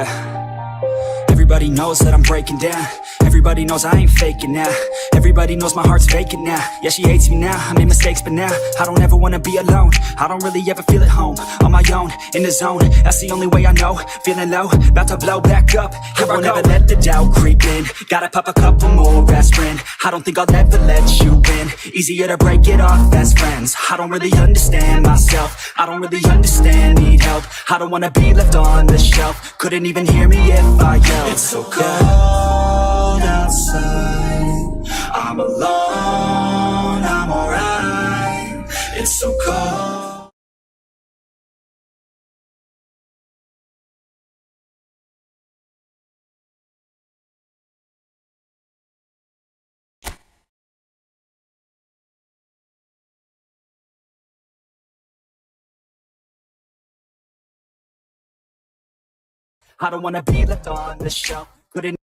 yeah. Everybody knows that I'm breaking down. Everybody knows I ain't faking now. Everybody knows my heart's vacant now. Yeah, she hates me now, I made mistakes but now I don't ever wanna be alone. I don't really ever feel at home. On my own, in the zone, that's the only way I know. Feeling low, about to blow back up. Here I won't ever let the doubt creep in. Gotta pop a couple more aspirin. I don't think I'll ever let you in. Easier to break it off best friends. I don't really understand myself. I don't really understand, need help. I don't wanna be left on the shelf. Couldn't even hear me if I yelled. It's so cold outside, I'm alone, I'm alright. It's so cold. I don't wanna be left on the shelf. Couldn't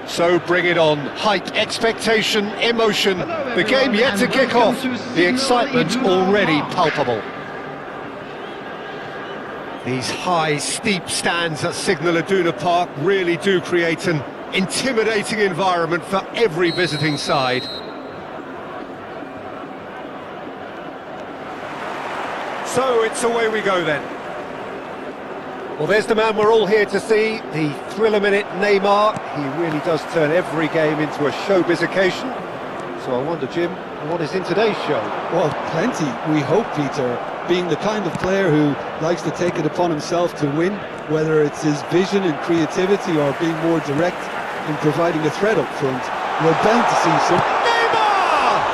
So bring it on. Hype, expectation, emotion. The game yet to kick off. The excitement already palpable. These high, steep stands at Signal Iduna Park really do create an intimidating environment for every visiting side. So it's away we go then. Well, there's the man we're all here to see, the thriller-minute Neymar. He really does turn every game into a showbiz occasion. So I wonder, Jim, what is in today's show? Well, plenty, we hope, Peter. Being the kind of player who likes to take it upon himself to win, whether it's his vision and creativity or being more direct in providing a threat up front, we're bound to see some... Neymar!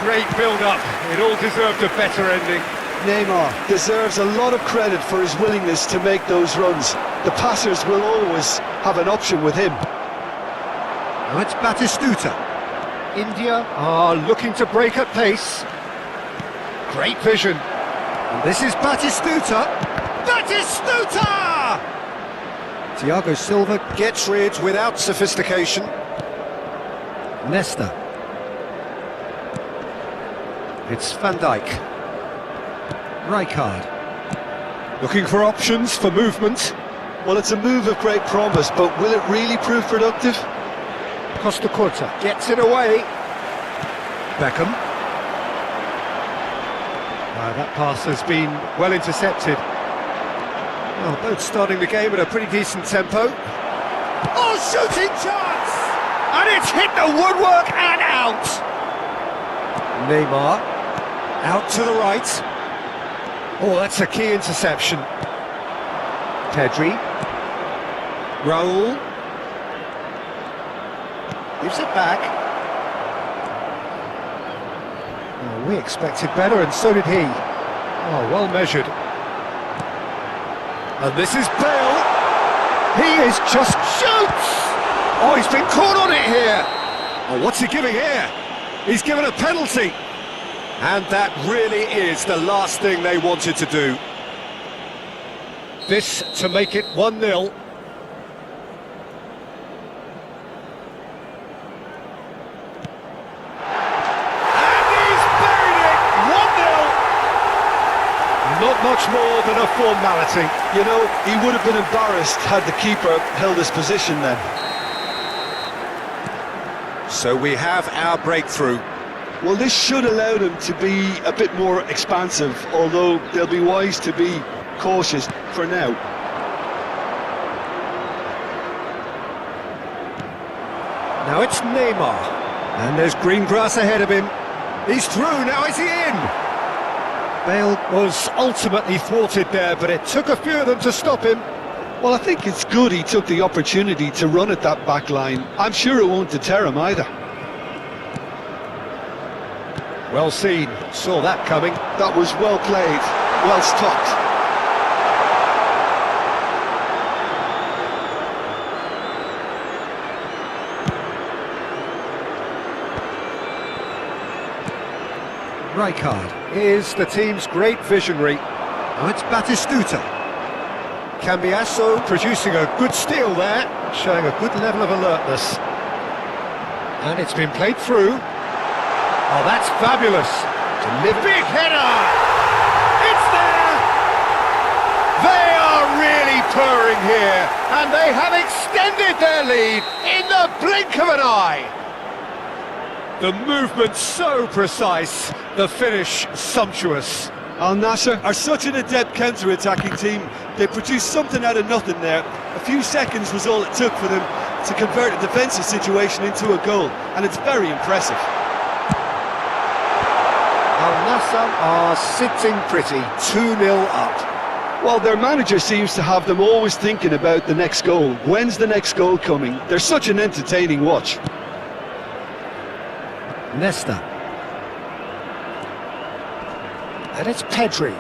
Great build-up. It all deserved a better ending. Neymar deserves a lot of credit for his willingness to make those runs. The passers will always have an option with him. Now it's Batistuta. India are looking to break at pace. Great vision. And this is Batistuta. Batistuta! Thiago Silva gets rid without sophistication. Nesta. It's Van Dijk. Rijkaard. Looking for options for movement. Well, it's a move of great promise, but will it really prove productive? Costa Curta gets it away. Beckham. That pass has been well intercepted. Well, both starting the game at a pretty decent tempo. Oh, shooting chance! And it's hit the woodwork and out! Neymar. Out to the right. Oh, that's a key interception. Pedri. Raul. Gives it back. Oh, we expected better, and so did he. Oh, well measured. And this is Bale. He is just shoots! Oh, he's been caught on it here. Oh, what's he giving here? He's given a penalty. And that really is the last thing they wanted to do. This to make it 1-0. And he's buried it! 1-0! Not much more than a formality. You know, he would have been embarrassed had the keeper held his position then. So we have our breakthrough. Well, this should allow them to be a bit more expansive, although they'll be wise to be cautious for now. Now it's Neymar, and there's green grass ahead of him. He's through, now is he in? Bale was ultimately thwarted there, but it took a few of them to stop him. Well, I think it's good he took the opportunity to run at that back line. I'm sure it won't deter him either. Well seen, saw that coming. That was well played, well stopped. Rijkaard is the team's great visionary. Now it's Batistuta. Cambiasso producing a good steal there, showing a good level of alertness. And it's been played through. Oh, that's fabulous. Big header! It's there! They are really purring here, and they have extended their lead in the blink of an eye. The movement so precise, the finish sumptuous. Al Nassr are such an adept counter-attacking team. They produced something out of nothing there. A few seconds was all it took for them to convert a defensive situation into a goal, and it's very impressive. Al Nassr are sitting pretty, 2-0 up. Well, their manager seems to have them always thinking about the next goal. When's the next goal coming? They're such an entertaining watch. Nesta. And it's Pedri.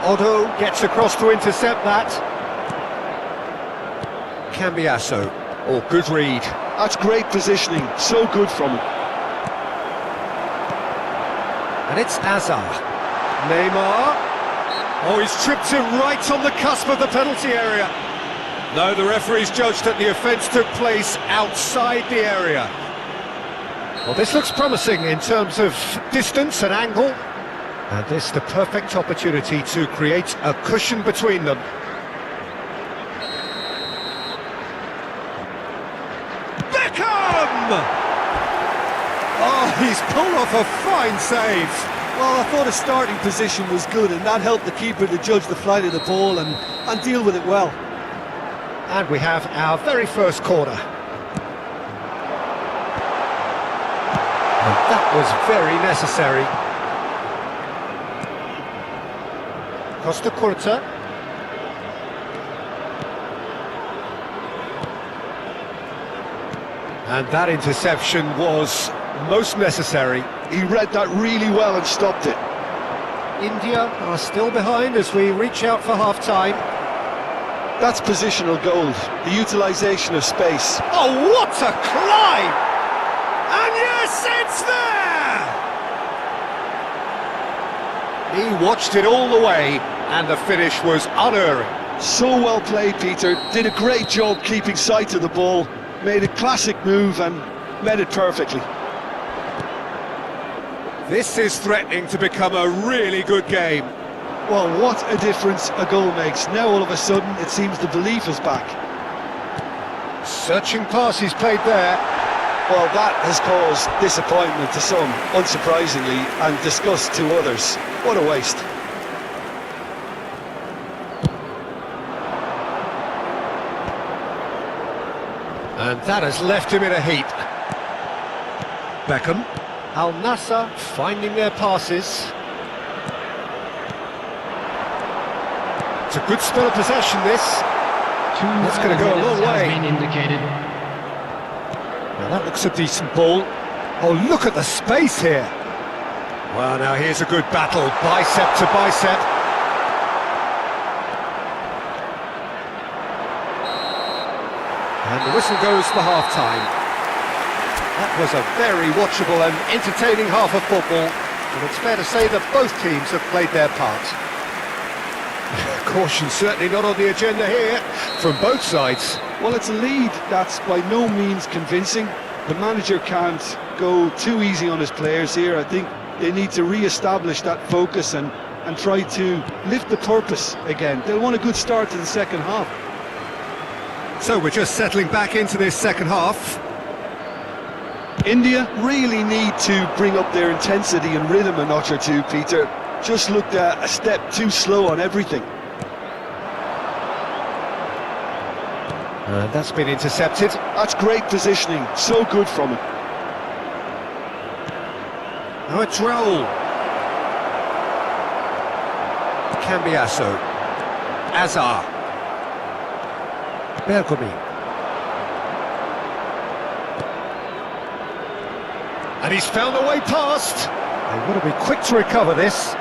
Otto gets across to intercept that. Cambiasso. Oh, good read. That's great positioning. So good from him. And it's Hazard. Neymar. Oh, he's tripped him right on the cusp of the penalty area. No, the referee's judged that the offence took place outside the area. Well, this looks promising in terms of distance and angle. And this the perfect opportunity to create a cushion between them. Beckham! Oh, he's pulled off a fine save. Well, I thought his starting position was good, and that helped the keeper to judge the flight of the ball and deal with it well. And we have our very first corner. And that was very necessary. Costa Curta. And that interception was most necessary. He read that really well and stopped it. India are still behind as we reach out for half-time. That's positional gold, the utilisation of space. Oh, what a climb! And yes, it's there! He watched it all the way, and the finish was unerring. So well played, Peter. Did a great job keeping sight of the ball, made a classic move and met it perfectly. This is threatening to become a really good game. Well, what a difference a goal makes. Now all of a sudden it seems the belief is back. Searching pass he's played there. Well, that has caused disappointment to some, unsurprisingly, and disgust to others. What a waste. And that has left him in a heap. Beckham. Al Nassr finding their passes. It's a good spell of possession, this. That's going to go a long way. Now that looks a decent ball. Oh, look at the space here. Well, now here's a good battle, bicep to bicep. And the whistle goes for half-time. That was a very watchable and entertaining half of football, and it's fair to say that both teams have played their part. Caution certainly not on the agenda here, from both sides. Well, it's a lead that's by no means convincing. The manager can't go too easy on his players here. I think they need to re-establish that focus and try to lift the purpose again. They'll want a good start to the second half. So we're just settling back into this second half. India really need to bring up their intensity and rhythm a notch or two, Peter. Just looked a step too slow on everything. And that's been intercepted. That's great positioning, so good from him. Now it's Raul. Cambiasso. Azar. Bergomi. And he's found a way past. They want to be quick to recover this.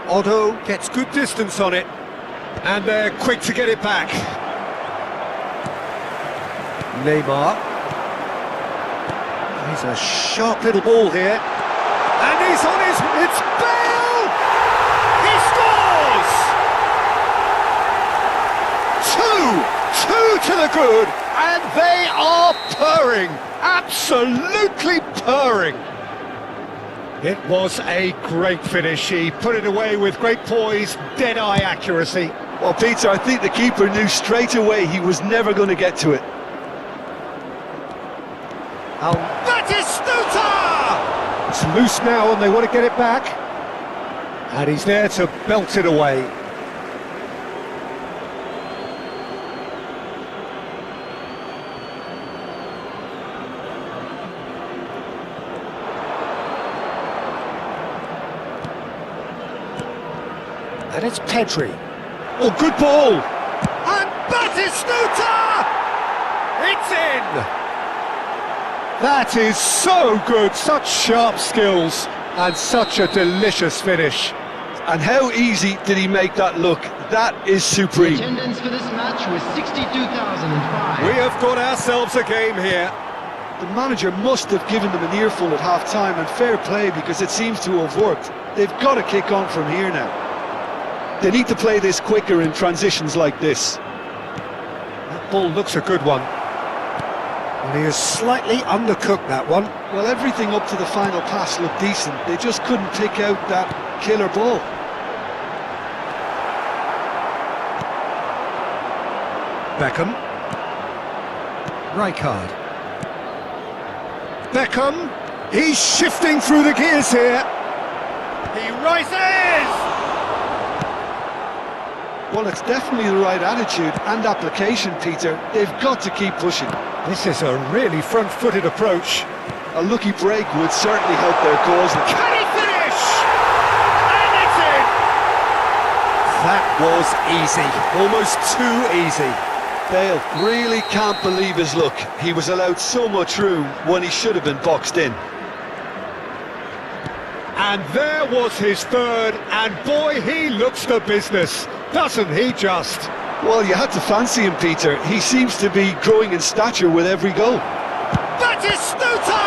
Otto gets good distance on it. And they're quick to get it back. Neymar. He's a sharp little ball here. And he's on his... It's Bale! He scores! Two to the good. And they are purring. Absolutely purring. It was a great finish. He put it away with great poise, dead-eye accuracy. Well, Peter, I think the keeper knew straight away he was never going to get to it. Batistuta! It's loose now and they want to get it back. And he's there to belt it away. And it's Pedri. Oh, good ball! And Batistuta! It's in! That is so good, such sharp skills, and such a delicious finish. And how easy did he make that look? That is supreme. Attendance for this match was 62,005. We have got ourselves a game here. The manager must have given them an earful at half-time, and fair play because it seems to have worked. They've got to kick on from here now. They need to play this quicker in transitions like this. That ball looks a good one. And he has slightly undercooked that one. Well, everything up to the final pass looked decent. They just couldn't pick out that killer ball. Beckham. Rijkaard. Beckham. He's shifting through the gears here. He rises! Well, it's definitely the right attitude and application, Peter. They've got to keep pushing. This is a really front-footed approach. A lucky break would certainly help their cause. Can he finish? And it's in! That was easy. Almost too easy. Bale really can't believe his luck. He was allowed so much room when he should have been boxed in. And there was his third, and boy, he looks the business, doesn't he just? Well, you had to fancy him, Peter. He seems to be growing in stature with every goal. Batistuta!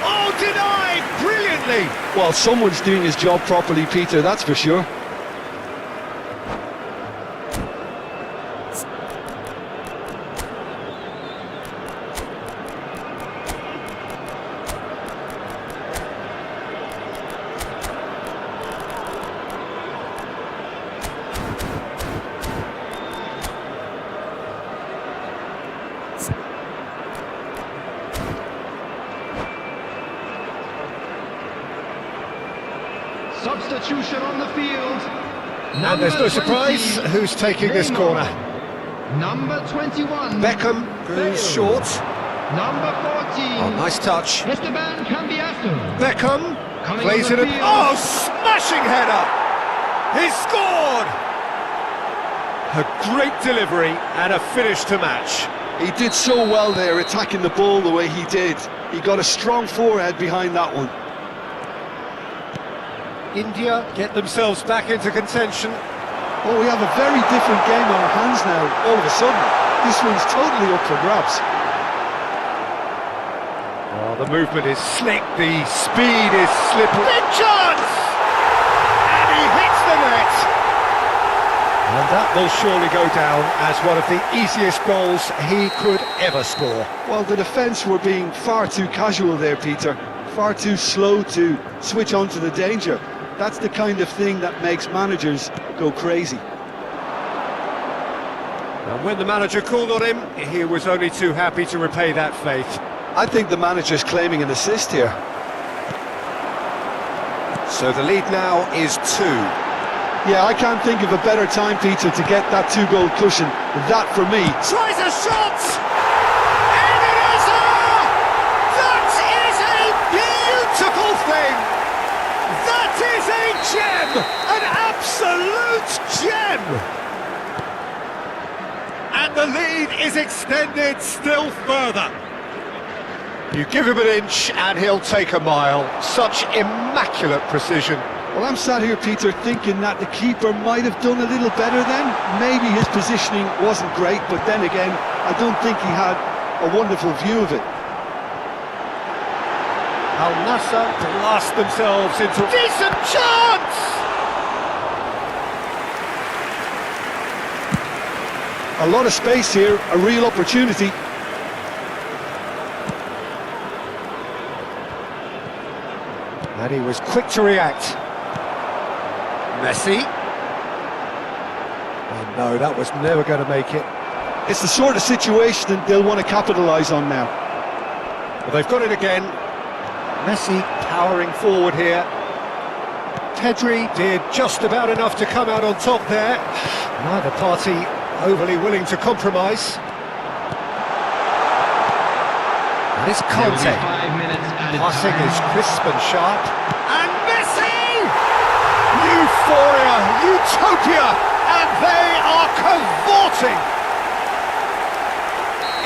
Oh, denied brilliantly! Well, someone's doing his job properly, Peter, that's for sure. Substitution on the field. And there's no surprise who's taking this corner. Number 21. Beckham goes short. Number 14. Oh, nice touch. Esteban Cambiasso. Beckham Coming plays on it the in. field. Oh, smashing header! He scored! A great delivery and a finish to match. He did so well there, attacking the ball the way he did. He got a strong forehead behind that one. India get themselves back into contention. Oh, we have a very different game on our hands now, all of a sudden. This one's totally up for grabs. Oh, the movement is slick, the speed is slippery. Big chance! And he hits the net! And that will surely go down as one of the easiest goals he could ever score. Well, the defence were being far too casual there, Peter. Far too slow to switch on to the danger. That's the kind of thing that makes managers go crazy. And when the manager called on him, he was only too happy to repay that faith. I think the manager's claiming an assist here. So the lead now is 2. Yeah, I can't think of a better time, Peter, to get that 2-goal cushion. That, for me, Tries a shot! And it is that is a beautiful thing! That is a gem! An absolute gem! And the lead is extended still further. You give him an inch and he'll take a mile. Such immaculate precision. well, I'm sat here, Peter, thinking that the keeper might have done a little better then. Maybe his positioning wasn't great, but then again, I don't think he had a wonderful view of it. Al Nassr blast themselves into a decent chance! A lot of space here, a real opportunity. And he was quick to react. Messi. Oh no, that was never going to make it. It's the sort of situation that they'll want to capitalise on now. But they've got it again. Messi powering forward here. Pedri did just about enough to come out on top there. Neither party overly willing to compromise. And it's There will be Conte. 5 minutes added Passing time. is crisp and sharp. And Messi! Euphoria, utopia, and they are cavorting!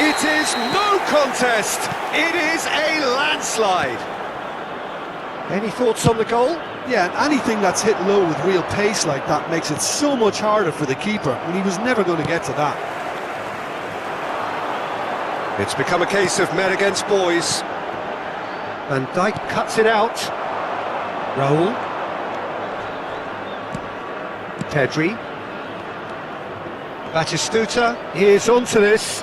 It is no contest, it is a landslide. Any thoughts on the goal? Yeah, and anything that's hit low with real pace like that makes it so much harder for the keeper, and he was never going to get to that. It's become a case of men against boys. Van Dijk cuts it out. Raul. Pedri. Batistuta, here's onto this.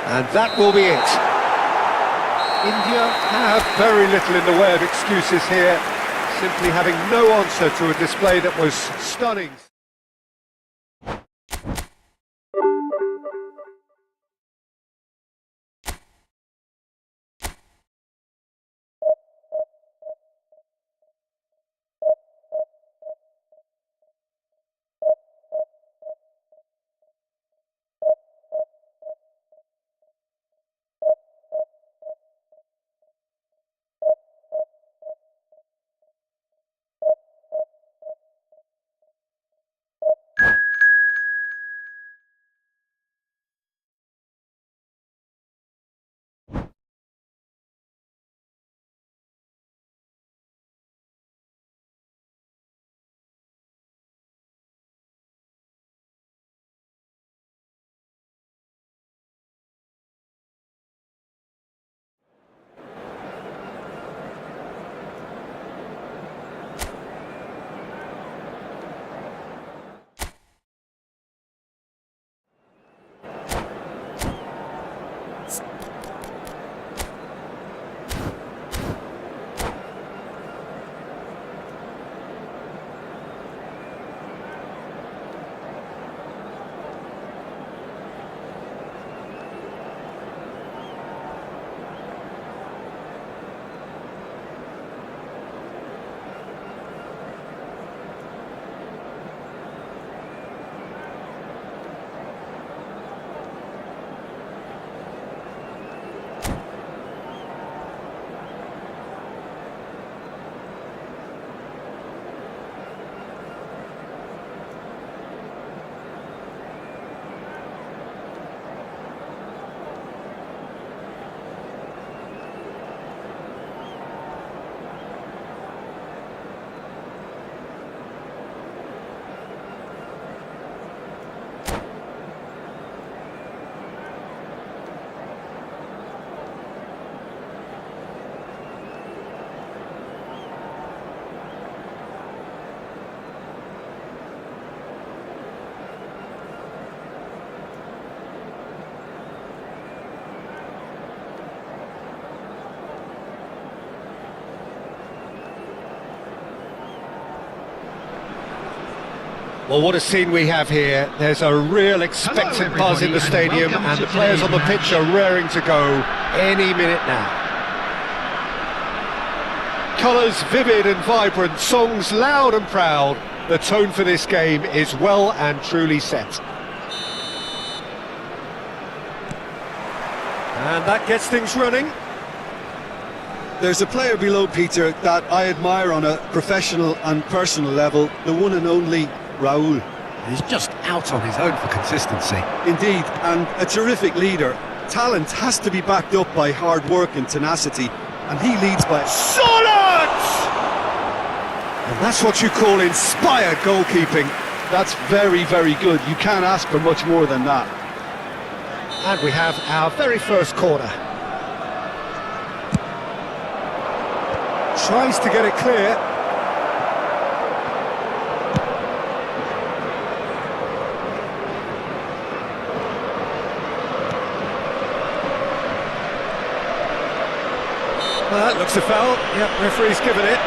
And that will be it. India have very little in the way of excuses here, simply having no answer to a display that was stunning. Well, what a scene we have here. There's a real expectant buzz in the stadium, and the players on the pitch are raring to go any minute now. Colours vivid and vibrant, songs loud and proud. The tone for this game is well and truly set. And that gets things running. There's a player below, Peter, that I admire on a professional and personal level, the one and only Raul. He's just out on his own for consistency. Indeed, and a terrific leader. Talent has to be backed up by hard work and tenacity, and he leads by... Solid! And that's what you call inspired goalkeeping. That's very, very good. You can't ask for much more than that. And we have our very first corner. Tries to get it clear. Well, that looks a foul. Yep, referee's given it.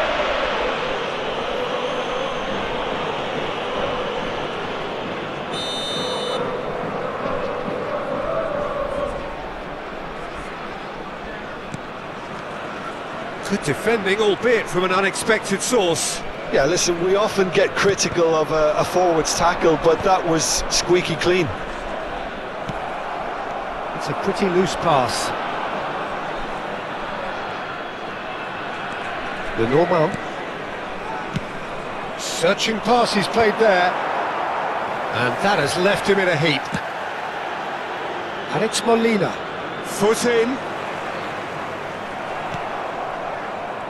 Good defending, albeit from an unexpected source. Yeah, listen, we often get critical of a forward's tackle, but that was squeaky clean. It's a pretty loose pass. The Normal. Searching pass he's played there. And that has left him in a heap. Alex Molina. Foot in.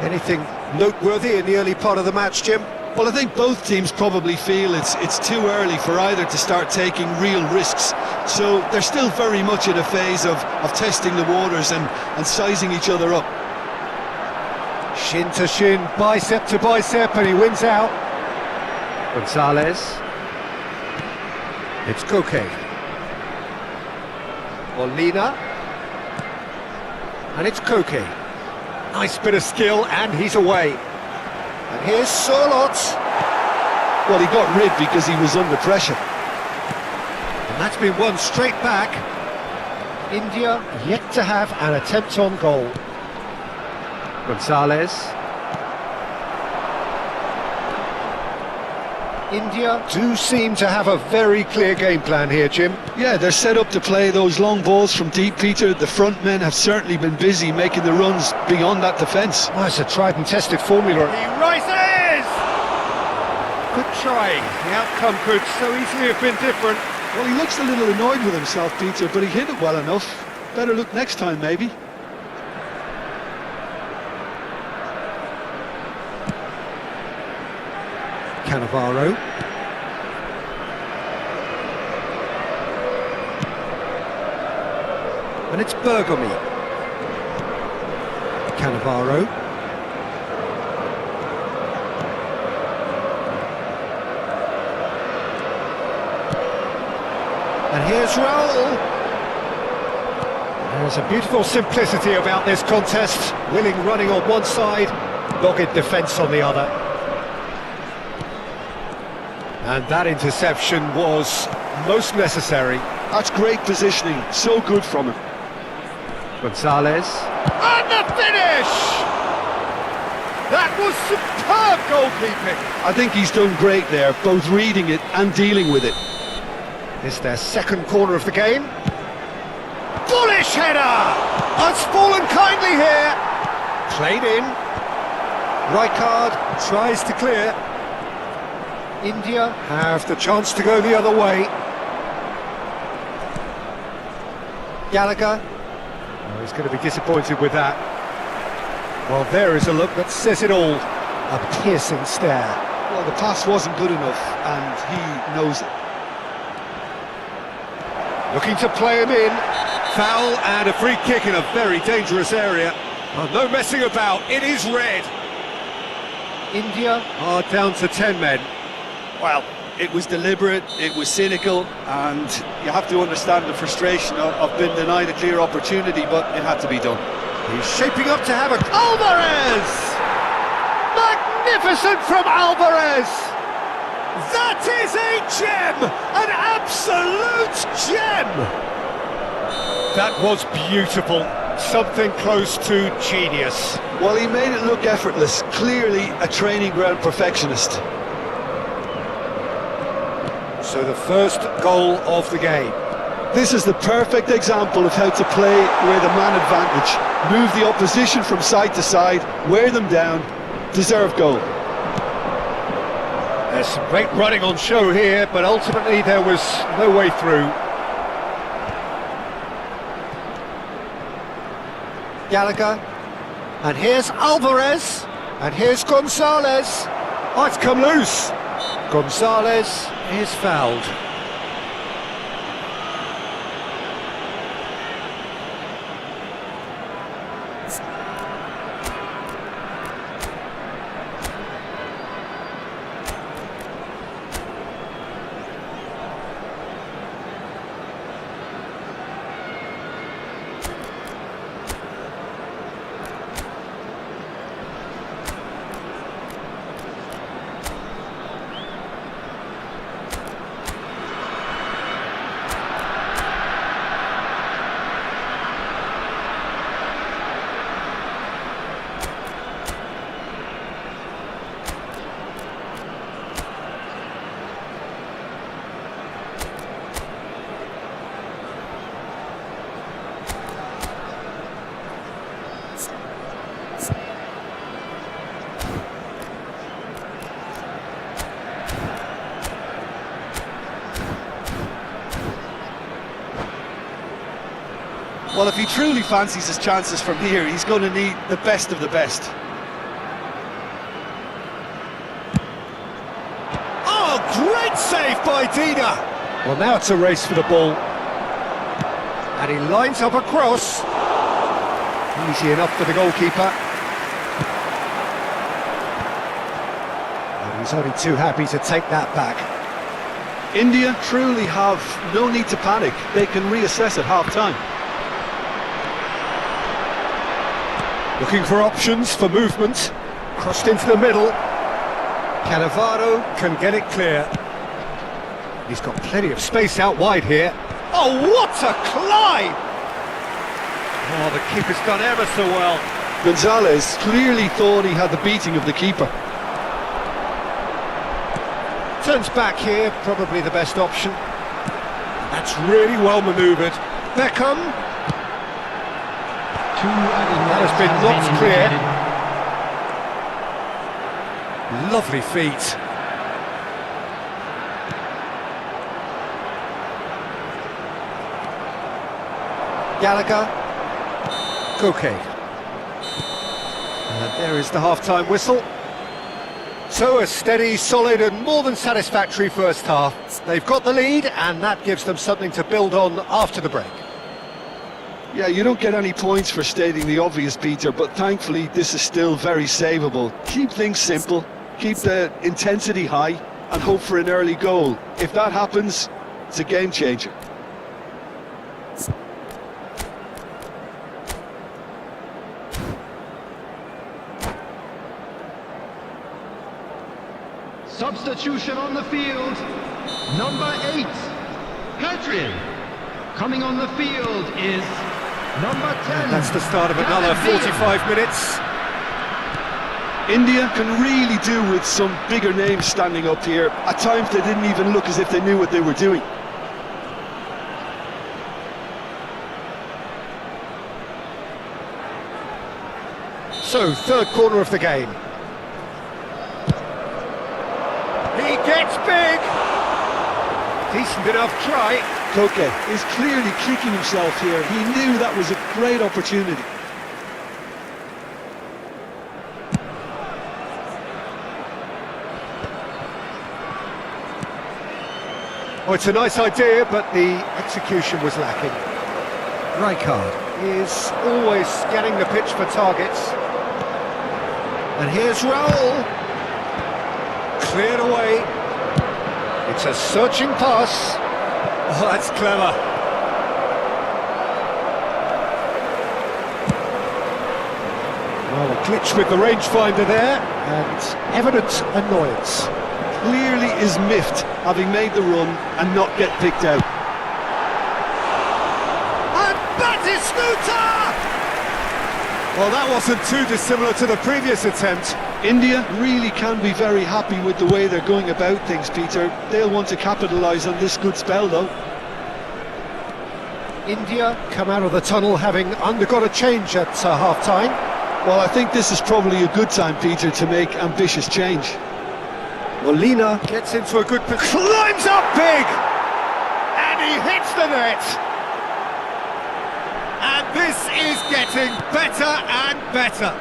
Anything noteworthy in the early part of the match, Jim? Well, I think both teams probably feel it's too early for either to start taking real risks. So they're still very much in a phase of testing the waters and sizing each other up. Shin to shin, bicep to bicep, and he wins out. Gonzalez. It's Koke. Molina. And it's Koke. Nice bit of skill, and he's away. And here's Sorlot. Well, he got rid because he was under pressure. And that's been won straight back. India yet to have an attempt on goal. Gonzalez. India do seem to have a very clear game plan here, Jim. Yeah, they're set up to play those long balls from deep, Peter. The front men have certainly been busy making the runs beyond that defence. Oh, it's a tried and tested formula. He rises! Good trying. The outcome could so easily have been different. Well, he looks a little annoyed with himself, Peter, but he hit it well enough. Better look next time, maybe. Cannavaro. And it's Bergomi. Cannavaro. And here's Raul. There's a beautiful simplicity about this contest. Willing running on one side, dogged defence on the other. And that interception was most necessary. That's great positioning, so good from him. Gonzalez. And the finish! That was superb goalkeeping. I think he's done great there, both reading it and dealing with it. It's their second corner of the game. Bullish header! It's fallen kindly here. Played in. Rijkaard tries to clear. India have the chance to go the other way. Gallagher. Oh, he's going to be disappointed with that. Well, there is a look that says it all. A piercing stare. Well, the pass wasn't good enough, and he knows it. Looking to play him in. Foul and a free kick in a very dangerous area. Oh, no messing about, it is red. India are down to 10 men. Well, it was deliberate, it was cynical, and you have to understand the frustration of being denied a clear opportunity, but it had to be done. He's shaping up to have a... Alvarez! Magnificent from Alvarez! That is a gem! An absolute gem! That was beautiful. Something close to genius. Well, he made it look effortless. Clearly a training ground perfectionist. So the first goal of the game. This is the perfect example of how to play with a man advantage. Move the opposition from side to side, wear them down, deserve goal. There's some great running on show here, but ultimately there was no way through. Gallagher, and here's Alvarez, and here's Gonzalez. Oh, it's come loose. Gonzalez is fouled. Well, if he truly fancies his chances from here, he's going to need the best of the best. Oh, great save by Dina! Well, now it's a race for the ball. And he lines up a cross. Easy enough for the goalkeeper. He's only too happy to take that back. India truly have no need to panic. They can reassess at half-time. Looking for options for movement. Crossed into the middle. Cannavaro can get it clear. He's got plenty of space out wide here. Oh, what a climb! Oh, the keeper's done ever so well. Gonzalez clearly thought he had the beating of the keeper. Turns back here, probably the best option. That's really well manoeuvred. Beckham. That has been knocked clear. Lovely feet. Gallagher. Koke. And there is the half-time whistle. So a steady, solid and more than satisfactory first half. They've got the lead and that gives them something to build on after the break. Yeah, you don't get any points for stating the obvious, Peter, but thankfully this is still very savable. Keep things simple, keep the intensity high and hope for an early goal. If that happens, it's a game changer. Substitution on the field. Number 8, Hadrian. Coming on the field is number 10. That's the start of another 45 minutes. India can really do with some bigger names standing up here. At times they didn't even look as if they knew what they were doing. So, third corner of the game. He gets big! Decent enough try. Koke is clearly kicking himself here. He knew that was a great opportunity. Oh, it's a nice idea, but the execution was lacking. Rijkaard is always scanning the pitch for targets. And here's Raul. Cleared away. It's a searching pass. Oh, that's clever. Well, a glitch with the rangefinder there, and evident annoyance. Clearly is miffed, having made the run and not get picked out. And Batistuta! Well, that wasn't too dissimilar to the previous attempt. India really can be very happy with the way they're going about things, Peter. They'll want to capitalise on this good spell, though. India come out of the tunnel having undergone a change at half-time. Well, I think this is probably a good time, Peter, to make ambitious change. Molina gets into a good position, climbs up big, and he hits the net. And this is getting better and better.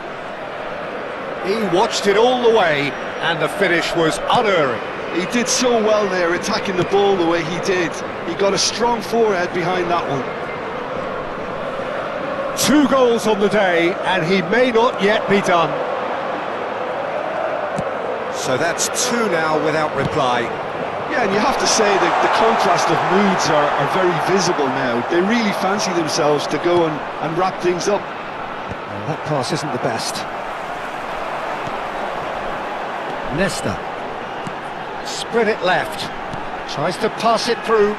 He watched it all the way, and the finish was unerring. He did so well there, attacking the ball the way he did. He got a strong forehead behind that one. 2 goals on the day, and he may not yet be done. So that's 2 now without reply. Yeah, and you have to say that the contrast of moods are very visible now. They really fancy themselves to go and wrap things up. Well, that pass isn't the best. Nesta. Spread it left. Tries to pass it through.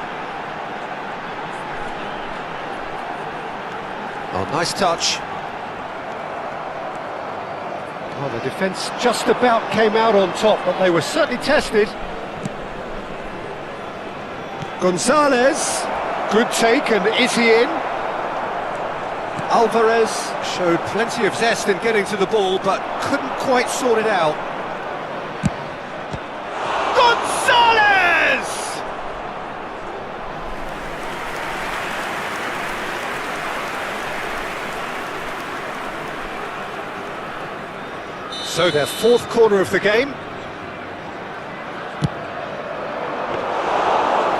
Oh, nice touch. Oh, the defence just about came out on top, but they were certainly tested. Gonzalez, good take, and is he in? Alvarez showed plenty of zest in getting to the ball, but couldn't quite sort it out. Gonzalez! So their 4th corner of the game.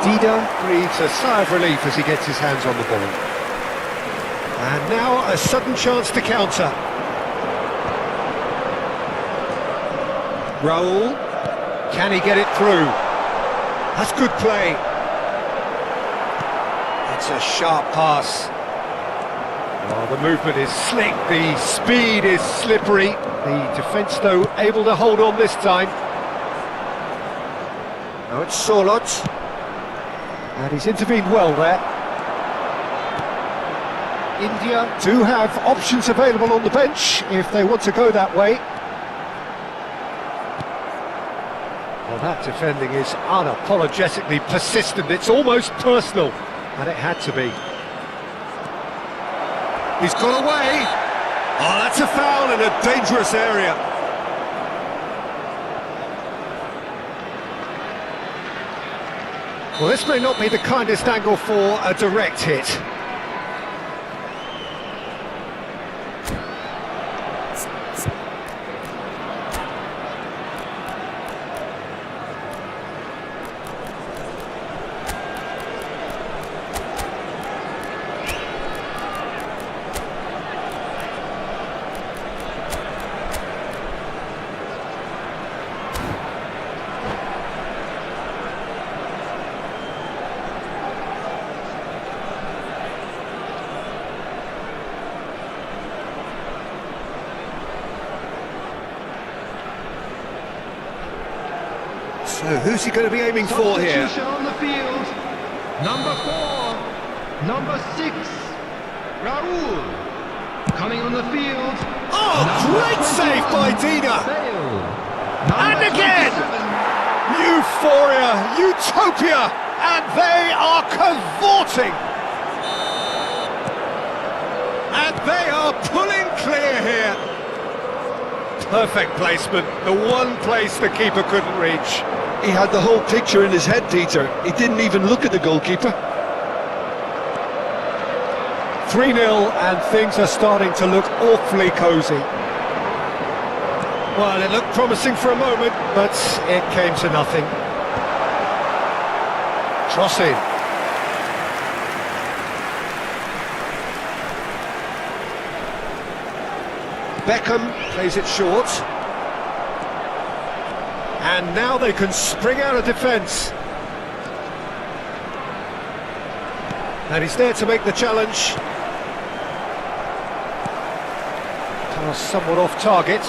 Dida breathes a sigh of relief as he gets his hands on the ball. And now a sudden chance to counter. Raul. Can he get it through? That's good play. It's a sharp pass. Oh, the movement is slick, the speed is slippery. The defence, though, able to hold on this time. Now it's Solot. And he's intervened well there. India do have options available on the bench if they want to go that way. Well, that defending is unapologetically persistent. It's almost personal, and it had to be. He's got away. Oh, that's a foul in a dangerous area. Well, this may not be the kindest angle for a direct hit. So who's he going to be aiming for here? Substitution on the field. Number 4, number 6, Raul. Coming on the field. Oh, great save by Dina! And again! Euphoria, utopia, and they are cavorting! And they are pulling clear here. Perfect placement, the one place the keeper couldn't reach. He had the whole picture in his head, Peter. He didn't even look at the goalkeeper. 3-0, and things are starting to look awfully cosy. Well, it looked promising for a moment, but it came to nothing. Cross in. Beckham plays it short. And now they can spring out of defence. And he's there to make the challenge. Pass somewhat off target.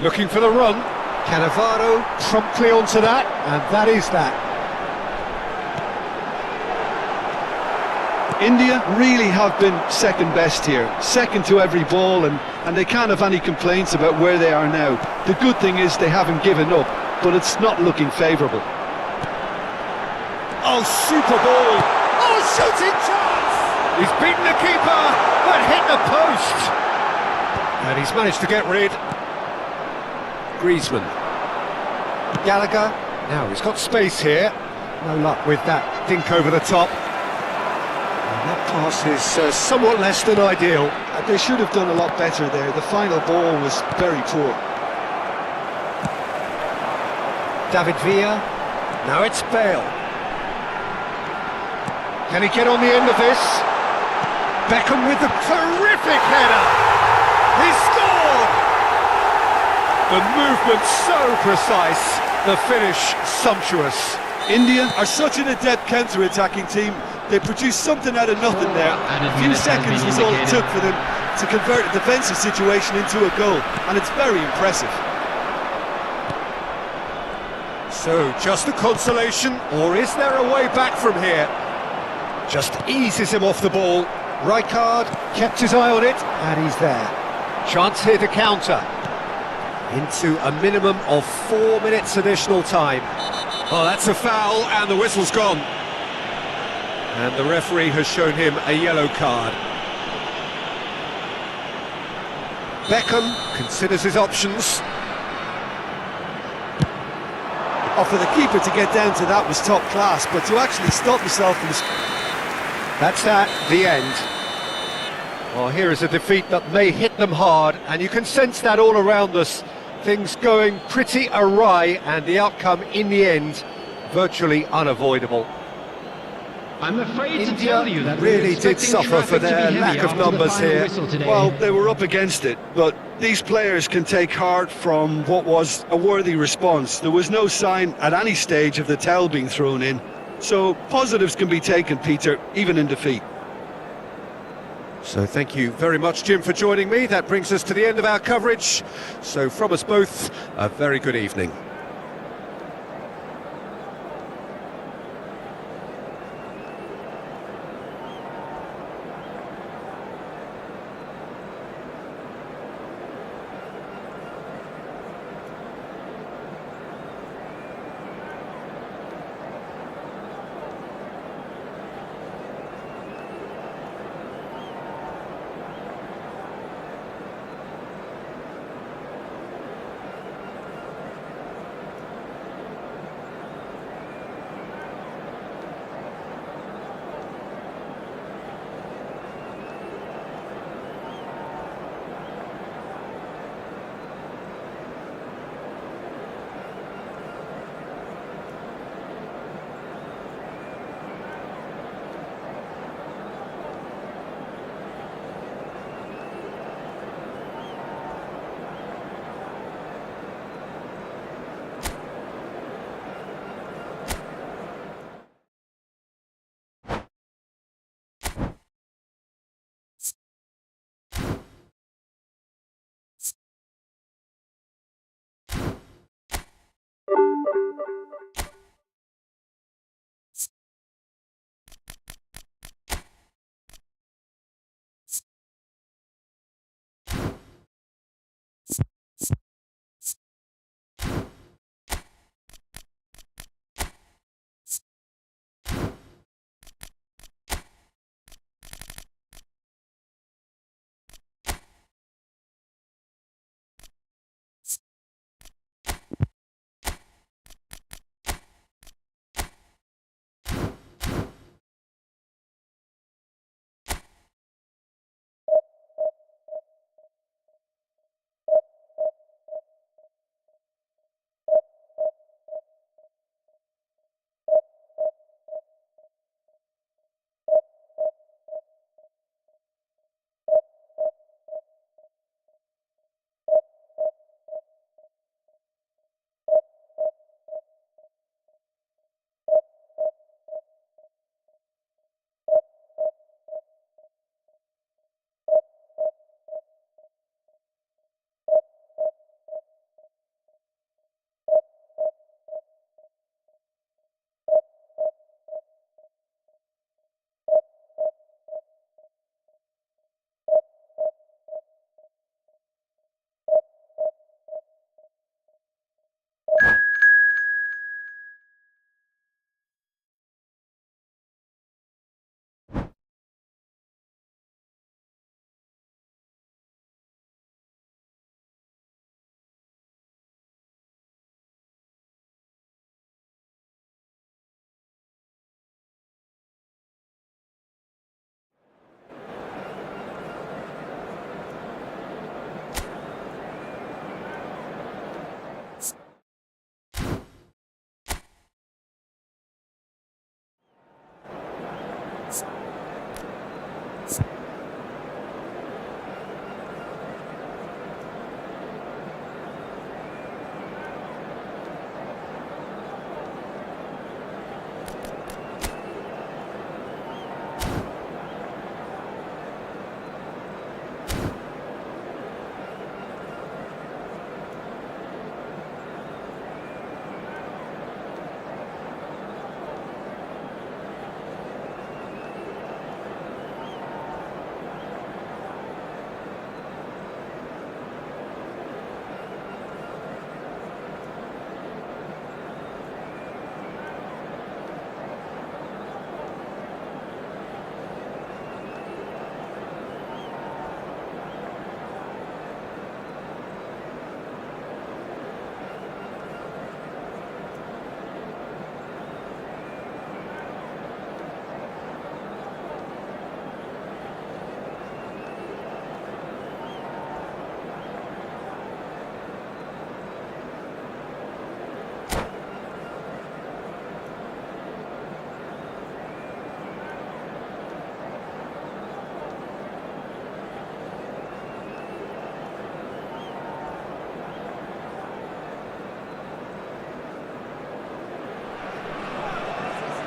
Looking for the run. Cannavaro promptly onto that, and that is that. India really have been second best here, second to every ball, and they can't have any complaints about where they are now. The good thing is they haven't given up, but it's not looking favourable. Oh, super ball! Oh, shooting chance! He's beaten the keeper, but hit the post! And he's managed to get rid. Griezmann. Gallagher. Now he's got space here. No luck with that dink over the top. That pass is somewhat less than ideal. They should have done a lot better there. The final ball was very poor. David Villa. Now it's Bale. Can he get on the end of this? Beckham with the terrific header. He scored! The movement so precise, the finish sumptuous. India are such an adept counter-attacking team. They produced something out of nothing there. A few seconds was all it took for them to convert a defensive situation into a goal, and it's very impressive. So, just a consolation, or is there a way back from here? Just eases him off the ball. Rijkaard kept his eye on it, and he's there. Chance here to counter. Into a minimum of 4 minutes additional time. Oh, that's a foul, and the whistle's gone. And the referee has shown him a yellow card. Beckham considers his options. Oh, for the keeper to get down to that was top class, but to actually stop himself from... That's at the end. Well, here is a defeat that may hit them hard, and you can sense that all around us. Things going pretty awry, and the outcome in the end virtually unavoidable. I'm afraid to India tell you that really did suffer for their lack of numbers here. Well, they were up against it, but these players can take heart from what was a worthy response. There was no sign at any stage of the towel being thrown in, so positives can be taken, Peter, even in defeat. So thank you very much, Jim, for joining me. That brings us to the end of our coverage. So from us both, a very good evening.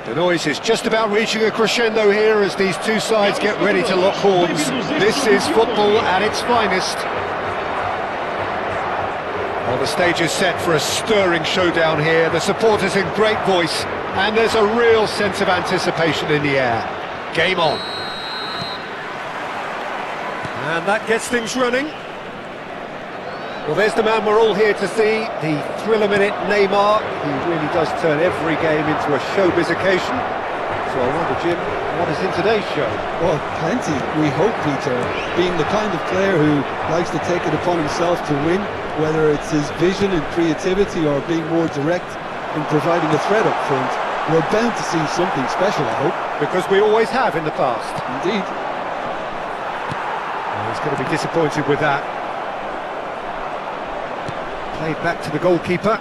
The noise is just about reaching a crescendo here as these two sides get ready to lock horns. This is football at its finest. Well, the stage is set for a stirring showdown here. The supporters in great voice, and there's a real sense of anticipation in the air. Game on. And that gets things running. Well, there's the man we're all here to see, the thriller-minute Neymar, who really does turn every game into a showbiz occasion. So I wonder, Jim, what is in today's show? Well, plenty, we hope, Peter. Being the kind of player who likes to take it upon himself to win, whether it's his vision and creativity or being more direct in providing a threat up front, we're bound to see something special, I hope. Because we always have in the past. Indeed. Well, he's going to be disappointed with that. Played back to the goalkeeper.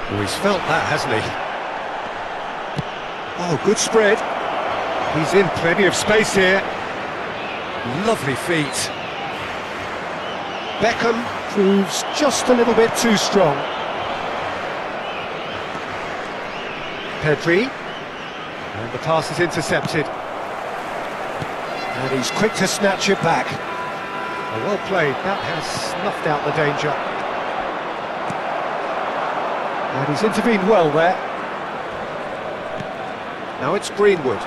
Oh, he's felt that, hasn't he? Oh, good spread. He's in plenty of space here. Lovely feet. Beckham proves just a little bit too strong. Pedri. And the pass is intercepted. And he's quick to snatch it back. Oh, well played. That has snuffed out the danger. And he's intervened well there. Now it's Greenwood.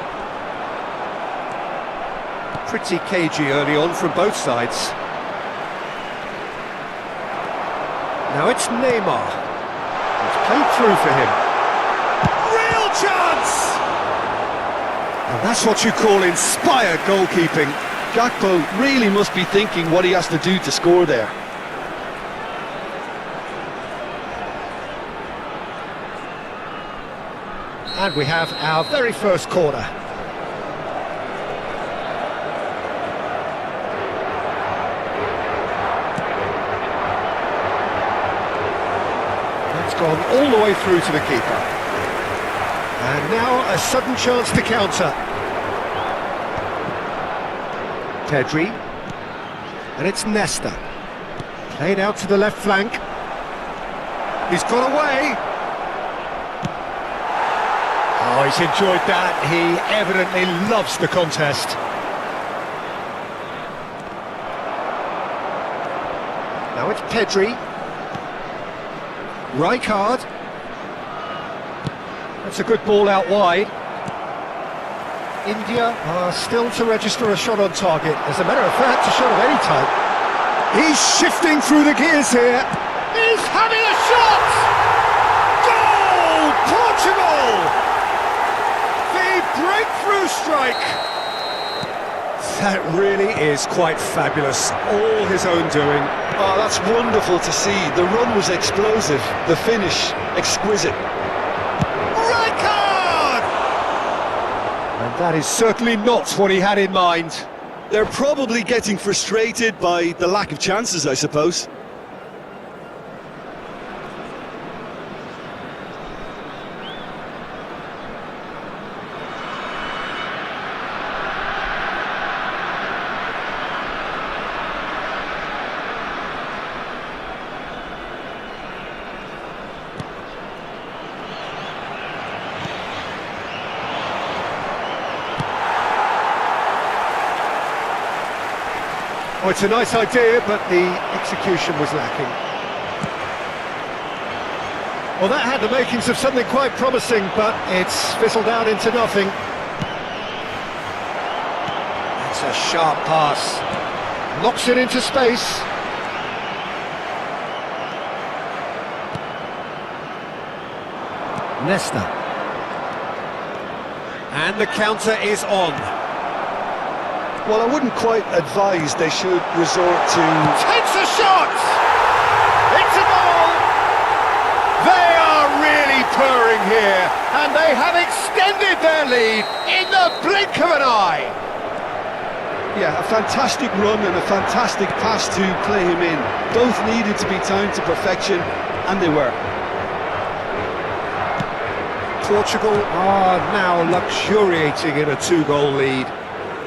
Pretty cagey early on from both sides. Now it's Neymar. It's played through for him. Real chance! And that's what you call inspired goalkeeping. Gakpo really must be thinking what he has to do to score there. And we have our very first corner. That's gone all the way through to the keeper. And now a sudden chance to counter. Pedri. And it's Nesta. Played out to the left flank. He's got away. Oh, he's enjoyed that. He evidently loves the contest. Now it's Pedri. Rijkaard. That's a good ball out wide. India are still to register a shot on target. As a matter of fact, a shot of any type. He's shifting through the gears here. He's having a shot! Goal! Portugal! The breakthrough strike! That really is quite fabulous. All his own doing. Oh, that's wonderful to see. The run was explosive, the finish exquisite. And that is certainly not what he had in mind. They're probably getting frustrated by the lack of chances, I suppose. Oh, it's a nice idea, but the execution was lacking. Well, that had the makings of something quite promising, but it's fizzled out into nothing. It's a sharp pass. Knocks it into space. Nesta. And the counter is on. Well, I wouldn't quite advise they should resort to... Takes a shot! It's a goal! They are really purring here, and they have extended their lead in the blink of an eye! Yeah, a fantastic run and a fantastic pass to play him in. Both needed to be timed to perfection, and they were. Portugal are now luxuriating in a 2-goal lead.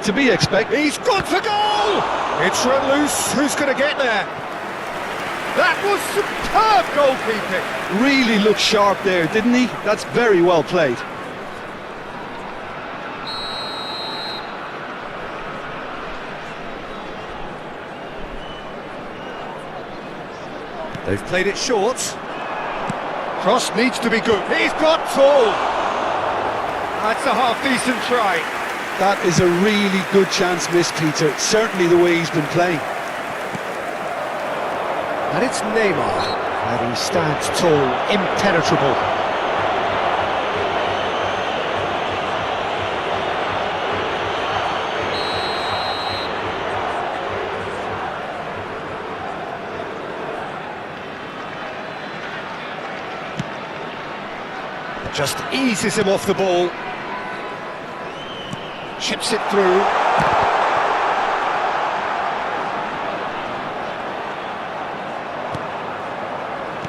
to be expected. He's gone for goal! It's run loose. Who's going to get there? That was superb goalkeeping. Really looked sharp there, didn't he? That's very well played. They've played it short. Cross needs to be good. He's got full. That's a half-decent try. That is a really good chance missed, Peter. Certainly the way he's been playing. And it's Neymar. And he stands tall, impenetrable. Just eases him off the ball. Chips it through.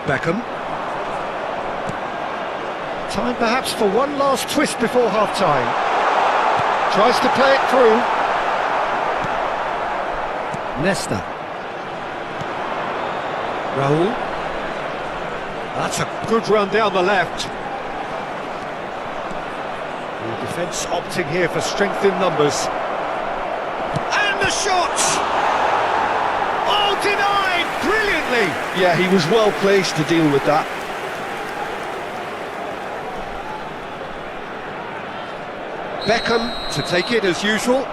Beckham. Time perhaps for one last twist before half-time. Tries to play it through. Nesta. Raul. That's a good run down the left. The defence opting here for strength in numbers. And the shot! Oh, denied! Brilliantly! Yeah, he was well placed to deal with that. Beckham to take it as usual.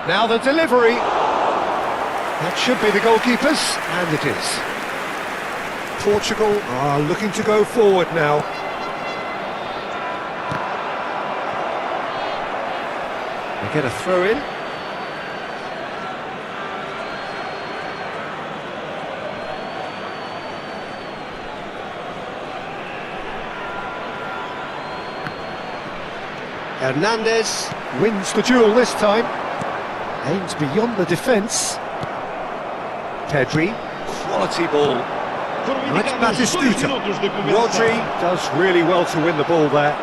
Now the delivery. That should be the goalkeepers, and it is. Portugal are looking to go forward now. They get a throw in. Hernandez wins the duel this time. Aims beyond the defence. Pedri, quality ball. That's Batistuta. Rodri does really well to win the ball there.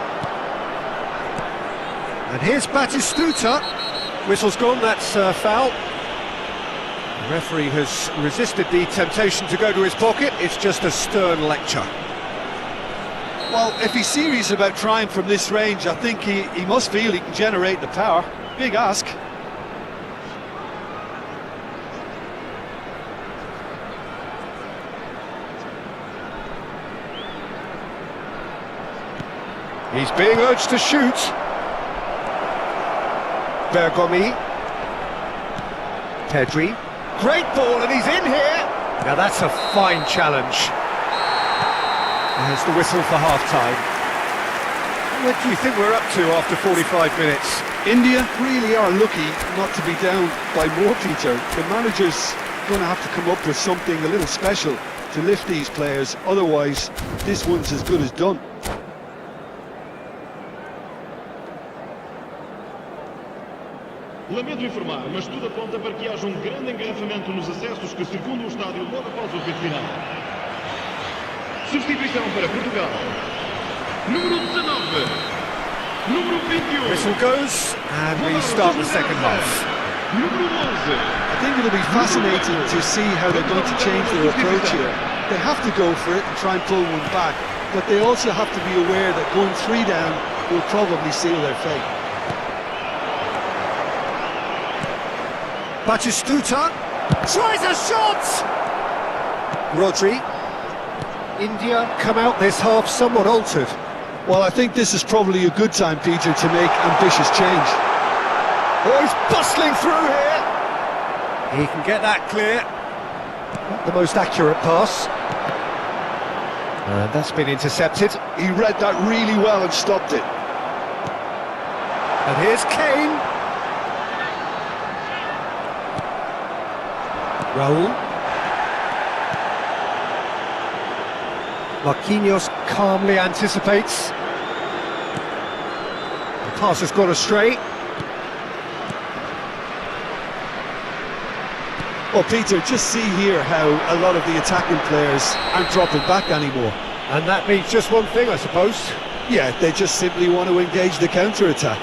And here's Batistuta. Whistle's gone, that's foul. The referee has resisted the temptation to go to his pocket. It's just a stern lecture. Well, if he's serious about trying from this range, I think he must feel he can generate the power. Big ask. He's being urged to shoot. Bergomi. Pedri. Great ball, and he's in here. Now that's a fine challenge. There's the whistle for half-time. What do you think we're up to after 45 minutes? India really are lucky not to be down by more, Peter. The manager's going to have to come up with something a little special to lift these players. Otherwise, this one's as good as done. Lamento informar, mas tudo aponta para que haja grande engarrafamento nos acessos que circundam o estádio logo após o apito final. Substituição para Portugal. Número 19. Número 21. Whistle goes, and we start the second half. Número 11. I think it'll be fascinating to see how they're going to change their approach here. They have to go for it and try and pull one back, but they also have to be aware that going 3 down will probably seal their fate. Batistuta tries a shot! Rodri. India come out this half somewhat altered. Well, I think this is probably a good time, Peter, to make ambitious change. Oh, he's bustling through here! He can get that clear. Not the most accurate pass. And that's been intercepted. He read that really well and stopped it. And here's Kane. Raul. Marquinhos calmly anticipates. The pass has gone astray. Well, Peter, just see here how a lot of the attacking players aren't dropping back anymore. And that means just one thing, I suppose. Yeah, they just simply want to engage the counter-attack.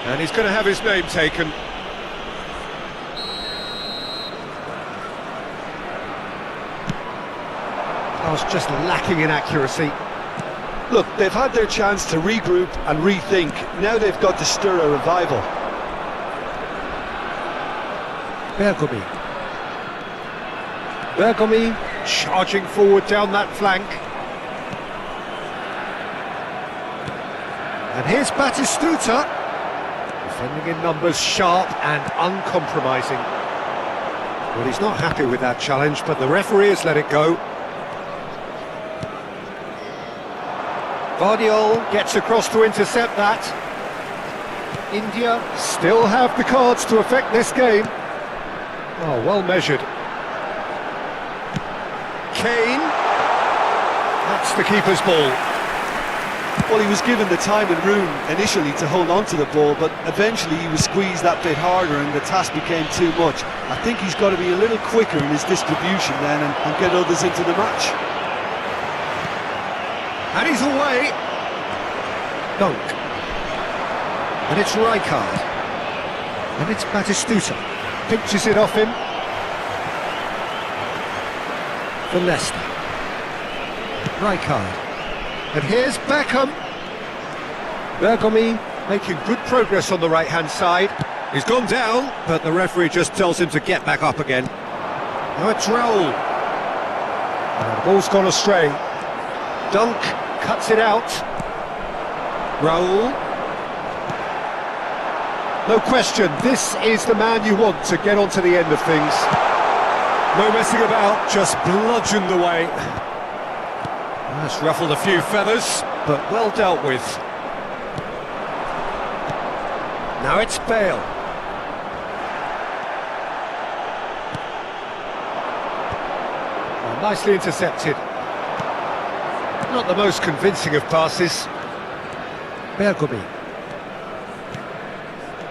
And he's going to have his name taken. I was just lacking in accuracy. Look, they've had their chance to regroup and rethink. Now they've got to stir a revival. Bergomi charging forward down that flank. And here's Batistuta. Defending in numbers, sharp and uncompromising. Well, he's not happy with that challenge, but the referee has let it go. Vardiol gets across to intercept that. India still have the cards to affect this game. Oh, well measured. Kane. That's the keeper's ball. Well, he was given the time and room initially to hold on to the ball, but eventually he was squeezed that bit harder and the task became too much. I think he's got to be a little quicker in his distribution then and get others into the match. And he's away. Dunk. And it's Rijkaard. And it's Batistuta. Pinches it off him. For Leicester. Rijkaard. And here's Beckham. Bergomi making good progress on the right-hand side. He's gone down, but the referee just tells him to get back up again. Now it's Raul. And the ball's gone astray. Dunk cuts it out. Raul. No question, this is the man you want to get onto the end of things. No messing about, just bludgeoned away. That's ruffled a few feathers, but well dealt with. Now it's Bale. Oh, nicely intercepted. Not the most convincing of passes. Bergomi.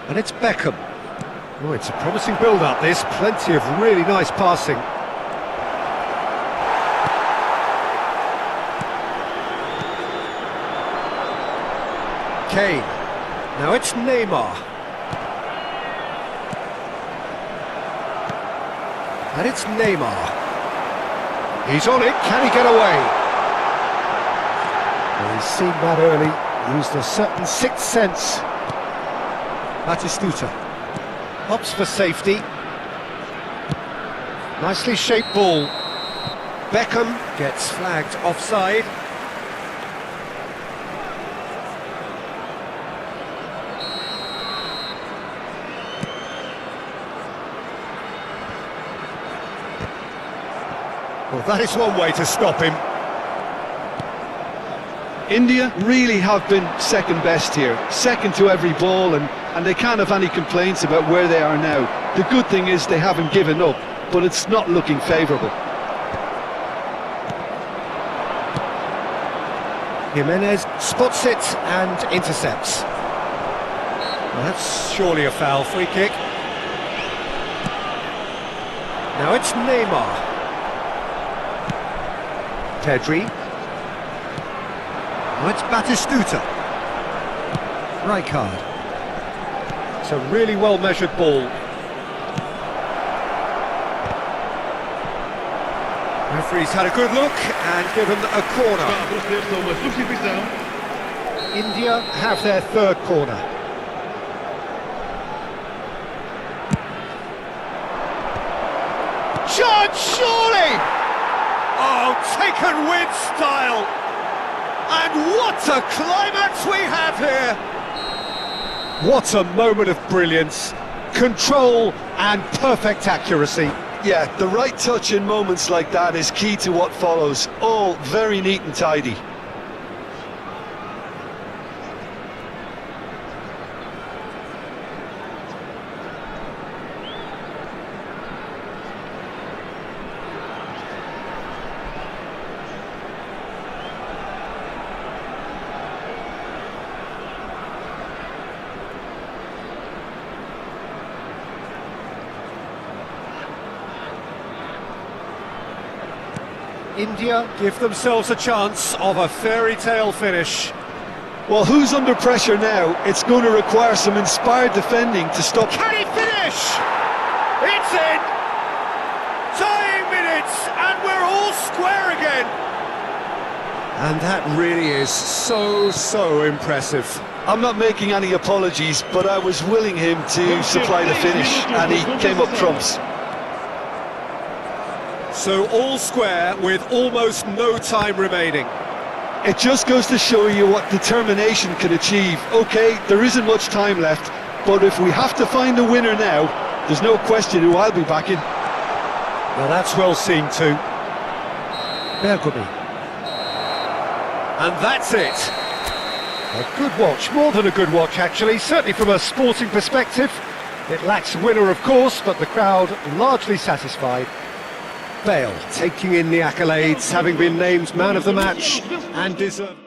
And it's Beckham. Oh, it's a promising build-up, this. Plenty of really nice passing. Kane. Now it's Neymar. And it's Neymar. He's on it, can he get away? Well, he's seen that early, used a certain sixth sense. Batistuta. Hops for safety. Nicely shaped ball. Beckham gets flagged offside. Well, that is one way to stop him. India really have been second best here, second to every ball, and they can't have any complaints about where they are now. The good thing is they haven't given up, but it's not looking favourable. Jimenez spots it and intercepts. Well, that's surely a foul. Free kick. Now it's Neymar. Pedri. Now it's Batistuta. Rijkaard. It's a really well-measured ball. Referee's had a good look and given a corner. India have their third corner. Chance, surely! Oh, taken with style! And what a climax we have here! What a moment of brilliance, control and perfect accuracy. Yeah, the right touch in moments like that is key to what follows. All very neat and tidy. India give themselves a chance of a fairy tale finish. Well, who's under pressure now? It's going to require some inspired defending to stop. Can he finish? It's in! Tying minutes, and we're all square again! And that really is so impressive. I'm not making any apologies, but I was willing him to supply the finish, and he came up trumps. So all square with almost no time remaining. It just goes to show you what determination can achieve. Okay, there isn't much time left, but if we have to find a winner now, there's no question who I'll be backing. Now that's well seen too. Bergomi. And that's it. A good watch, more than a good watch actually, certainly from a sporting perspective. It lacks winner of course, but the crowd largely satisfied. Bale taking in the accolades, having been named man of the match and deserved.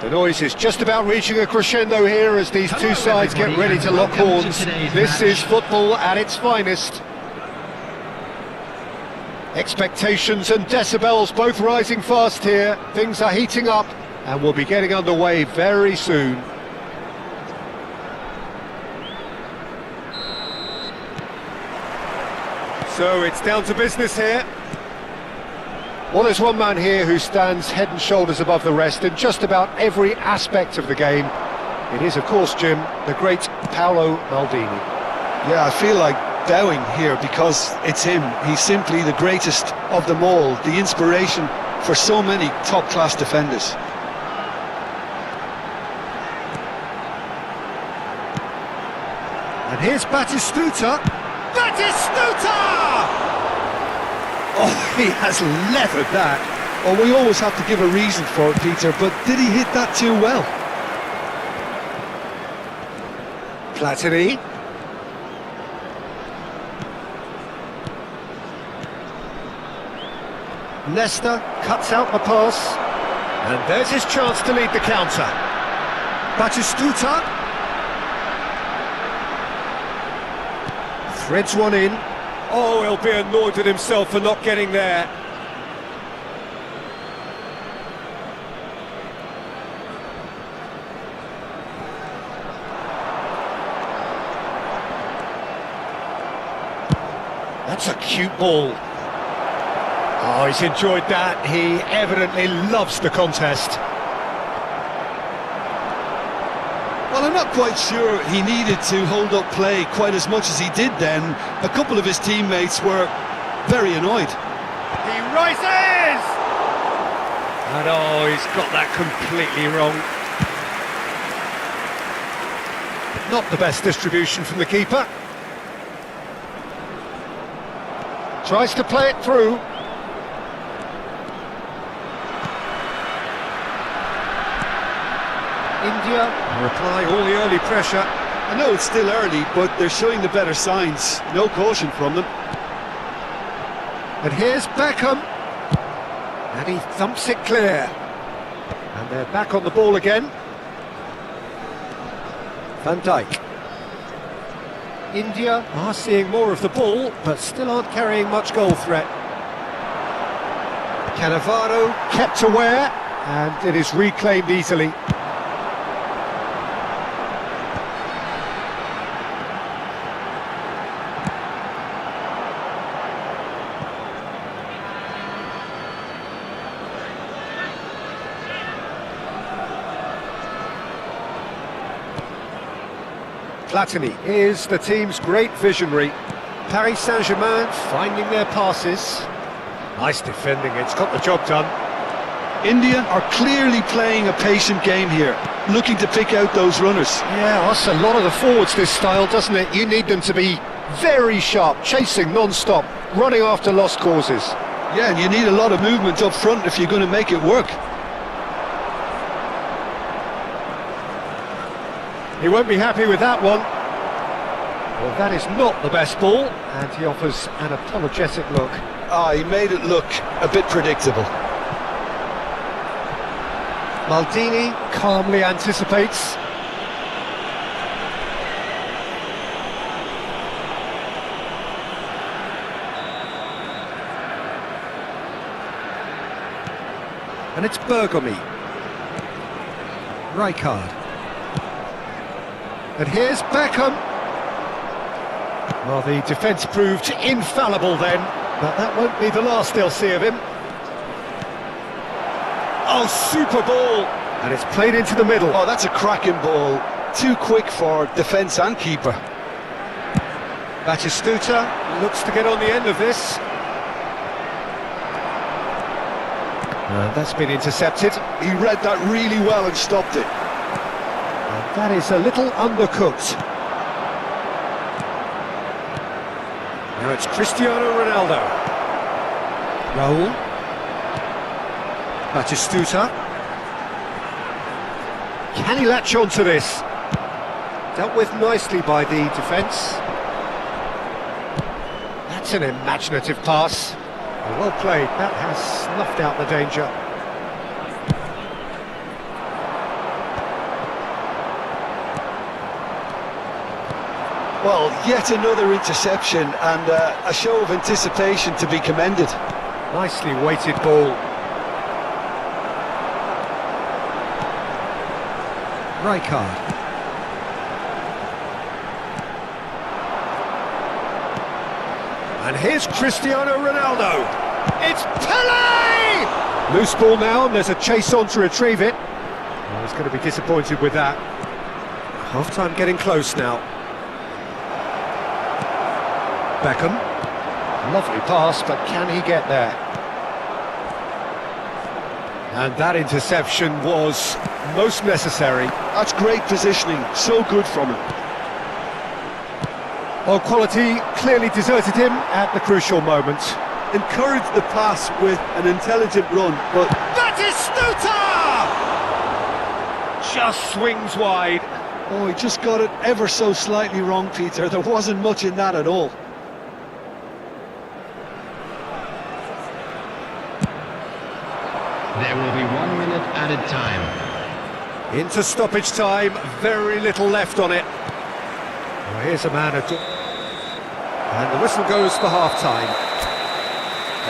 The noise is just about reaching a crescendo here as these two sides get ready to lock horns. This is football at its finest. Expectations and decibels both rising fast here. Things are heating up and we'll be getting underway very soon. So it's down to business here. Well, there's one man here who stands head and shoulders above the rest in just about every aspect of the game. It is, of course, Jim, the great Paolo Maldini. Yeah, I feel like bowing here because it's him. He's simply the greatest of them all, the inspiration for so many top-class defenders. And here's Batistuta. Batistuta! Oh, he has leathered that. Well, we always have to give a reason for it, Peter, but did he hit that too well? Platini. Nesta cuts out the pass. And there's his chance to lead the counter. Batistuta. Threads one in. Oh, he'll be annoyed at himself for not getting there. That's a cute ball. Oh, he's enjoyed that. He evidently loves the contest. Well, I'm not quite sure he needed to hold up play quite as much as he did then. A couple of his teammates were very annoyed. He rises! And oh, he's got that completely wrong. Not the best distribution from the keeper. Tries to play it through. India reply all the early pressure. I know it's still early, but they're showing the better signs. No caution from them. And here's Beckham. And he thumps it clear. And they're back on the ball again. Van Dijk. India are seeing more of the ball, but still aren't carrying much goal threat. Cannavaro kept aware, and it is reclaimed easily. Platini is the team's great visionary. Paris Saint-Germain finding their passes. Nice defending, it's got the job done. India are clearly playing a patient game here, looking to pick out those runners. Yeah, that's a lot of the forwards, this style, doesn't it? You need them to be very sharp, chasing non-stop, running after lost causes. Yeah, and you need a lot of movement up front if you're going to make it work. He won't be happy with that one. Well, that is not the best ball, and he offers an apologetic look. Ah, he made it look a bit predictable. Maldini calmly anticipates. And it's Bergomi. Rijkaard. And here's Beckham. Well, the defence proved infallible then, but that won't be the last they'll see of him. Oh, super ball! And it's played into the middle. Oh, that's a cracking ball. Too quick for defence and keeper. Batistuta looks to get on the end of this. And that's been intercepted. He read that really well and stopped it. And that is a little undercooked. Now it's Cristiano Ronaldo. Raul. Batistuta. Can he latch on to this? Dealt with nicely by the defence. That's an imaginative pass. Well played, that has snuffed out the danger. Well, yet another interception and a show of anticipation to be commended. Nicely weighted ball. Rijkaard. And here's Cristiano Ronaldo. It's Pele! Loose ball now, and there's a chase on to retrieve it. Oh, he's going to be disappointed with that. Half-time getting close now. Beckham. Lovely pass, but can he get there? And that interception was most necessary. That's great positioning, so good from him. Well, quality clearly deserted him at the crucial moment. Encouraged the pass with an intelligent run, but... Batistuta! Just swings wide. Oh, he just got it ever so slightly wrong, Peter. There wasn't much in that at all. There will be 1 minute added time. Into stoppage time, very little left on it. Well, here's a man and the whistle goes for half-time.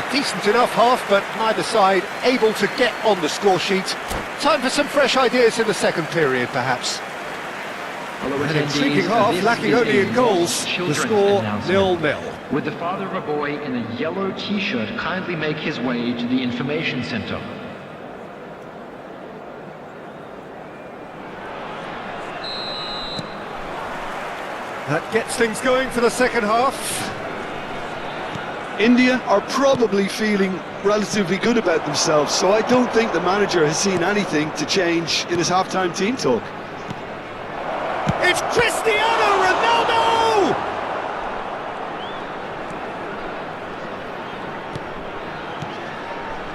A decent enough half, but neither side able to get on the score sheet. Time for some fresh ideas in the second period, perhaps. Hello, An attendees. intriguing half, This lacking is only a in goals. The children's score announcement. 0-0. Would the father of a boy in a yellow t-shirt kindly make his way to the information center? That gets things going for the second half. India are probably feeling relatively good about themselves, so I don't think the manager has seen anything to change in his half-time team talk. It's Cristiano Ronaldo!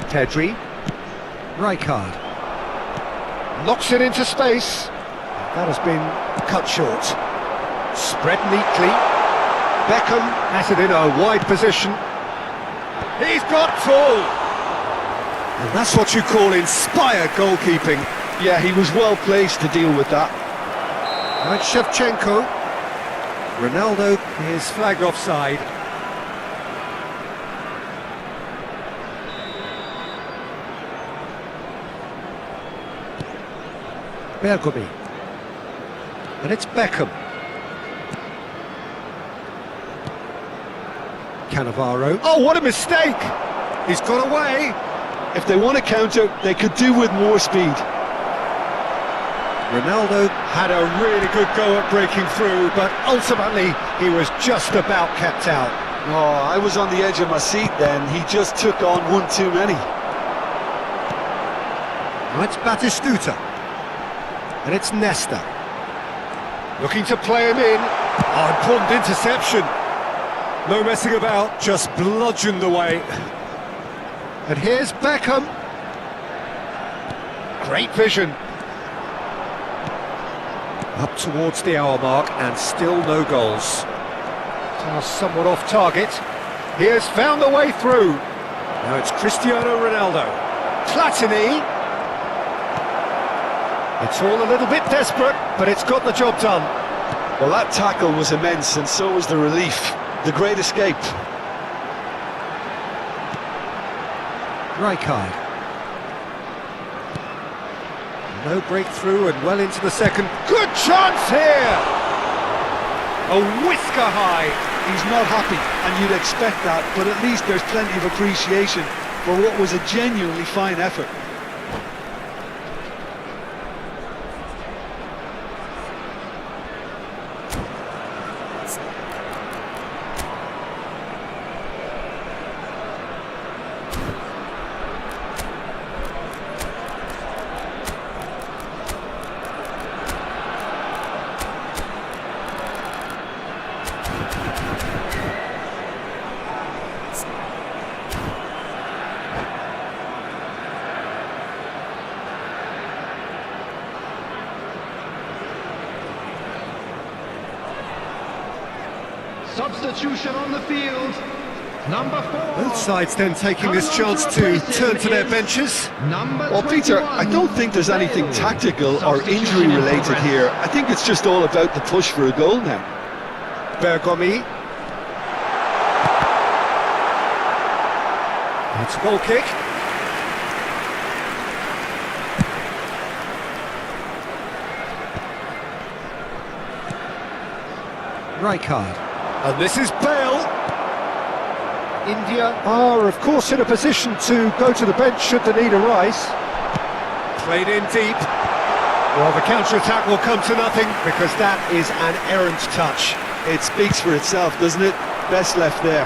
Pedri. Rijkaard. Knocks it into space. That has been cut short. Spread neatly. Beckham has it in a wide position. He's got full! And that's what you call inspired goalkeeping. Yeah, he was well placed to deal with that. Now it's Shevchenko. Ronaldo is flagged offside. Bergomi. And it's Beckham. Cannavaro. Oh, what a mistake! He's got away. If they want to counter, they could do with more speed. Ronaldo had a really good go at breaking through, but ultimately he was just about kept out. Oh, I was on the edge of my seat then. He just took on one too many. Now it's Batistuta. And it's Nesta. Looking to play him in. Oh, important interception. No messing about, just bludgeoned away. And here's Beckham. Great vision. Up towards the hour mark and still no goals. Pass somewhat off target. He has found the way through. Now it's Cristiano Ronaldo. Platini. It's all a little bit desperate, but it's got the job done. Well, that tackle was immense, and so was the relief. The great escape. Rijkaard. No breakthrough and well into the second. Good chance here! A whisker high. He's not happy, and you'd expect that, but at least there's plenty of appreciation for what was a genuinely fine effort. Substitution on the field. Number 4. Both sides then taking this chance to turn to their benches. Well, Peter, I don't think there's anything tactical or injury related here. I think it's just all about the push for a goal now. Bergomi. It's a goal kick. Rijkaard. And this is Bale. India are, of course, in a position to go to the bench should the need arise. Played in deep. Well, the counter-attack will come to nothing because that is an errant touch. It speaks for itself, doesn't it? Best left there.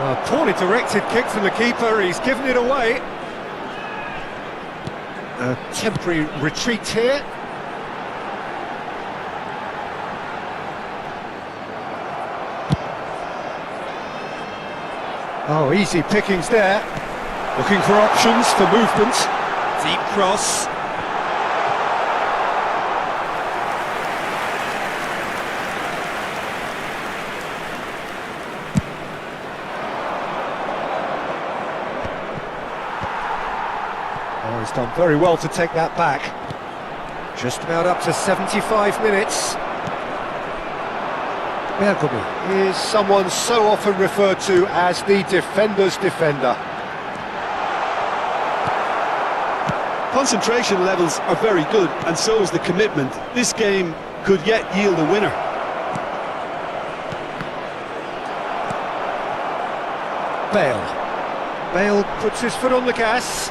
A poorly directed kick from the keeper, he's given it away. A temporary retreat here. Oh, easy pickings there. Looking for options for movement. Deep cross. Oh, he's done very well to take that back. Just about up to 75 minutes. Bergomi is someone so often referred to as the defender's defender. Concentration levels are very good, and so is the commitment. This game could yet yield a winner. Bale puts his foot on the gas.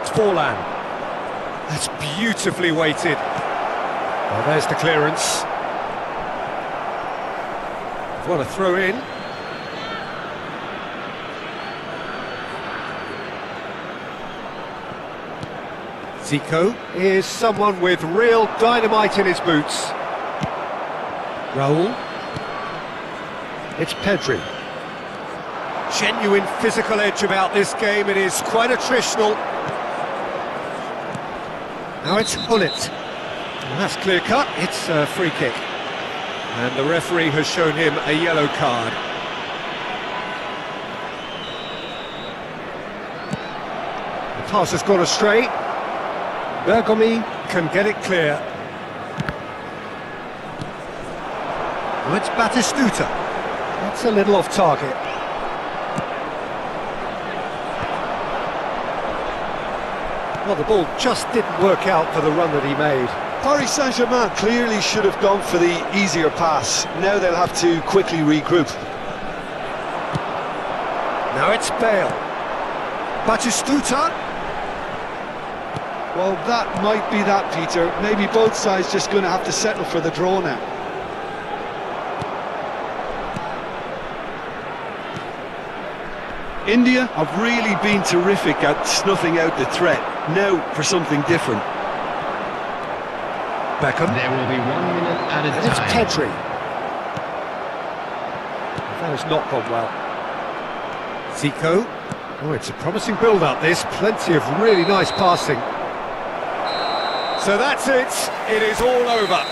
It's Forlan. That's beautifully weighted. Well, there's the clearance. What a throw in. Zico is someone with real dynamite in his boots. Raul. It's Pedri. Genuine physical edge about this game. It is quite attritional. Now it's Hullet. And that's clear cut. It's a free kick. And the referee has shown him a yellow card. The pass has gone astray. Bergomi can get it clear. Well, it's Batistuta. That's a little off target. Well, the ball just didn't work out for the run that he made. Paris Saint-Germain clearly should have gone for the easier pass. Now they'll have to quickly regroup. Now it's Bale. Batistuta. Well, that might be that, Peter. Maybe both sides just going to have to settle for the draw now. India have really been terrific at snuffing out the threat. Now for something different. Beckham. There will be 1 minute added And it's time. Pedri. That has not gone well. Zico. Oh, it's a promising build-up, this. Plenty of really nice passing. So that's it. It is all over.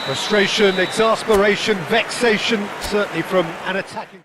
Frustration, exasperation, vexation, certainly from an attacking...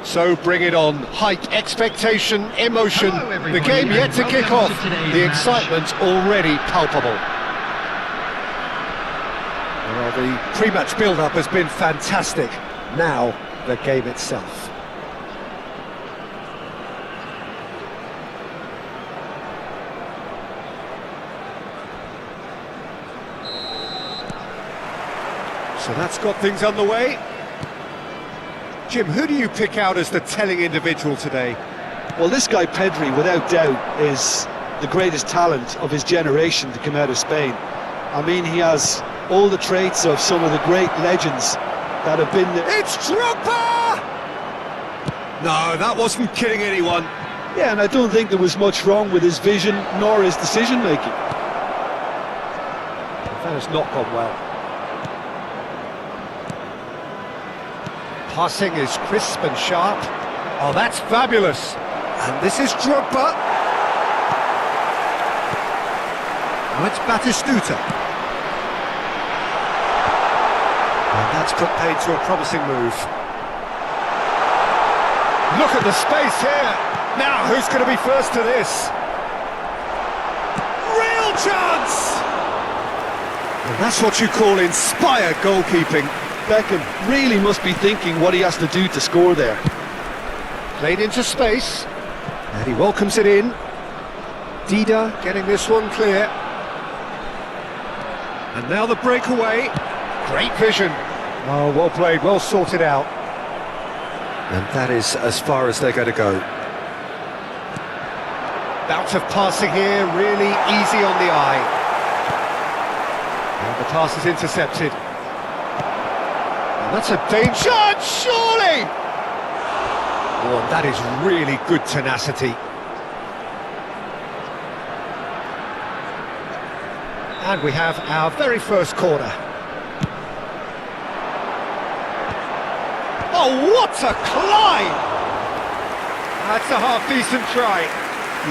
So bring it on. Hype, expectation, emotion. Hello, The everybody, game yet to and kick welcome off. to today's The match. excitement's already palpable. Well, the pre-match build-up has been fantastic. Now, the game itself. So that's got things underway. Jim, who do you pick out as the telling individual today? Well, this guy Pedri, without doubt, is the greatest talent of his generation to come out of Spain. I mean, he has all the traits of some of the great legends that have been there. It's Drogba! No, that wasn't kidding anyone. Yeah, and I don't think there was much wrong with his vision nor his decision-making. That has not gone well. Passing is crisp and sharp. Oh, that's fabulous. And this is Drogba. Now it's Batistuta. And that's put paid to a promising move. Look at the space here. Now, who's going to be first to this? Real chance! And that's what you call inspired goalkeeping. Beckham really must be thinking what he has to do to score there. Played into space, and he welcomes it in. Dida getting this one clear. And now the breakaway. Great vision. Oh, well played, well sorted out. And that is as far as they're going to go. Bout of passing here, really easy on the eye. And the pass is intercepted. And that's a danger, surely! Oh, and that is really good tenacity. And we have our very first corner. Oh, what a climb! That's a half-decent try.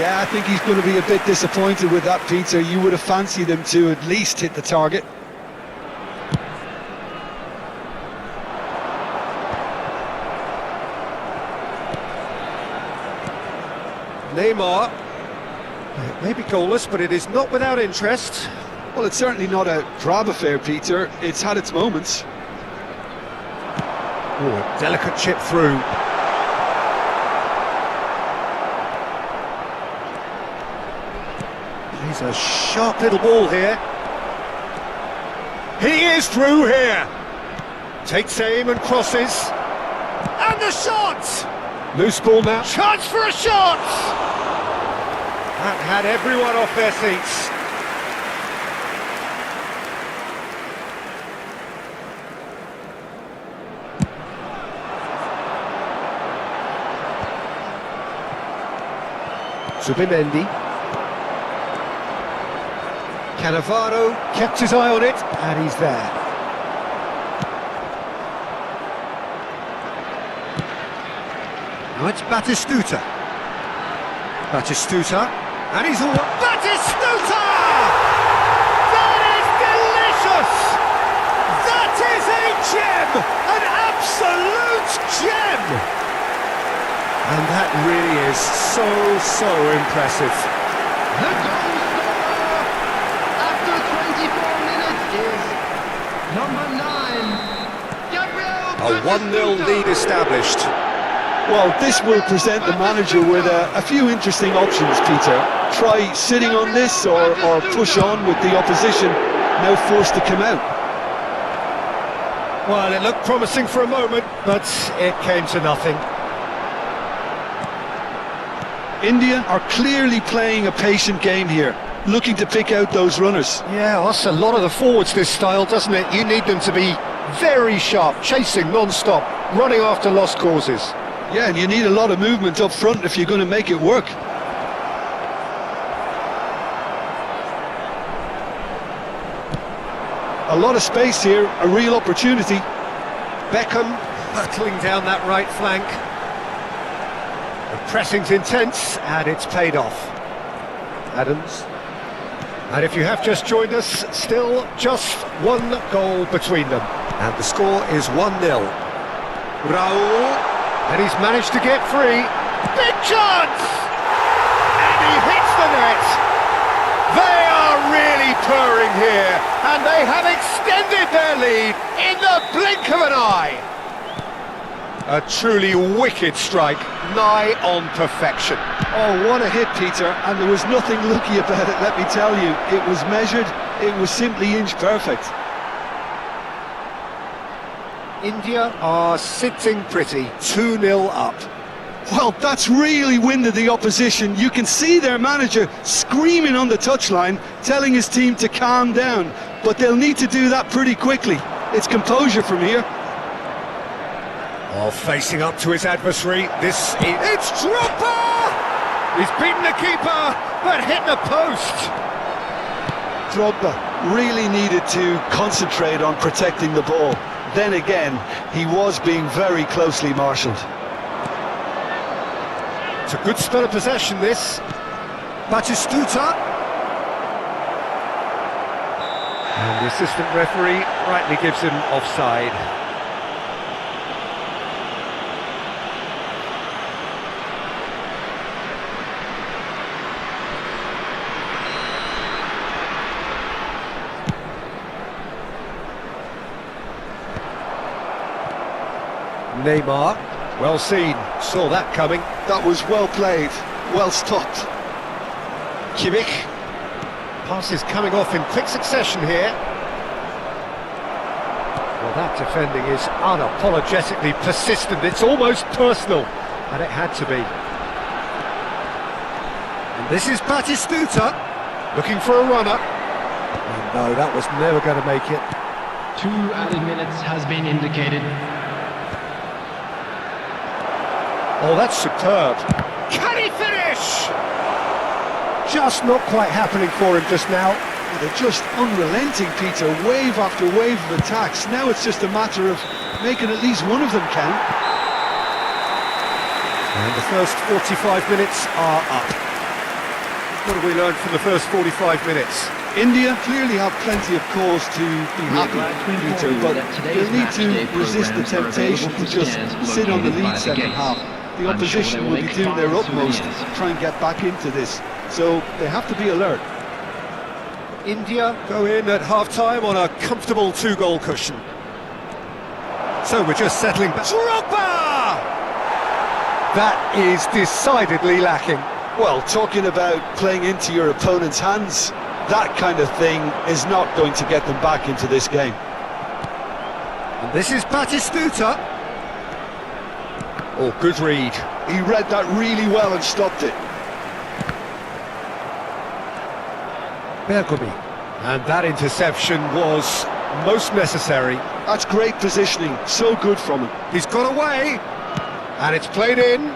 Yeah, I think he's going to be a bit disappointed with that, Peter. You would have fancied him to at least hit the target. Neymar. It may be goalless, but it is not without interest. Well, it's certainly not a drab affair, Peter. It's had its moments. Oh, a delicate chip through. He's a sharp little ball here. He is through here. Takes aim and crosses. And the shot! Loose ball now. Chance for a shot! That had everyone off their seats. Zubimendi. Cannavaro kept his eye on it, and he's there. Now it's Batistuta. Batistuta, and he's all... Batistuta! That is delicious! That is a gem! An absolute gem! And that really is so impressive. The goal scorer after 24 minutes is number 9, Gabriel. A 1-0 lead established. Well, this will present the manager with a few interesting options, Peter. Try sitting on this or push on with the opposition now forced to come out. Well, it looked promising for a moment, but it came to nothing. India are clearly playing a patient game here, looking to pick out those runners. Yeah, that's a lot of the forwards, this style, doesn't it? You need them to be very sharp, chasing non-stop, running after lost causes. Yeah, and you need a lot of movement up front if you're going to make it work. A lot of space here, a real opportunity. Beckham battling down that right flank. The pressing's intense, and it's paid off. Adams. And if you have just joined us, still just one goal between them. And the score is 1-0. Raul, And he's managed to get free. Big chance! And he hits the net. They are really purring here, and they have extended their lead in the blink of an eye. A truly wicked strike, nigh on perfection. Oh, what a hit, Peter, and there was nothing lucky about it, let me tell you. It was measured, it was simply inch perfect. India are sitting pretty, 2-0 up. Well, that's really winded the opposition. You can see their manager screaming on the touchline, telling his team to calm down, but they'll need to do that pretty quickly. It's composure from here. Oh, facing up to his adversary, it's Drogba! He's beaten the keeper, but hit the post. Drogba really needed to concentrate on protecting the ball. Then again, he was being very closely marshalled. It's a good spell of possession, this. Batistuta. And the assistant referee rightly gives him offside. Neymar, well seen, saw that coming. That was well played, well stopped. Kimmich, passes coming off in quick succession here. Well, that defending is unapologetically persistent, it's almost personal, and it had to be. And this is Batistuta, looking for a runner. And no, that was never going to make it. 2 added minutes has been indicated. Oh, that's superb. Can he finish? Just not quite happening for him just now. They're just unrelenting, Peter, wave after wave of attacks. Now it's just a matter of making at least one of them count. And the first 45 minutes are up. What have we learned from the first 45 minutes? India clearly have plenty of cause to be happy, Peter, but they'll need to resist the temptation to just sit on the lead second half. The opposition will be doing their utmost to try and get back into this, so they have to be alert. India go in at half-time on a comfortable 2-goal cushion. So we're just settling back. Drogba! That is decidedly lacking. Well, talking about playing into your opponent's hands, that kind of thing is not going to get them back into this game. And this is Batistuta. Oh, good read. He read that really well and stopped it. Bergomi. And that interception was most necessary. That's great positioning, so good from him. He's got away, and it's played in.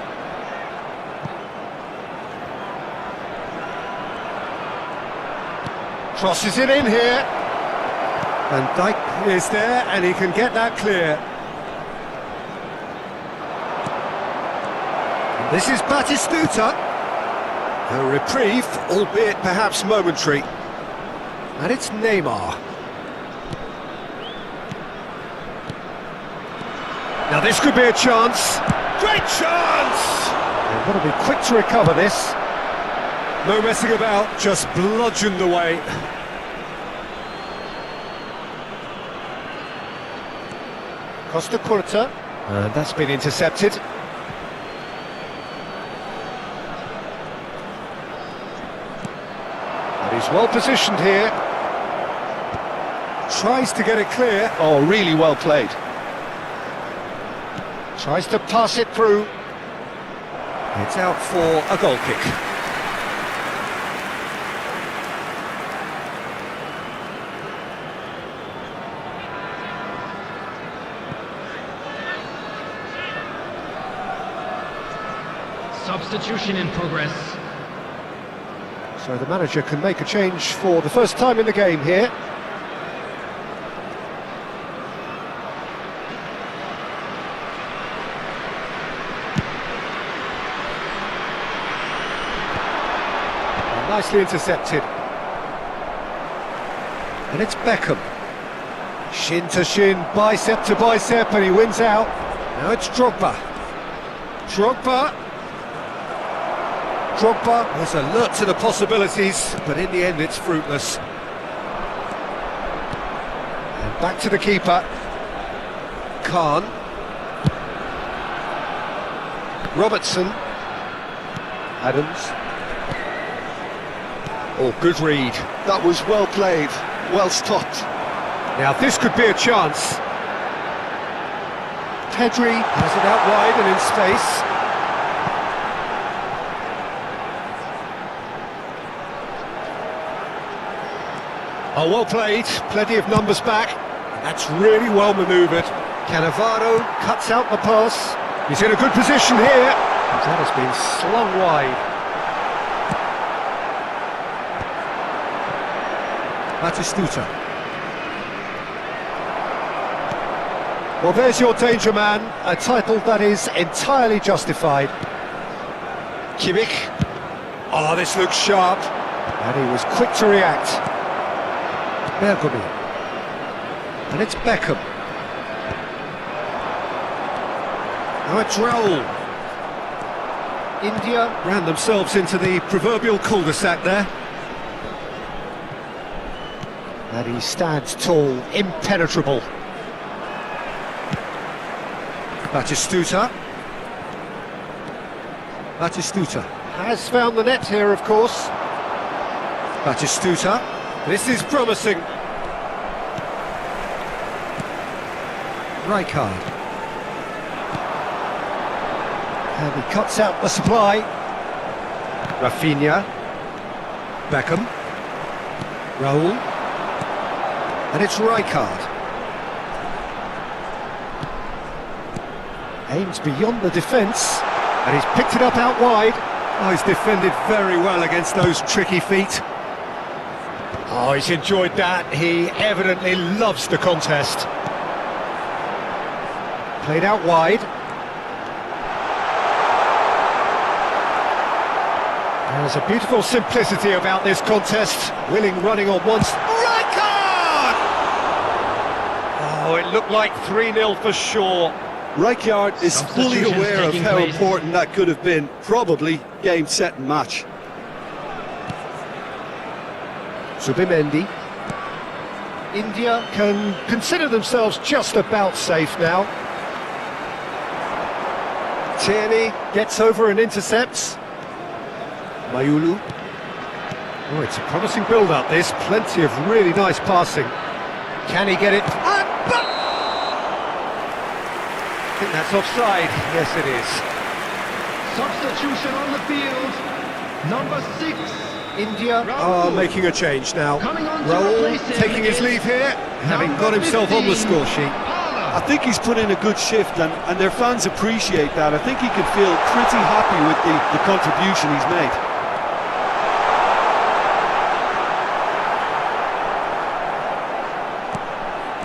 Crosses it in here. And Dijk is there, and he can get that clear. This is Batistuta. A reprieve, albeit perhaps momentary. And it's Neymar. Now this could be a chance. Great chance! They've got to be quick to recover this. No messing about, just bludgeoned away. Costa Curta. And that's been intercepted. He's well positioned here. Tries to get it clear. Oh, really well played. Tries to pass it through. It's out for a goal kick. Substitution in progress. So the manager can make a change for the first time in the game here. And nicely intercepted. And it's Beckham. Shin to shin, bicep to bicep, and he wins out. Now it's Drogba. Drogba. Drogba was alert to the possibilities, but in the end it's fruitless. And back to the keeper. Khan. Robertson. Adams. Oh, good read. That was well played, well stopped. Now this could be a chance. Pedri has it out wide and in space. Oh, well played. Plenty of numbers back. That's really well manoeuvred. Cannavaro cuts out the pass. He's in a good position here. That has been slung wide. Batistuta. Well, there's your danger man, a title that is entirely justified. Kimmich. Oh, this looks sharp. And he was quick to react. Bergami. And it's Beckham. Now it's Raul. India ran themselves into the proverbial cul-de-sac there. And he stands tall, impenetrable. Batistuta. Batistuta has found the net here, of course. Batistuta. This is promising. Rijkaard. And he cuts out the supply. Rafinha. Beckham. Raul. And it's Rijkaard. Aims beyond the defence, and he's picked it up out wide. Oh, he's defended very well against those tricky feet. Oh, he's enjoyed that. He evidently loves the contest. Played out wide. There's a beautiful simplicity about this contest. Willing running on once. Rijkaard! Oh, it looked like 3-0 for sure. Rijkaard is fully aware of how important that could have been. Probably game, set and match. Zubimendi. India can consider themselves just about safe now. Tierney gets over and intercepts. Mayulu. Oh, it's a promising build-up this. Plenty of really nice passing. Can he get it? I think that's offside. Yes, it is. Substitution on the field. Number 6. India are making a change now. Coming on to Raul replace him taking his is leave here, having got himself on the 15. score sheet. I think he's put in a good shift and their fans appreciate that. I think he can feel pretty happy with the contribution he's made.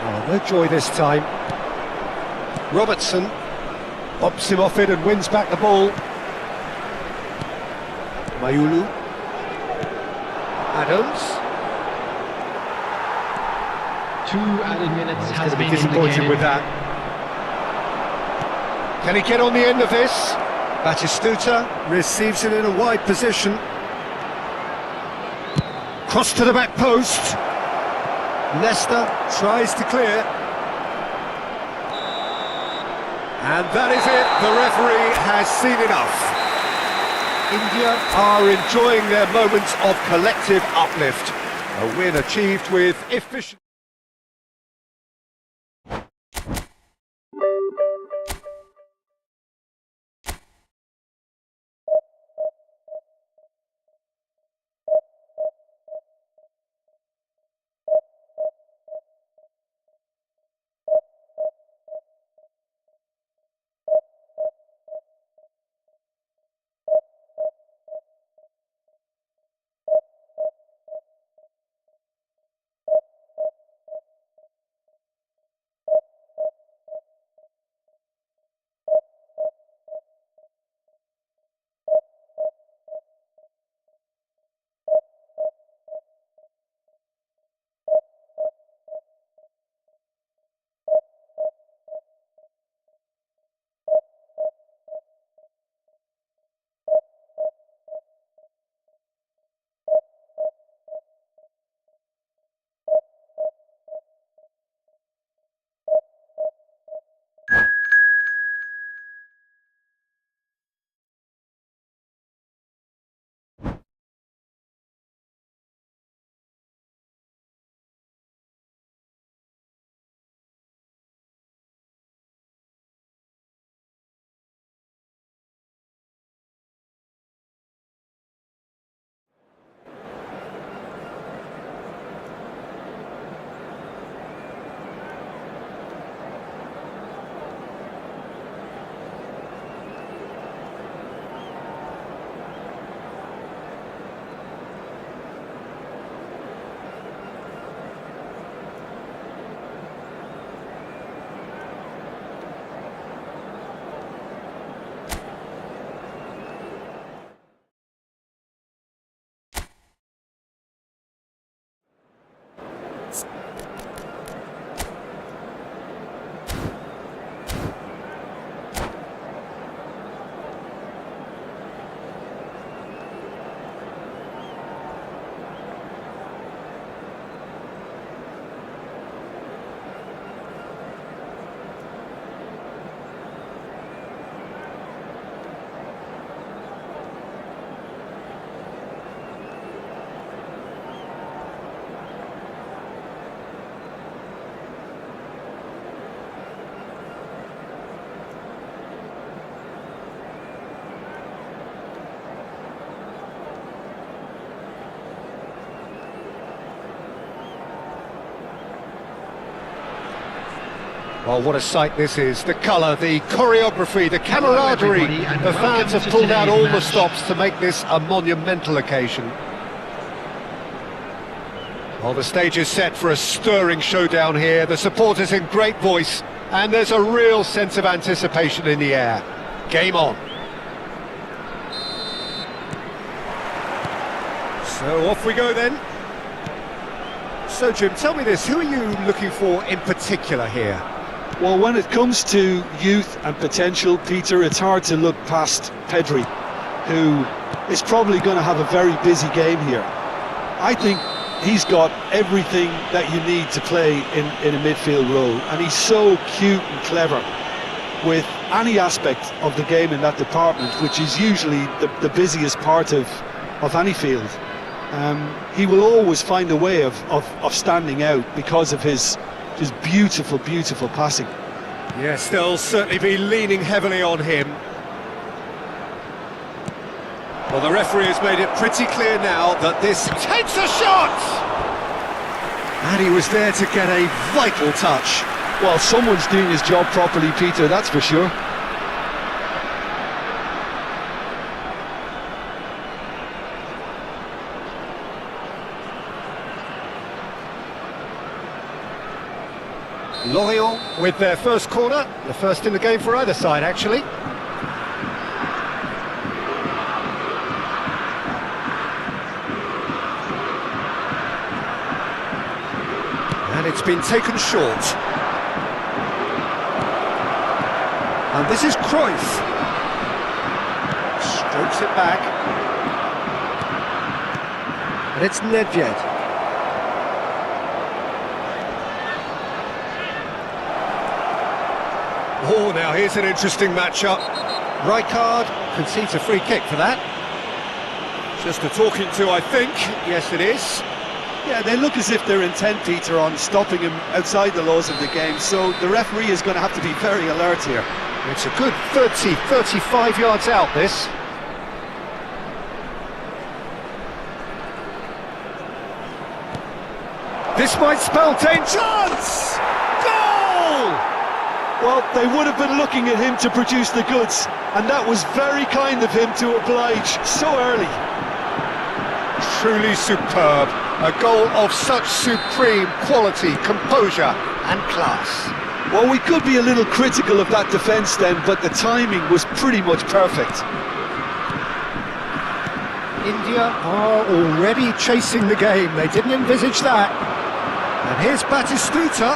Oh, no joy this time. Robertson bumps him off it and wins back the ball. Mayulu. Adams. 2 added minutes has Be been disappointed indicated. with that. Can he get on the end of this? Batistuta receives it in a wide position. Cross to the back post. Leicester tries to clear. And that is it. The referee has seen enough. India are enjoying their moments of collective uplift. A win achieved with efficiency. Well, what a sight this is. The colour, the choreography, the camaraderie. everybody, and The fans welcome have to pulled out today's all the match. stops to make this a monumental occasion. Well, the stage is set for a stirring showdown here. The supporters in great voice, and there's a real sense of anticipation in the air. Game on. So off we go then. So Jim, tell me this, who are you looking for in particular here? Well, when it comes to youth and potential, Peter, it's hard to look past Pedri, who is probably going to have a very busy game here. I think he's got everything that you need to play in a midfield role, and he's so cute and clever with any aspect of the game in that department, which is usually the busiest part of any field. He will always find a way of standing out because of his beautiful, beautiful passing. Yes, they'll certainly be leaning heavily on him. Well, the referee has made it pretty clear now that this takes a shot! And he was there to get a vital touch. Well, someone's doing his job properly, Peter, that's for sure. Lorient with their first corner, the first in the game for either side, actually. And it's been taken short. And this is Cruyff. Strokes it back. And it's Nedved. Oh, now here's an interesting matchup. Rijkaard concedes a free kick for that. Just a talking to, I think. Yes, it is. Yeah, they look as if they're intent, Peter, on stopping him outside the laws of the game, so the referee is going to have to be very alert here. It's a good 30, 35 yards out, this. This might spell danger! Goal! Well, they would have been looking at him to produce the goods, and that was very kind of him to oblige so early. Truly superb. A goal of such supreme quality, composure and class. Well, we could be a little critical of that defence then, but the timing was pretty much perfect. India are already chasing the game. They didn't envisage that. And here's Batistuta.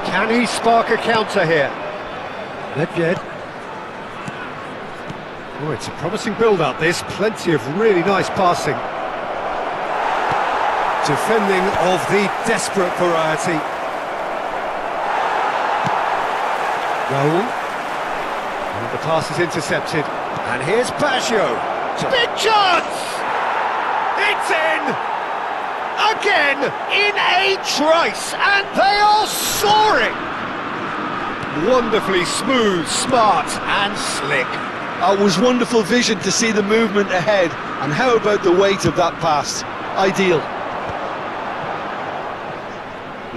Can he spark a counter here? Nedved. Oh, it's a promising build-up, this. Plenty of really nice passing. Defending of the desperate variety. Raul. And the pass is intercepted. And here's Baggio. Big chance! It's in! Again, in a trice, and they are soaring! Wonderfully smooth, smart and slick. It was wonderful vision to see the movement ahead, and how about the weight of that pass? Ideal.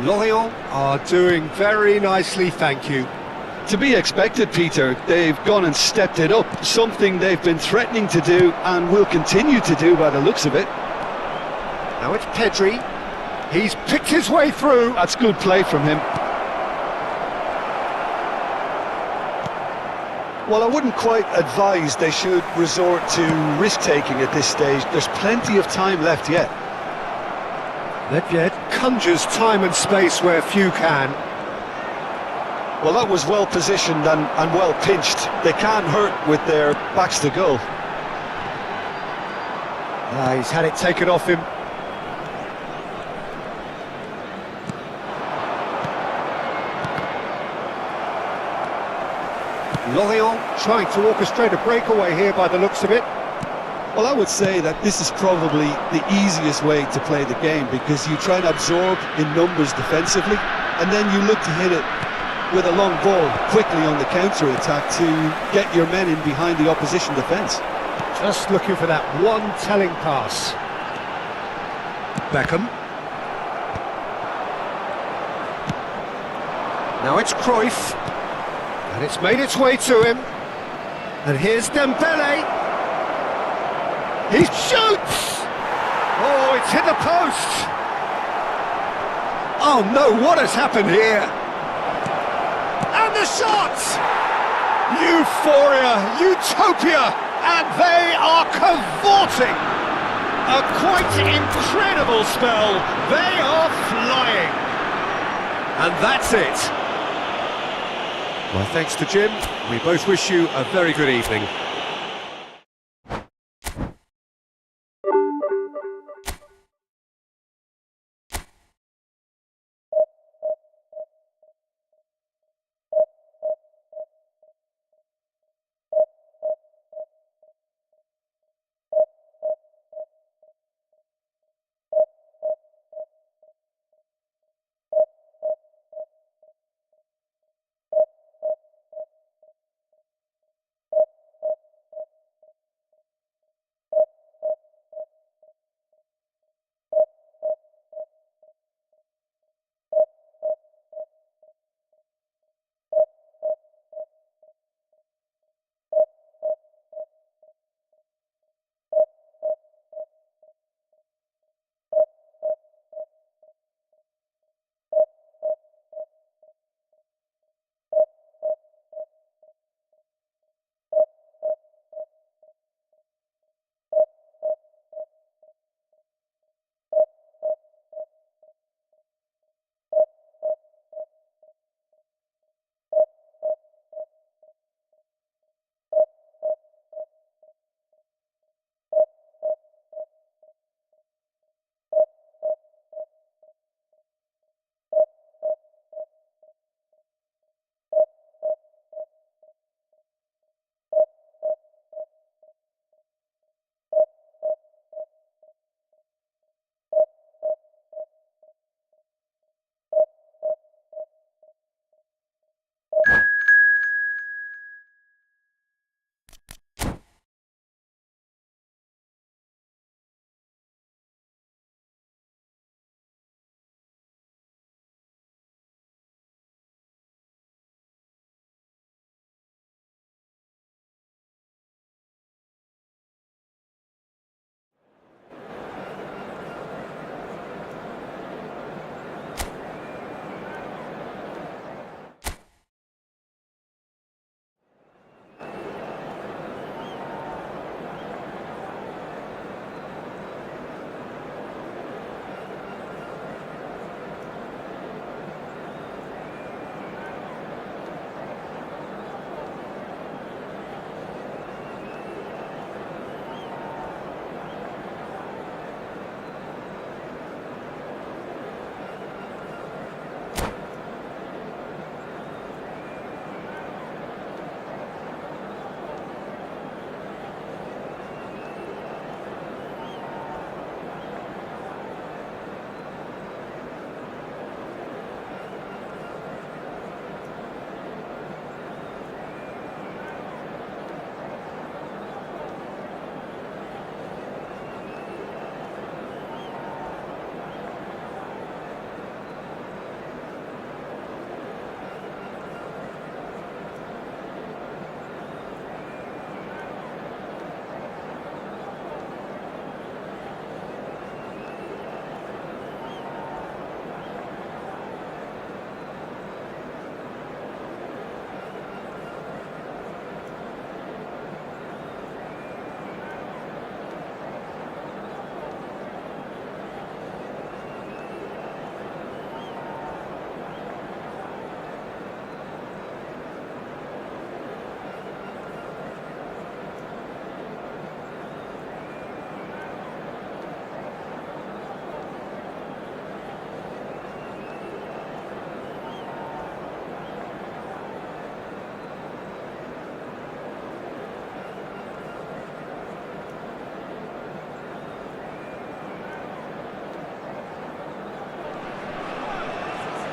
Lorient are doing very nicely, thank you. To be expected, Peter. They've gone and stepped it up, something they've been threatening to do and will continue to do by the looks of it. Now it's Pedri. He's picked his way through. That's good play from him. Well, I wouldn't quite advise they should resort to risk-taking at this stage. There's plenty of time left yet. Nedved conjures time and space where few can. Well, that was well positioned and well pinched. They can't hurt with their backs to goal. He's had it taken off him. Lorient trying to orchestrate a breakaway here by the looks of it. Well, I would say that this is probably the easiest way to play the game, because you try and absorb in numbers defensively, and then you look to hit it with a long ball quickly on the counter-attack to get your men in behind the opposition defence. Just looking for that one telling pass. Beckham. Now it's Cruyff. And it's made its way to him. And here's Dembele. He shoots! Oh, it's hit the post! Oh no, what has happened here? And the shot! Euphoria, utopia, and they are cavorting! A quite incredible spell. They are flying. And that's it. My thanks to Jim. We both wish you a very good evening.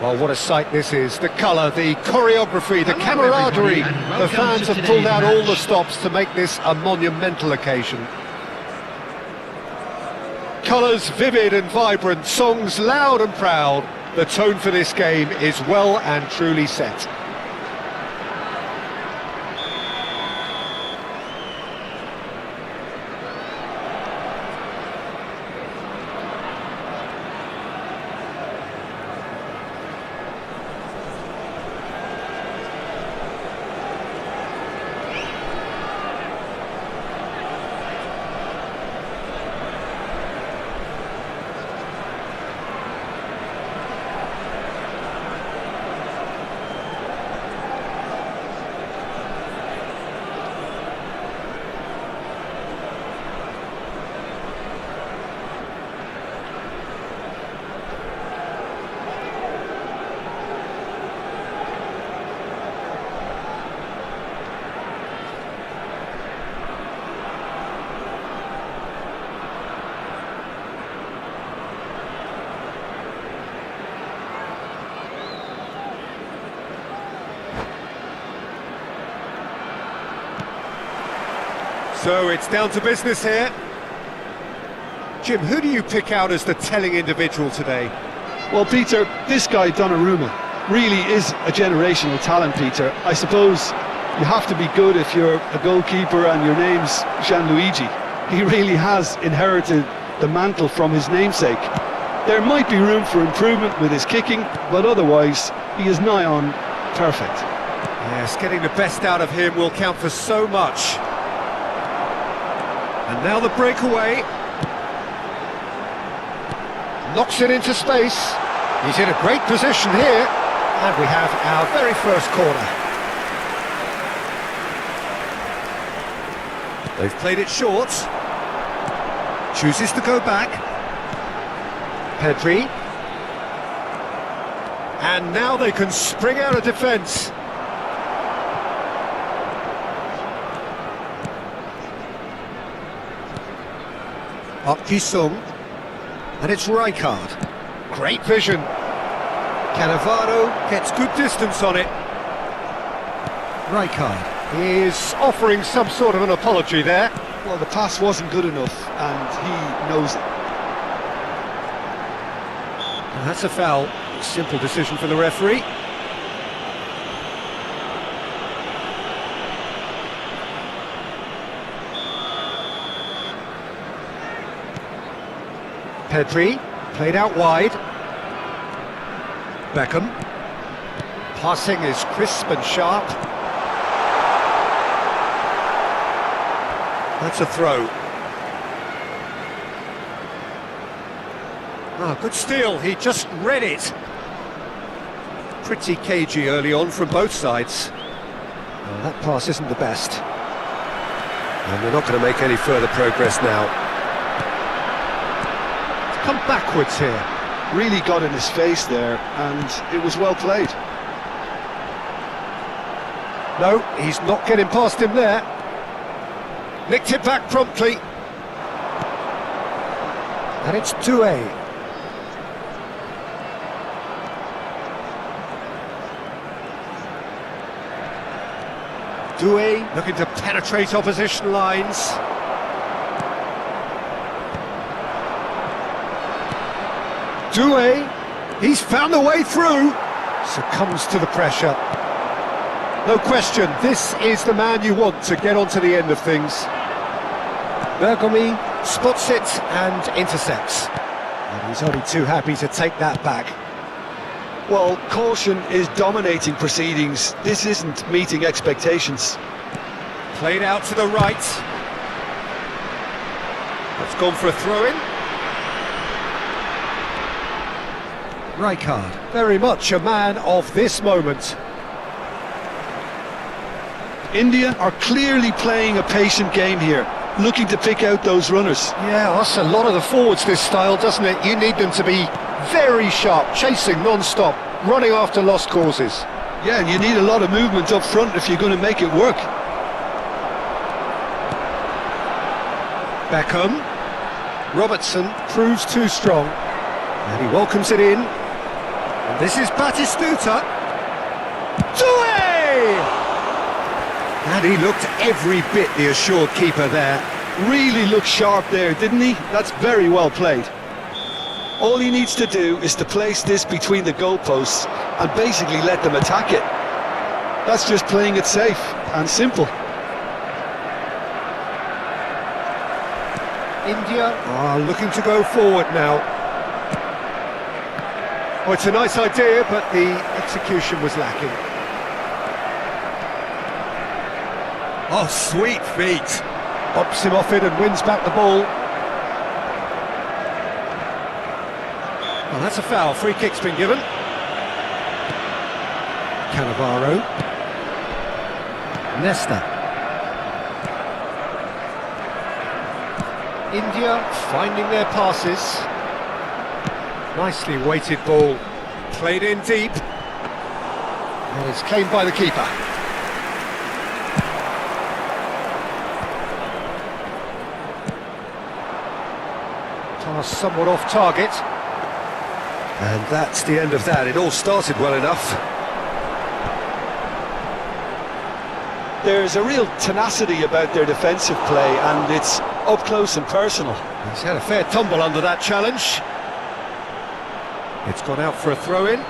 Well, what a sight this is. The colour, the choreography, the camaraderie. The fans have pulled out all the stops to make this a monumental occasion. Colours vivid and vibrant, songs loud and proud. the tone for this game is well and truly set. So it's down to business here. Jim, who do you pick out as the telling individual today? Well, Peter, this guy, Donnarumma, really is a generational talent, Peter. I suppose you have to be good if you're a goalkeeper and your name's Gianluigi. He really has inherited the mantle from his namesake. There might be room for improvement with his kicking, but otherwise, he is nigh on perfect. Yes, getting the best out of him will count for so much. And now the breakaway. Knocks it into space. He's in a great position here. And we have our very first corner. They've played it short. Chooses to go back. Pedri. And now they can spring out of defence. Sung, and it's Rijkaard. Great vision. Cannavaro gets good distance on it. Rijkaard is offering some sort of an apology there. Well, the pass wasn't good enough, and he knows it. And that's a foul. Simple decision for the referee. Pedri, played out wide. Beckham. Passing is crisp and sharp. That's a throw. Ah, good steal, he just read it. Pretty cagey early on from both sides. Well, that pass isn't the best. And we're not going to make any further progress now. Come backwards here. Really got in his face there, and it was well played. No, he's not getting past him there. Nicked it back promptly. And it's 2-A. Doué looking to penetrate opposition lines. Doué, he's found a way through, succumbs to the pressure. No question, this is the man you want to get onto the end of things. Bergomi spots it and intercepts. And he's only too happy to take that back. Well, caution is dominating proceedings. This isn't meeting expectations. Played out to the right. That's gone for a throw-in. Rijkaard, very much a man of this moment. India are clearly playing a patient game here, looking to pick out those runners. Yeah, that's a lot of the forwards, this style, doesn't it? You need them to be very sharp, chasing non-stop, running after lost causes. Yeah, and you need a lot of movement up front if you're going to make it work. Beckham. Robertson proves too strong. And he welcomes it in. And this is Batistuta. Doué! And he looked every bit the assured keeper there. Really looked sharp there, didn't he? That's very well played. All he needs to do is to place this between the goalposts and basically let them attack it. That's just playing it safe and simple. India are looking to go forward now. Oh, it's a nice idea, but the execution was lacking. Oh, sweet feet. Bops him off it and wins back the ball. Well, that's a foul. Free kick's been given. Cannavaro. Nesta. India finding their passes. Nicely weighted ball. Played in deep. And it's claimed by the keeper. Pass somewhat off target. And that's the end of that. It all started well enough. There's a real tenacity about their defensive play, and it's up close and personal. He's had a fair tumble under that challenge. It's gone out for a throw-in.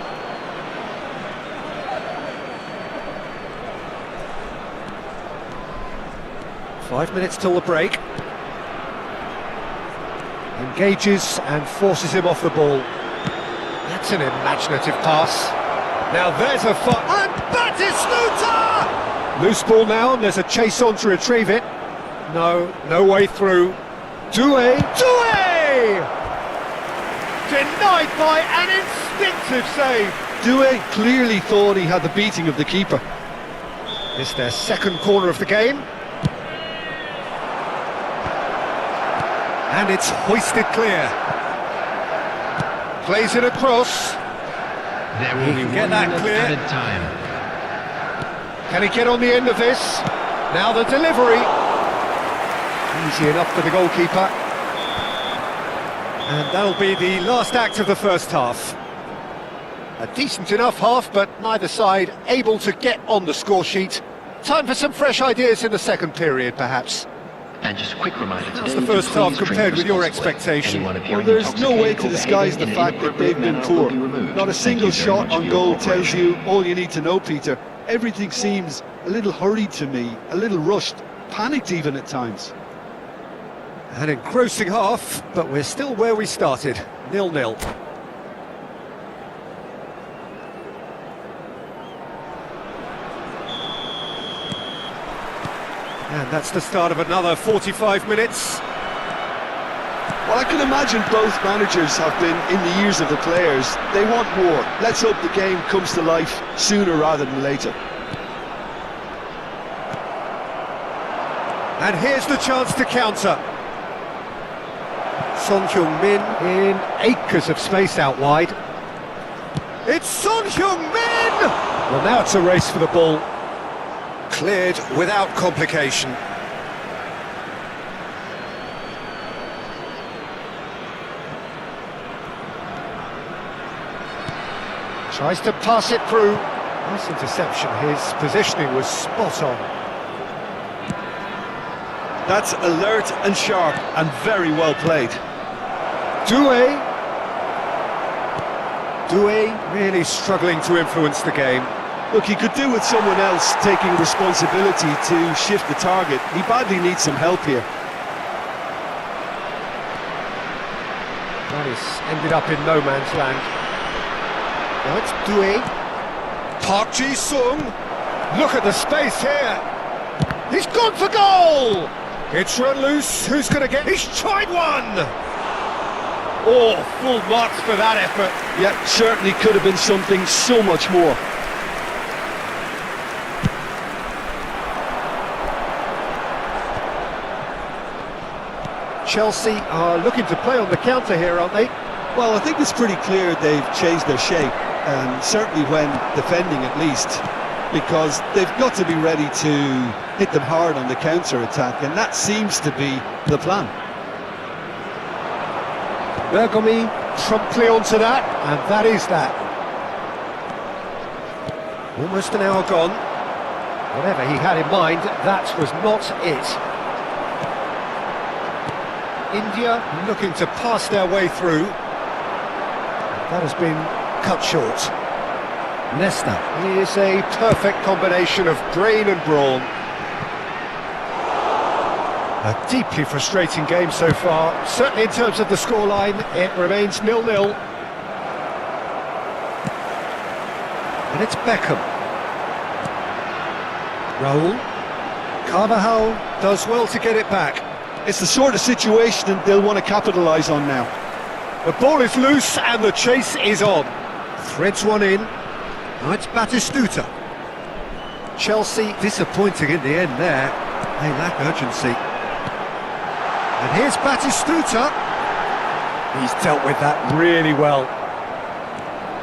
Five minutes till the break. Engages and forces him off the ball. That's an imaginative pass. Now there's a fun... And Batistuta! Loose ball now, and there's a chase on to retrieve it. No way through. Doué! Denied by an instinctive save. Doué clearly thought he had the beating of the keeper. It's their second corner of the game. And it's hoisted clear. Plays it across. There will be Get 1 that minute clear. added time. Can he get on the end of this? Now the delivery. Easy enough for the goalkeeper. And that'll be the last act of the first half. A decent enough half, but neither side able to get on the score sheet. Time for some fresh ideas in the second period, perhaps. And just a quick reminder today. How's the first half compared with your expectation? Well, there's no way to disguise the fact that they've been poor. Not a single shot on goal tells you all you need to know, Peter. Everything seems a little hurried to me, a little rushed, panicked even at times. An engrossing half, but we're still where we started, 0-0. And that's the start of another 45 minutes. Well, I can imagine both managers have been in the ears of the players. They want more. Let's hope the game comes to life sooner rather than later. And here's the chance to counter. Son Heung-min in acres of space out wide. It's Son Heung-min! Well, now it's a race for the ball. Cleared without complication. Tries to pass it through. Nice interception. His positioning was spot on. That's alert and sharp and very well played. Doué really struggling to influence the game. Look, he could do with someone else taking responsibility to shift the target. He badly needs some help here. That is ended up in no man's land. Now it's Doué. Park Ji-sung. Look at the space here. He's gone for goal! It's run loose. Who's going to get... He's tried one! Oh, full marks for that effort. Yeah, certainly could have been something so much more. Chelsea are looking to play on the counter here, aren't they? Well, I think it's pretty clear they've changed their shape, certainly when defending at least, because they've got to be ready to hit them hard on the counter-attack, and that seems to be the plan. Bergomi promptly onto that, and that is that. Almost an hour gone. Whatever he had in mind, that was not it. India looking to pass their way through. That has been cut short. Nesta. He is a perfect combination of brain and brawn. A deeply frustrating game so far. Certainly in terms of the scoreline, it remains 0-0. And it's Beckham. Raul. Carvajal does well to get it back. It's the sort of situation they'll want to capitalise on now. The ball is loose and the chase is on. Threads one in. Now it's Batistuta. Chelsea disappointing in the end there. They lack urgency. And here's Batistuta. He's dealt with that really well.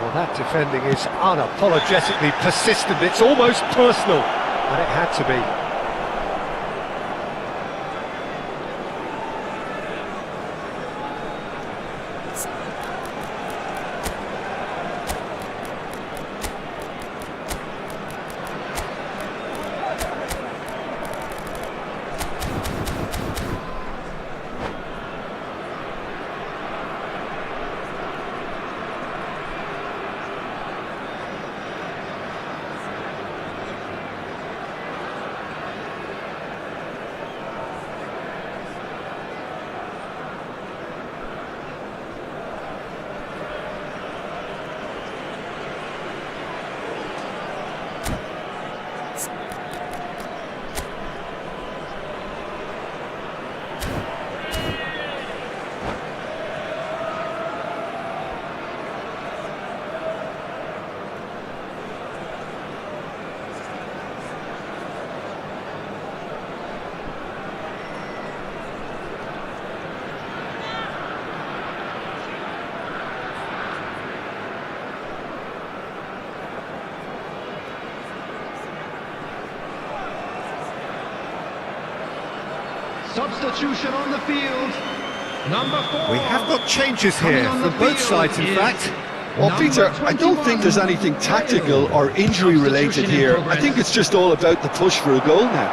Well, that defending is unapologetically persistent. It's almost personal. And it had to be. Substitution on the field. Number 4. We have got changes here from both sides, in fact. Well, Peter, I don't think there's anything tactical or injury-related here. I think it's just all about the push for a goal now.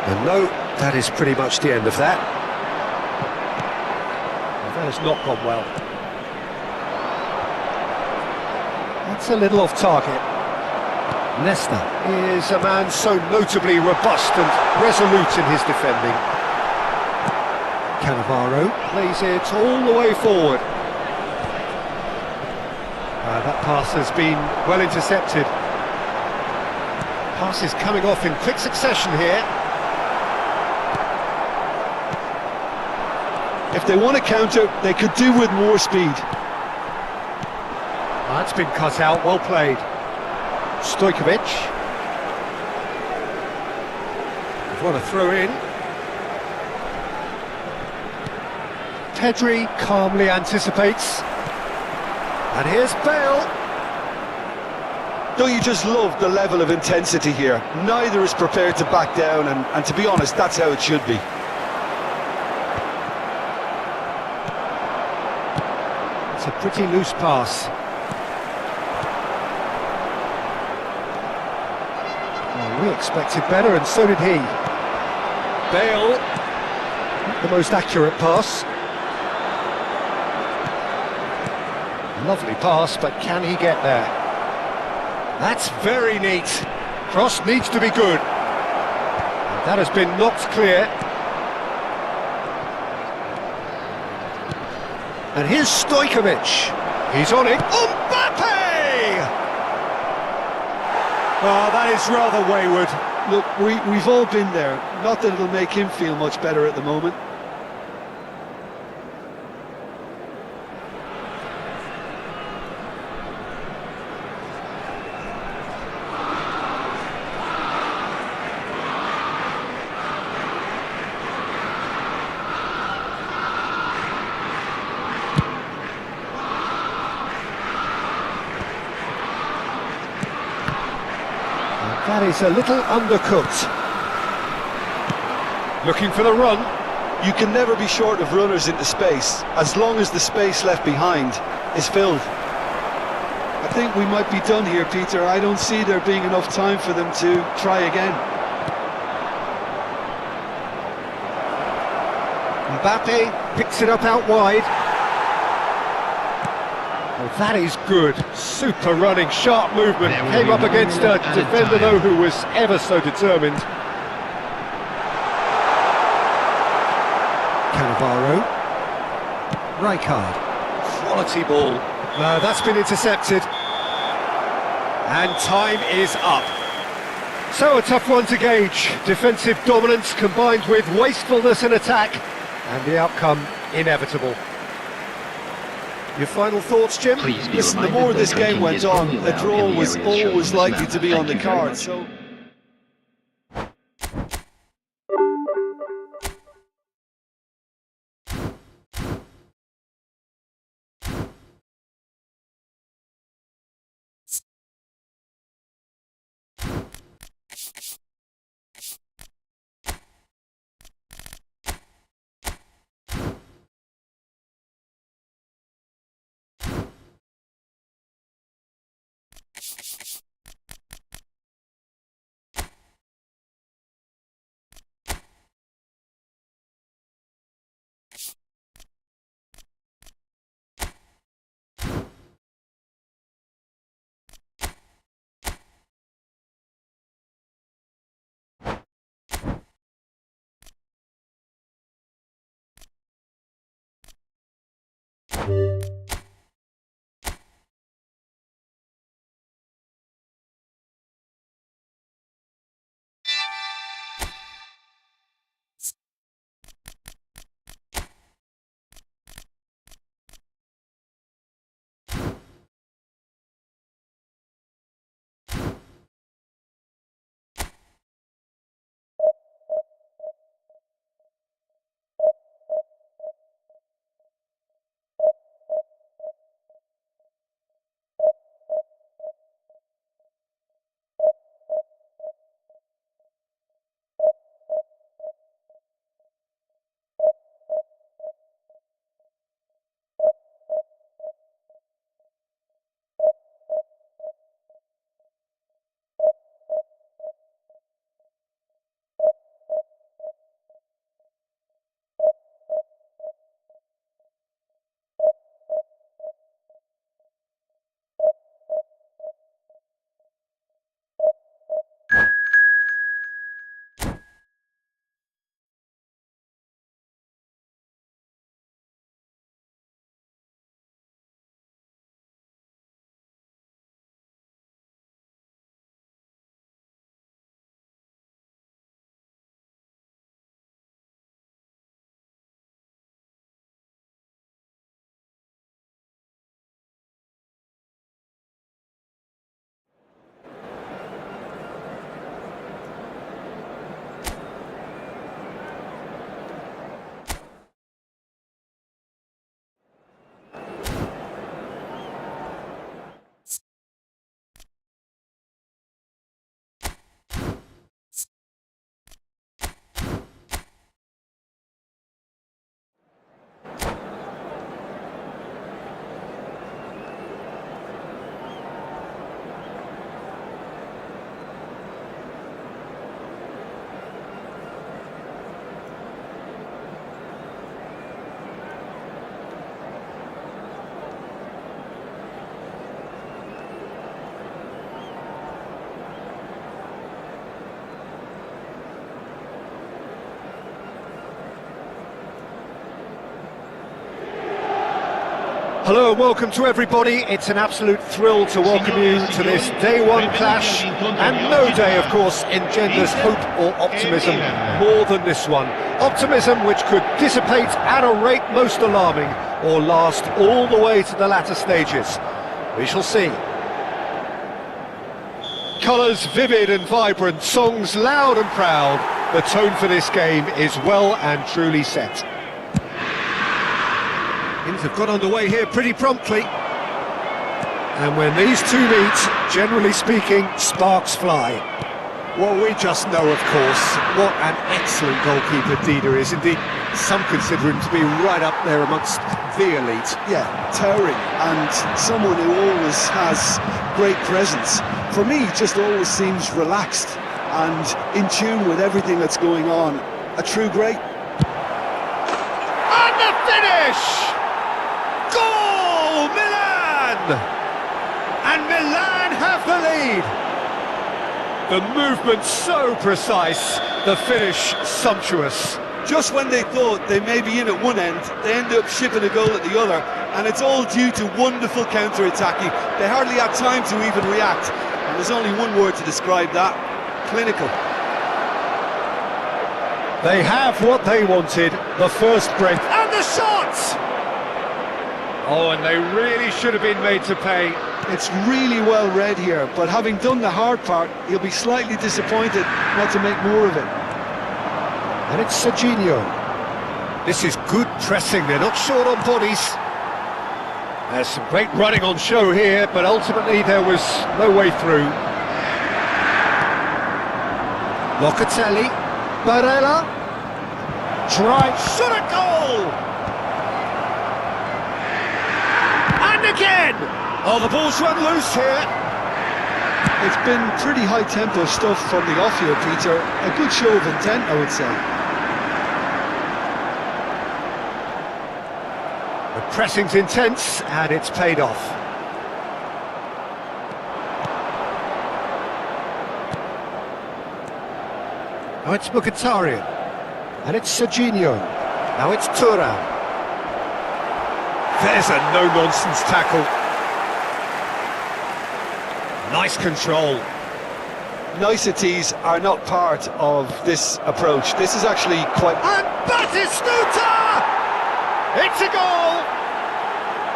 And no, that is pretty much the end of that. Well, that has not gone well. That's a little off target. Nesta is a man so notably robust and resolute in his defending. Cannavaro plays it all the way forward. That pass has been well intercepted. Passes coming off in quick succession here. If they want to counter, they could do with more speed. That's been cut out, well played. Stojkovic. What a throw in. Pedri calmly anticipates. And here's Bale. Don't you just love the level of intensity here? Neither is prepared to back down, and to be honest, that's how it should be. It's a pretty loose pass. We expected better, and so did he. Bale, the most accurate pass. Lovely pass, but can he get there? That's very neat. Cross needs to be good. And that has been knocked clear. And here's Stojkovic. He's on it. Mbappe! Oh, that is rather wayward. Look, we've all been there. Not that it'll make him feel much better at the moment. That is a little undercooked. Looking for the run. You can never be short of runners into space, as long as the space left behind is filled. I think we might be done here, Peter. I don't see there being enough time for them to try again. Mbappe picks it up out wide. Oh, that is good. Super running, sharp movement. There will Came be up against a one at a defender, time. though, who was ever so determined. Cannavaro. Rijkaard. Quality ball. No, that's been intercepted. And time is up. So a tough one to gauge. Defensive dominance combined with wastefulness in attack. And the outcome inevitable. Your final thoughts, Jim? Please be Listen, the reminded more that this game drinking went is on, only a allowed draw in the was areas shown always on this likely map. to be on Thank the you very card. much. So. Hello and welcome to everybody. It's an absolute thrill to welcome you to this day one clash, and no day, of course, engenders hope or optimism more than this one. Optimism which could dissipate at a rate most alarming or last all the way to the latter stages. We shall see. Colours vivid and vibrant, songs loud and proud. The tone for this game is well and truly set. Things have got underway here pretty promptly. And when these two meet, generally speaking, sparks fly. Well, we just know, of course, what an excellent goalkeeper Dida is. Indeed, some consider him to be right up there amongst the elite. Yeah, towering, and someone who always has great presence. For me, he just always seems relaxed and in tune with everything that's going on. A true great. And the finish! Goal, Milan! And Milan have the lead. The movement so precise, the finish sumptuous. Just when they thought they may be in at one end, they end up shipping a goal at the other, and it's all due to wonderful counter-attacking. They hardly had time to even react, and there's only one word to describe that: clinical. They have what they wanted, the first break, and the shots! Oh, and they really should have been made to pay. It's really well read here, but having done the hard part, he'll be slightly disappointed not to make more of it. And it's Serginho. This is good pressing, they're not short on bodies. There's some great running on show here, but ultimately there was no way through. Locatelli, Barella, drive, shot a goal! And again! Oh, the ball's run loose here. It's been pretty high-tempo stuff from the off here, Peter. A good show of intent, I would say. The pressing's intense, and it's paid off. Now it's Mkhitaryan. And it's Serginho. Now it's Thuram. There's a no-nonsense tackle. Nice control. Niceties are not part of this approach. This is actually quite... And Batistuta! It's a goal!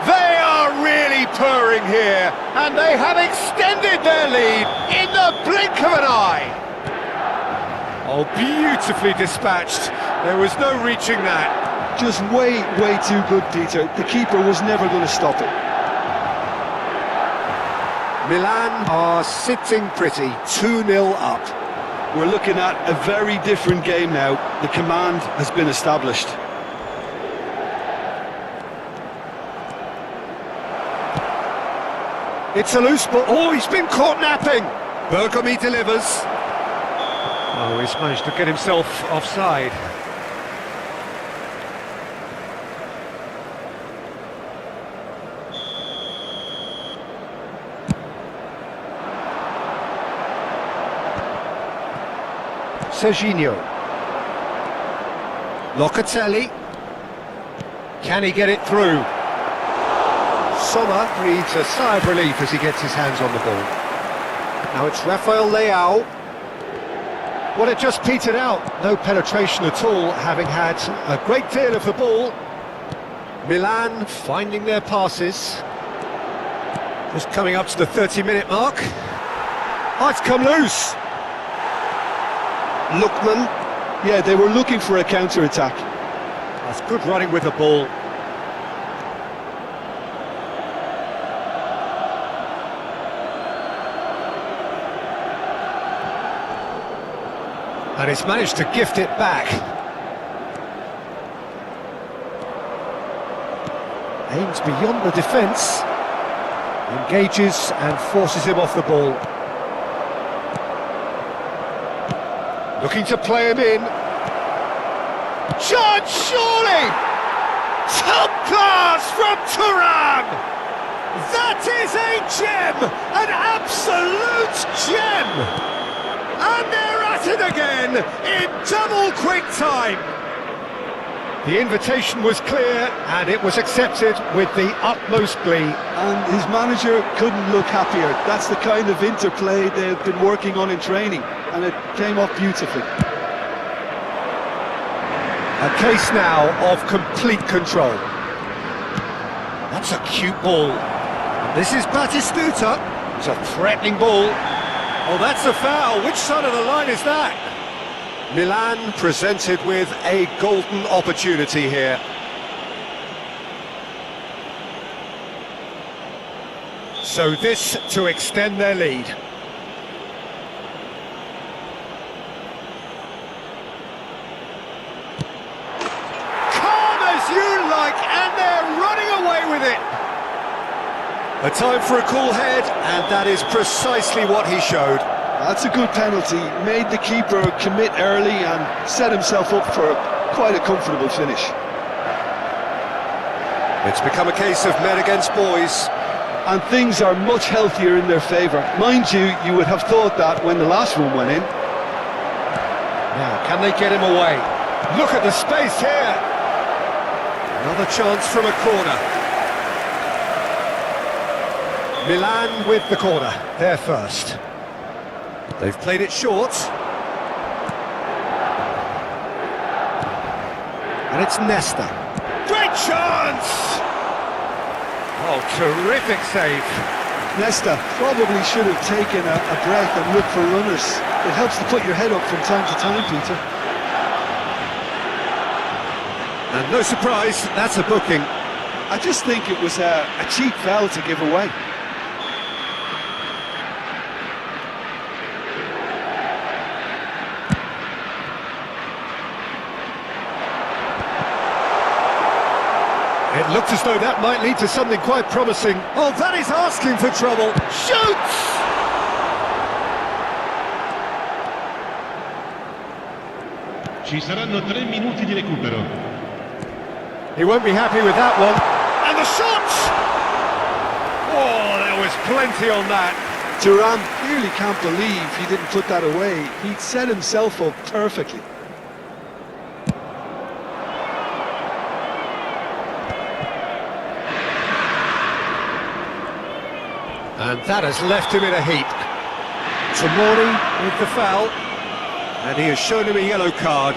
They are really purring here, and they have extended their lead in the blink of an eye. Oh, beautifully dispatched. There was no reaching that. Just way too good, Peter. The keeper was never going to stop it. Milan are sitting pretty, 2-0 up. We're looking at a very different game now. The command has been established. It's a loose ball. Oh, he's been caught napping. Bergomi delivers. Oh, he's managed to get himself offside. Serginho. Locatelli. Can he get it through? Sommer breathes a sigh of relief as he gets his hands on the ball. Now it's Rafael Leao. Well, it just petered out. No penetration at all, having had a great deal of the ball. Milan finding their passes. Just coming up to the 30-minute mark. Oh, it's come loose. Lookman. Yeah, they were looking for a counter-attack. That's good running with the ball. And he's managed to gift it back. Aims beyond the defence. Engages and forces him off the ball. Looking to play him in. Chance, surely! Top class from Thuram! That is a gem! An absolute gem! And they're at it again in double quick time. The invitation was clear and it was accepted with the utmost glee. And his manager couldn't look happier. That's the kind of interplay they've been working on in training, and it came off beautifully. A case now of complete control. That's a cute ball. And this is Batistuta. It's a threatening ball. Oh, that's a foul. Which side of the line is that? Milan presented with a golden opportunity here. So this to extend their lead. Calm as you like, and they're running away with it. A time for a cool head, and that is precisely what he showed. That's a good penalty. Made the keeper commit early and set himself up for quite a comfortable finish. It's become a case of men against boys. and things are much healthier in their favour. Mind you, you would have thought that when the last one went in. Now, can they get him away? Look at the space here. Another chance from a corner. Milan with the corner. They're first. They've played it short. And it's Nesta. Great chance! Oh, terrific save. Nesta probably should have taken a breath and looked for runners. It helps to put your head up from time to time, Peter. And no surprise, that's a booking. I just think it was a cheap foul to give away. It looked as though that might lead to something quite promising. Oh, that is asking for trouble. Shoots! Ci saranno 3 minuti di recupero. He won't be happy with that one. And the shot! Oh, there was plenty on that. Thuram clearly can't believe he didn't put that away. He'd set himself up perfectly. And that has left him in a heap. Tomori with the foul. And he has shown him a yellow card.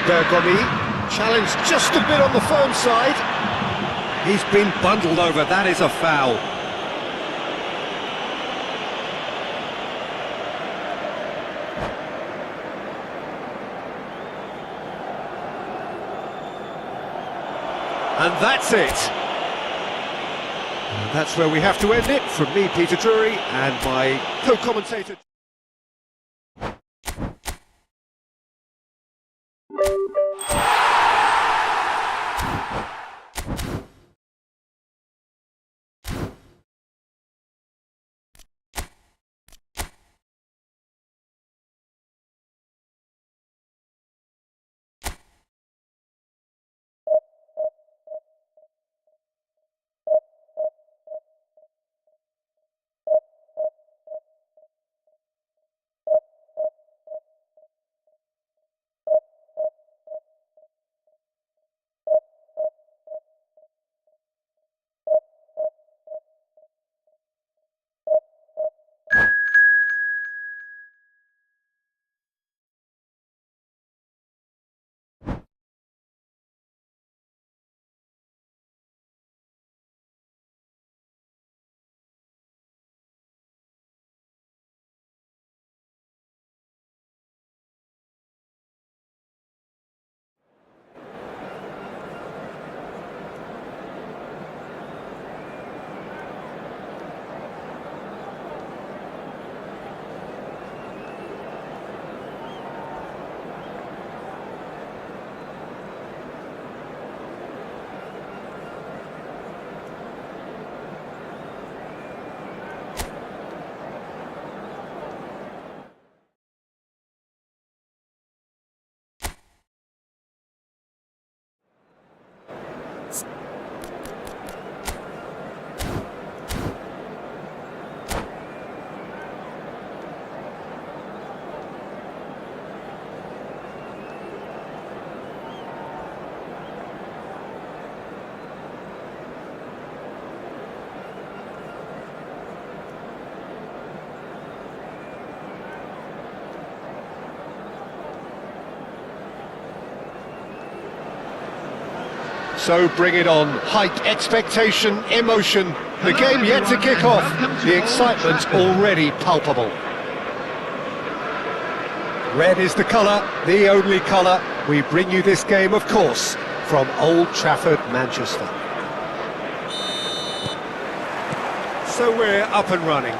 Bergomi, challenged just a bit on the firm side. He's been bundled over, that is a foul. And that's it. And that's where we have to end it. From me, Peter Drury, and my co-commentator. So bring it on. Hype, expectation, emotion. The game yet to kick off. The excitement's already palpable. Red is the colour, the only colour. We bring you this game, of course, from Old Trafford, Manchester. So we're up and running.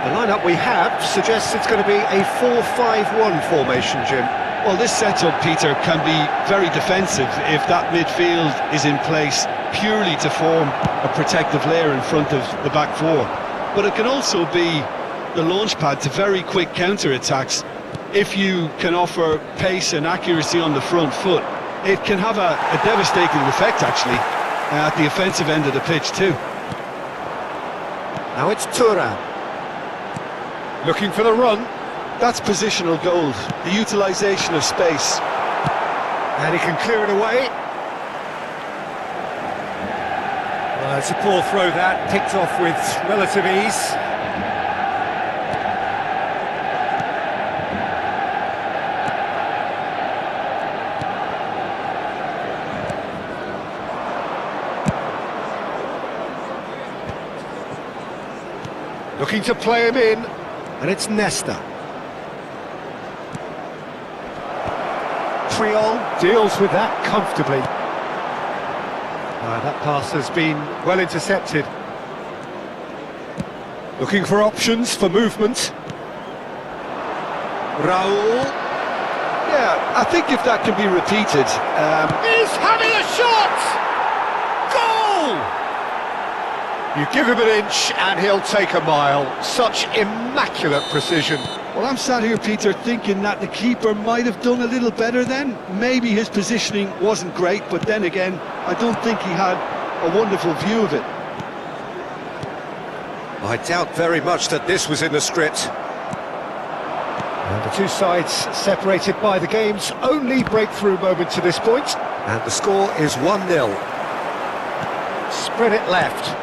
The lineup we have suggests it's going to be a 4-5-1 formation, Jim. Well, this setup, Peter, can be very defensive if that midfield is in place purely to form a protective layer in front of the back four. But it can also be the launch pad to very quick counter-attacks if you can offer pace and accuracy on the front foot, it can have a devastating effect, actually, at the offensive end of the pitch too. Now it's Thuram. Looking for the run. That's positional gold, the utilisation of space. And he can clear it away. Well, it's a poor throw that, picked off with relative ease. Looking to play him in, and it's Nesta. Triol deals with that comfortably. That pass has been well intercepted. Looking for options for movement. Raul. Yeah, I think if that can be repeated... He's having a shot! Goal! You give him an inch and he'll take a mile. Such immaculate precision. Well, I'm sat here, Peter, thinking that the keeper might have done a little better then. Maybe his positioning wasn't great, but then again, I don't think he had a wonderful view of it. I doubt very much that this was in the script. And the two sides separated by the game's only breakthrough moment to this point. And the score is 1-0. Spread it left.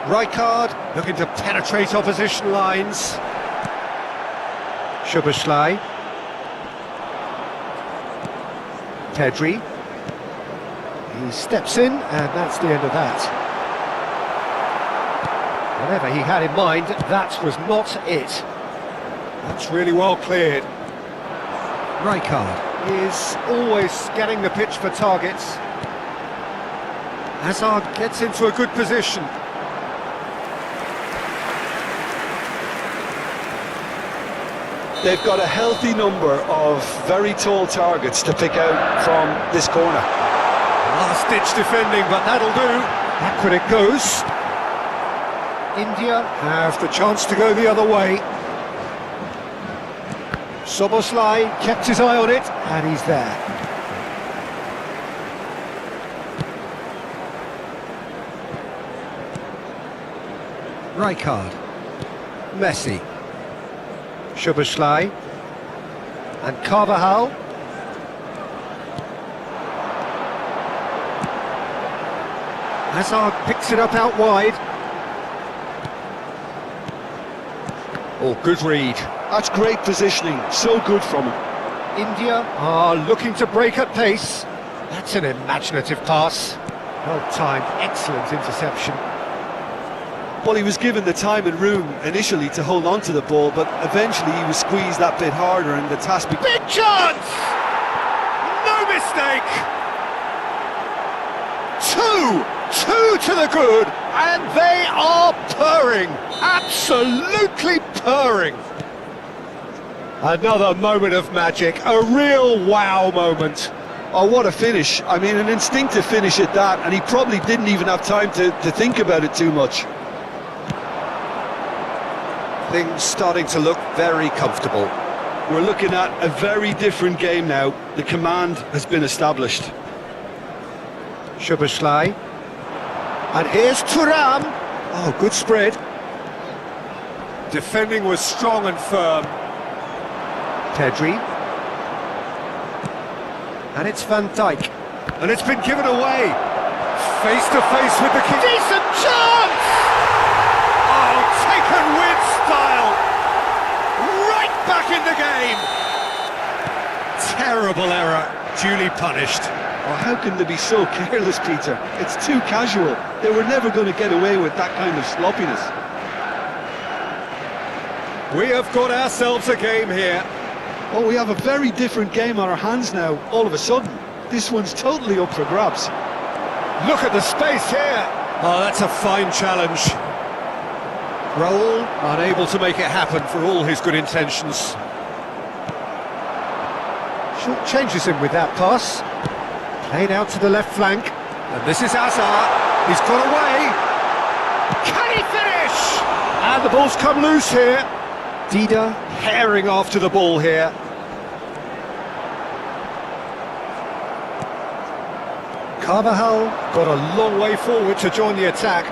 Rijkaard looking to penetrate opposition lines. Szoboszlai. Pedri. He steps in, and that's the end of that. Whatever he had in mind, that was not it. That's really well cleared. Rijkaard is always getting the pitch for targets. Hazard gets into a good position. They've got a healthy number of very tall targets to pick out from this corner. Last-ditch defending, but that'll do. Backward it goes. India have the chance to go the other way. Szoboszlai kept his eye on it, and he's there. Rijkaard. Messi. Szoboszlai. And Carvajal. Hazard picks it up out wide. Oh, good read. That's great positioning, so good from him. India are looking to break at pace. That's an imaginative pass. Well timed, excellent interception. Well, he was given the time and room initially to hold on to the ball, but eventually he was squeezed that bit harder and the task became... Big chance! No mistake! Two to the good, and they are purring, absolutely purring. Another moment of magic, a real wow moment. Oh, what a finish. I mean, an instinctive finish at that, and he probably didn't even have time to think about it too much. Things starting to look very comfortable. We're looking at a very different game now. The command has been established. Szoboszlai. And here's Thuram. Oh, good spread. Defending was strong and firm. Pedri. And it's Van Dijk. And it's been given away. Face to face with the keeper. Decent chance! Oh, taken with style. Right back in the game. Terrible error, duly punished. Well, how can they be so careless, Peter? It's too casual. They were never going to get away with that kind of sloppiness. We have got ourselves a game here. Oh, we have a very different game on our hands now, all of a sudden. This one's totally up for grabs. Look at the space here. Oh, that's a fine challenge. Raul unable to make it happen for all his good intentions. Short changes him with that pass. Played out to the left flank. And this is Hazard. He's got away. Can he finish? And the ball's come loose here. Dida herring after the ball here. Carvajal got a long way forward to join the attack.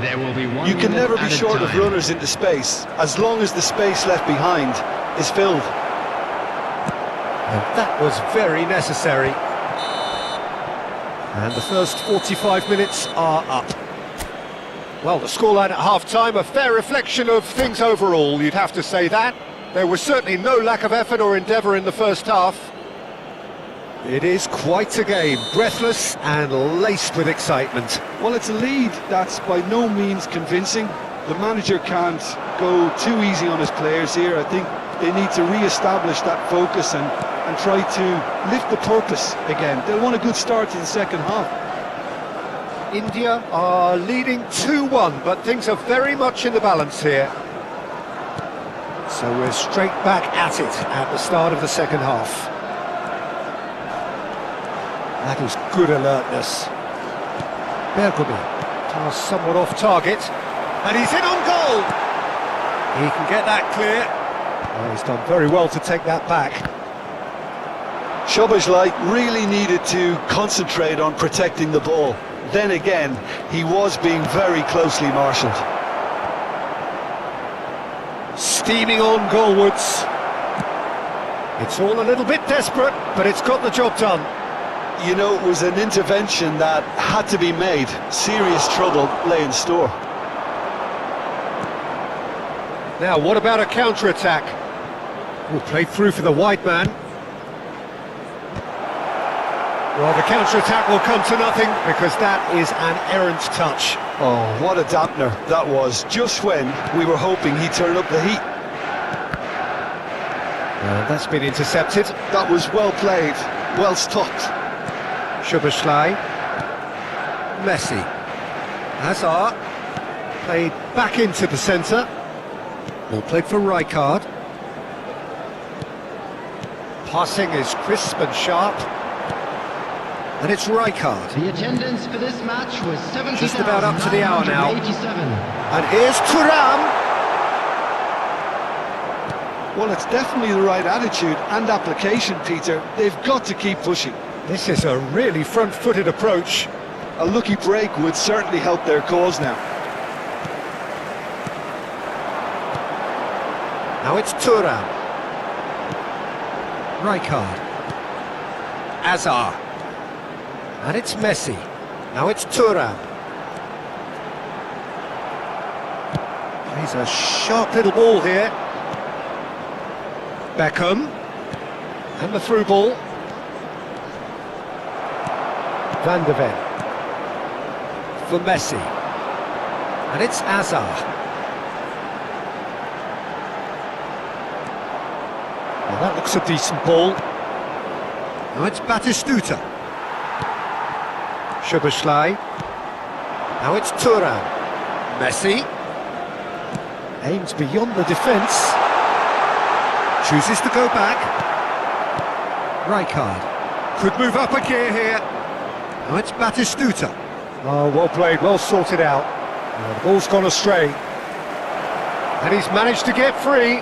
There will be 1 You can minute never be added short of time. runners into space, as long as the space left behind is filled. And that was very necessary. And the first 45 minutes are up. Well, the scoreline at half-time, a fair reflection of things overall, you'd have to say that. There was certainly no lack of effort or endeavour in the first half. It is quite a game, breathless and laced with excitement. Well, it's a lead that's by no means convincing. The manager can't go too easy on his players here. I think they need to re-establish that focus and try to lift the purpose again. They'll want a good start to the second half. India are leading 2-1, but things are very much in the balance here. So we're straight back at it at the start of the second half. That is good alertness. Bergumi, toss somewhat off target, and he's in on goal! He can get that clear. Oh, he's done very well to take that back. Szoboszlai really needed to concentrate on protecting the ball. Then again, he was being very closely marshalled. Steaming on goalwards. It's all a little bit desperate, but it's got the job done. You know, it was an intervention that had to be made. Serious trouble lay in store. Now, what about a counter-attack? We'll play through for the wide man. Well, the counter-attack will come to nothing because that is an errant touch. Oh, what a dampener that was, just when we were hoping he'd turn up the heat. That's been intercepted. That was well played, well stopped. Szoboszlai. Messi. Hazard. Played back into the centre. Ball played for Rijkaard. Passing is crisp and sharp. And it's Rijkaard. The attendance for this match was 70,987. Just about up to the hour now. And here's Thuram. Well, it's definitely the right attitude and application, Peter. They've got to keep pushing. This is a really front-footed approach. A lucky break would certainly help their cause now. Now it's Thuram. Rijkaard. Hazard. And it's Messi. Now it's Thuram. He's a sharp little ball here. Beckham. And the through ball. Van de Ven. For Messi. And it's Hazard. Well, that looks a decent ball. Now it's Batistuta. Szoboszlai. Now it's Thuram. Messi. Aims beyond the defence. Chooses to go back. Rijkaard. Could move up a gear here. Now it's Batistuta. Oh, well played, well sorted out. Oh, the ball's gone astray. And he's managed to get free.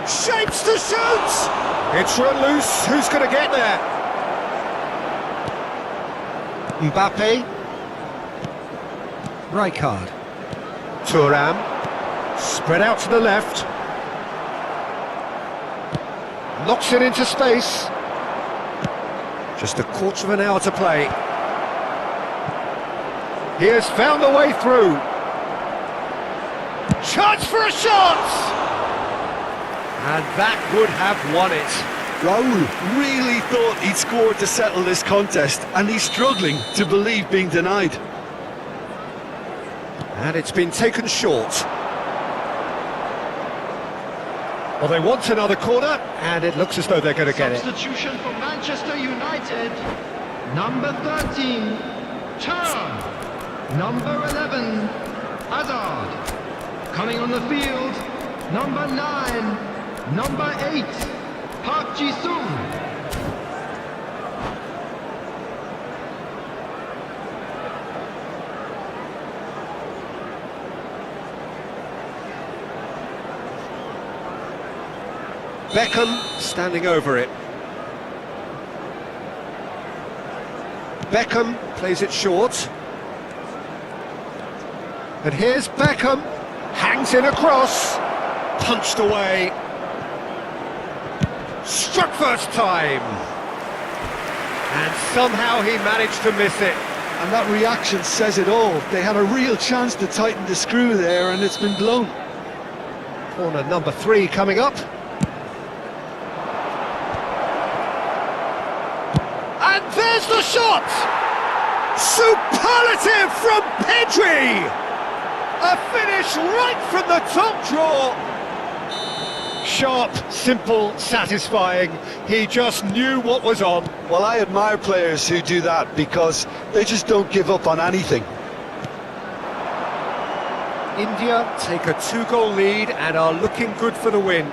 Shapes to shoot! It's run loose, who's going to get there? Mbappe. Rijkaard. Thuram. Spread out to the left. Knocks it into space. Just a quarter of an hour to play. He has found a way through. Chance for a shot! And that would have won it. Raul really thought he'd scored to settle this contest, and he's struggling to believe being denied. And it's been taken short. Well, they want another corner, and it looks as though they're going to get it. Substitution for Manchester United. Number 13, Turn. Number 11, Hazard. Coming on the field, number 9, number 8, Park Ji-sung. Beckham standing over it. Beckham plays it short. And here's Beckham, hangs in a cross, punched away. Struck first time. And somehow he managed to miss it. And that reaction says it all. They had a real chance to tighten the screw there, and it's been blown. Corner number 3 coming up. And there's the shot! Superlative from Pedri! A finish right from the top drawer! Sharp, simple, satisfying. He just knew what was on. Well, I admire players who do that because they just don't give up on anything. India take a 2-goal lead and are looking good for the win.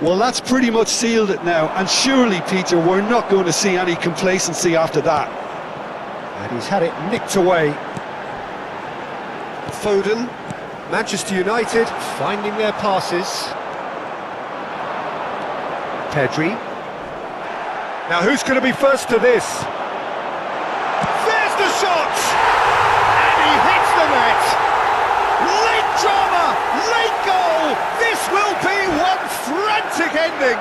Well, that's pretty much sealed it now, and surely, Peter, we're not going to see any complacency after that. And he's had it nicked away. Foden, Manchester United finding their passes. Pedri. Now who's going to be first to this? There's the shot! And he hits the net! Late drama! Late goal! This will be one frantic ending!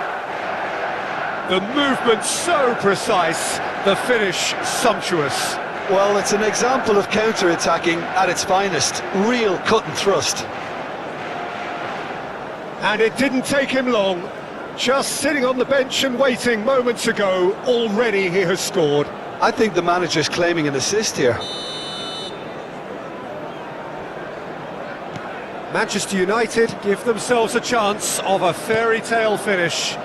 The movement so precise, the finish sumptuous. Well, it's an example of counter-attacking at its finest. Real cut and thrust. And it didn't take him long. Just sitting on the bench and waiting moments ago, already he has scored. I think the manager's claiming an assist here. Manchester United give themselves a chance of a fairy tale finish.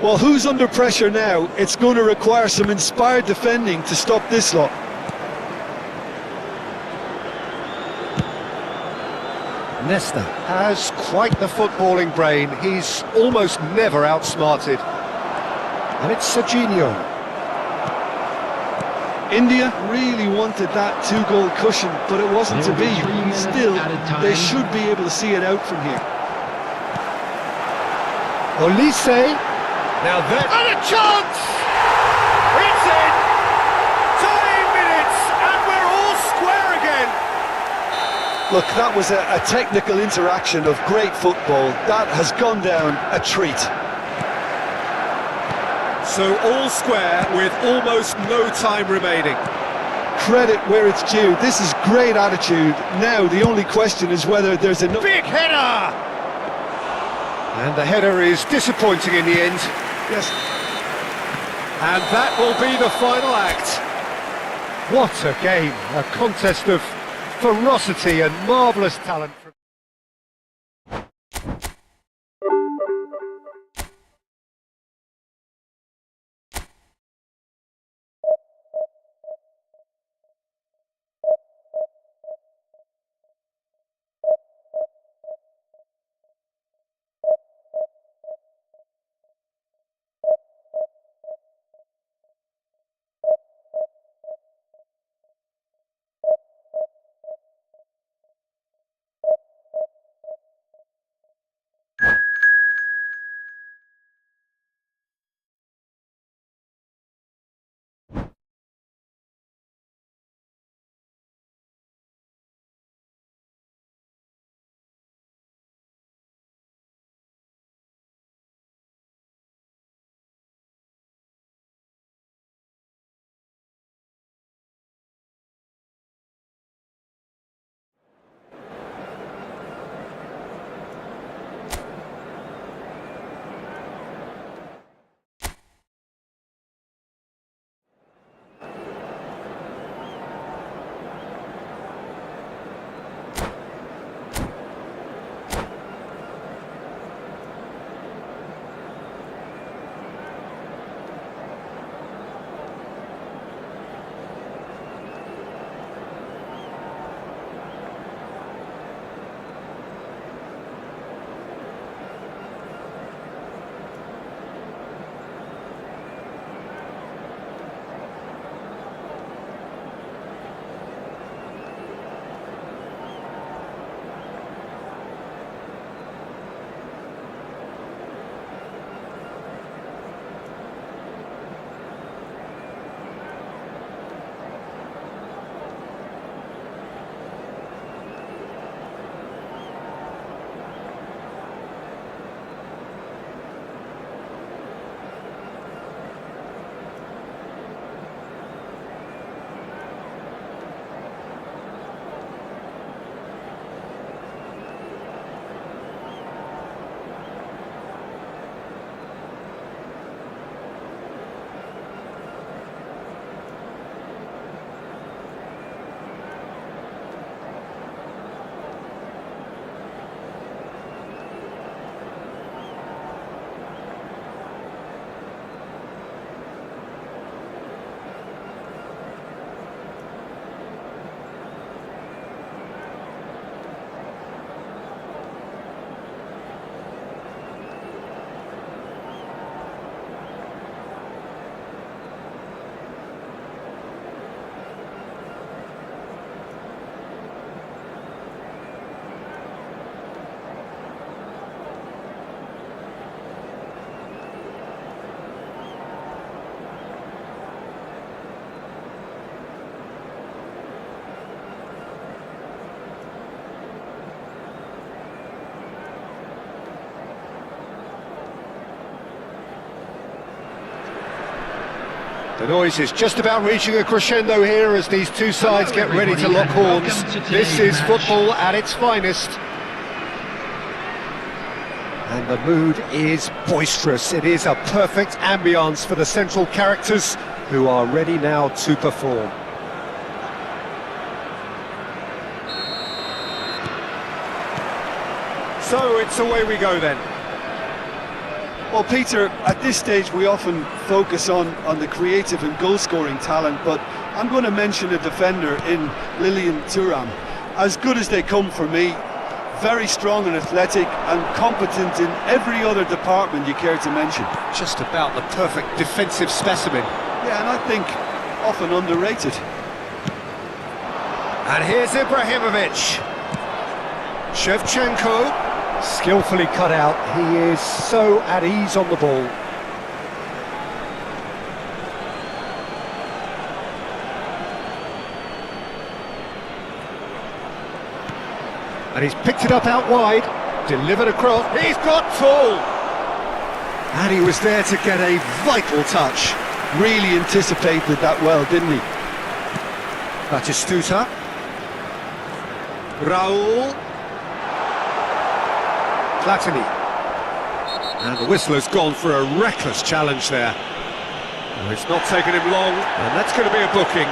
Well, who's under pressure now? It's going to require some inspired defending to stop this lot. Nesta has quite the footballing brain. He's almost never outsmarted. And it's Serginho. India really wanted that 2-goal cushion, but it wasn't to be. Still, they should be able to see it out from here. Olise. Now that... And a chance! It's in! 10 minutes, and we're all square again! Look, that was a technical interaction of great football. That has gone down a treat. So all square with almost no time remaining. Credit where it's due. This is great attitude. Now the only question is whether there's enough... Big header! And the header is disappointing in the end. Yes. And that will be the final act. What a game, a contest of ferocity and marvellous talent. The noise is just about reaching a crescendo here as these two sides get ready to lock horns. This is football at its finest. And the mood is boisterous. It is a perfect ambience for the central characters who are ready now to perform. So it's away we go then. Well, Peter, at this stage we often focus on the creative and goal-scoring talent, but I'm going to mention a defender in Lilian Thuram. As good as they come for me, very strong and athletic and competent in every other department you care to mention. Just about the perfect defensive specimen. Yeah, and I think often underrated. And here's Ibrahimovic. Shevchenko. Skillfully cut out, he is so at ease on the ball. And he's picked it up out wide, delivered across, he's got full! And he was there to get a vital touch. Really anticipated that well, didn't he? Batistuta. Raul. Platini. And the whistle has gone for a reckless challenge there. Well, it's not taken him long, and that's going to be a booking.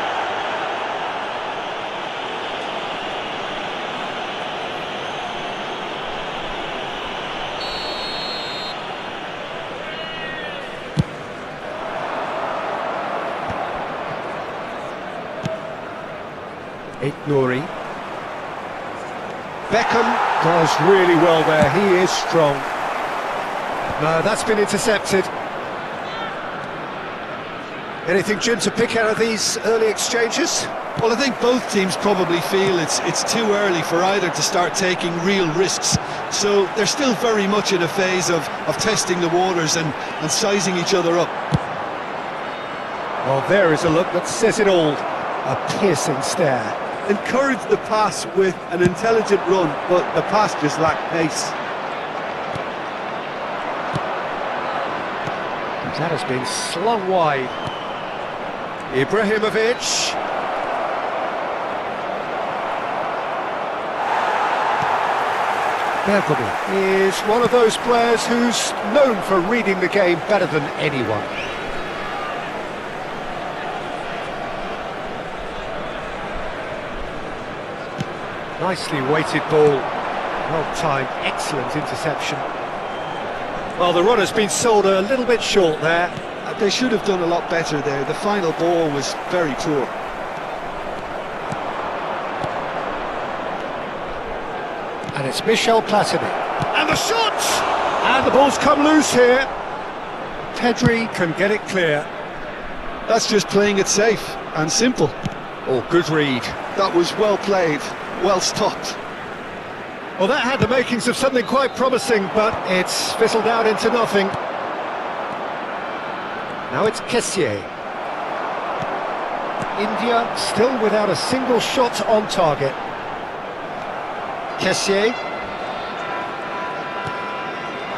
Nouri. Beckham does really well there, he is strong. No, that's been intercepted. Anything, Jim, to pick out of these early exchanges? Well, I think both teams probably feel it's too early for either to start taking real risks. So they're still very much in a phase of testing the waters and sizing each other up. Well, there is a look that says it all. A piercing stare. Encouraged the pass with an intelligent run, but the pass just lacked pace. That has been slung wide. Ibrahimovic. Bergkamp is one of those players who's known for reading the game better than anyone. Nicely weighted ball, well timed, excellent interception. Well, the run has been sold a little bit short there. They should have done a lot better there. The final ball was very poor. And it's Michel Platini. And the shot! And the ball's come loose here. Pedri can get it clear. That's just playing it safe and simple. Oh, good read. That was well played. Well stopped. Well, that had the makings of something quite promising, but it's fizzled out into nothing. Now it's Kessié. India still without a single shot on target. Kessié.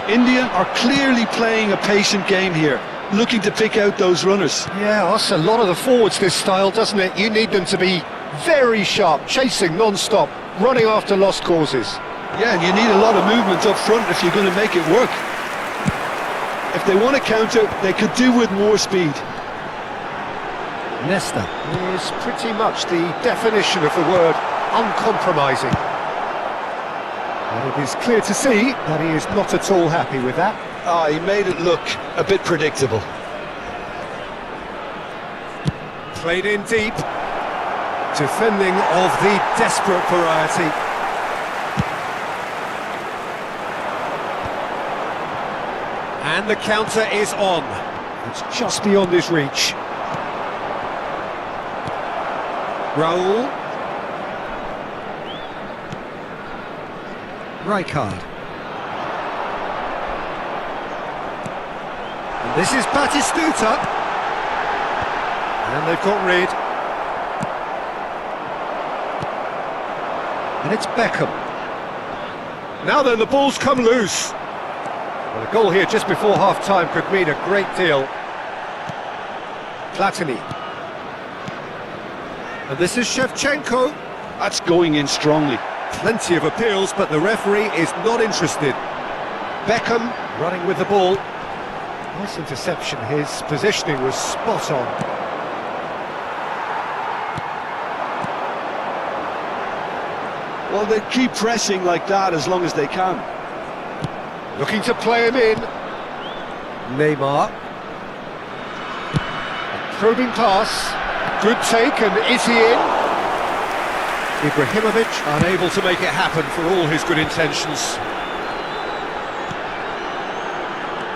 India are clearly playing a patient game here, looking to pick out those runners. Yeah, that's a lot of the forwards, this style, doesn't it? You need them to be very sharp, chasing non-stop, running after lost causes. Yeah, and you need a lot of movement up front if you're going to make it work. If they want to counter, they could do with more speed. Nesta is pretty much the definition of the word uncompromising. And it is clear to see that he is not at all happy with that. He made it look a bit predictable. Played in deep. Defending of the desperate variety. And the counter is on. It's just beyond his reach. Raul. Rijkaard. And this is Batistuta. And they've got rid. And it's Beckham. Now then, the ball's come loose. Well, a goal here just before half-time could mean a great deal. Platini. And this is Shevchenko. That's going in strongly. Plenty of appeals, but the referee is not interested. Beckham running with the ball. Nice interception, his positioning was spot on. Well, they keep pressing like that as long as they can. Looking to play him in. Neymar. Probing pass. Good take, and is he in? Ibrahimovic unable to make it happen for all his good intentions.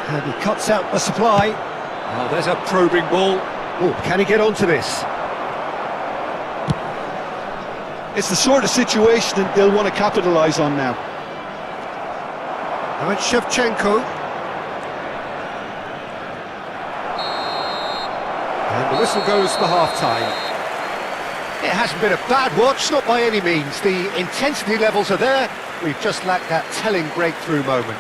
And he cuts out the supply. Oh, there's a probing ball. Oh, can he get onto this? It's the sort of situation that they'll want to capitalise on now. Now it's Shevchenko. And the whistle goes for half-time. It hasn't been a bad watch, not by any means. The intensity levels are there. We've just lacked that telling breakthrough moment.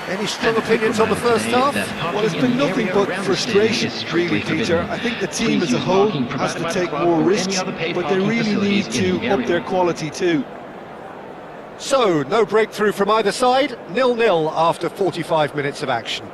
Any strong opinions on the first half? Well, it's been nothing but frustration, really, Peter. I think the team as a whole has to take more risks, but they really need to up their quality too. So, no breakthrough from either side, 0-0 after 45 minutes of action.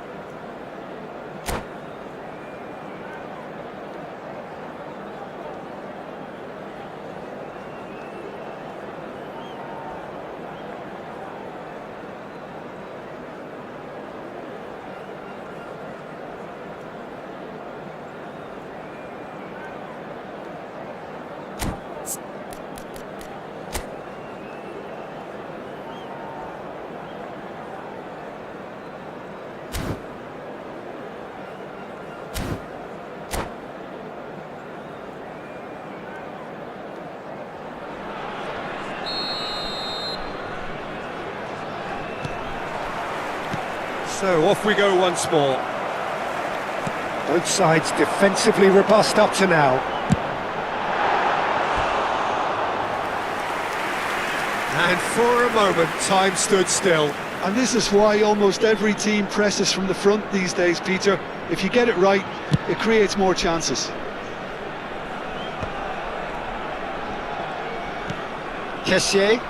So off we go once more. Both sides defensively robust up to now. And for a moment, time stood still. And this is why almost every team presses from the front these days, Peter. If you get it right, it creates more chances. Kessié.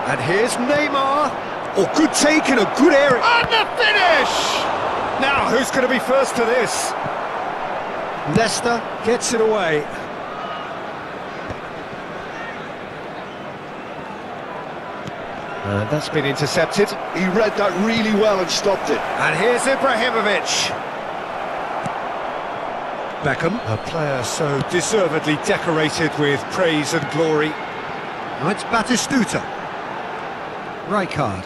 And here's Neymar. Oh, good take and a good area. And the finish! Now, who's going to be first to this? Leicester gets it away. And that's been intercepted. He read that really well and stopped it. And here's Ibrahimovic. Beckham, a player so deservedly decorated with praise and glory. Now it's Batistuta. Rijkaard.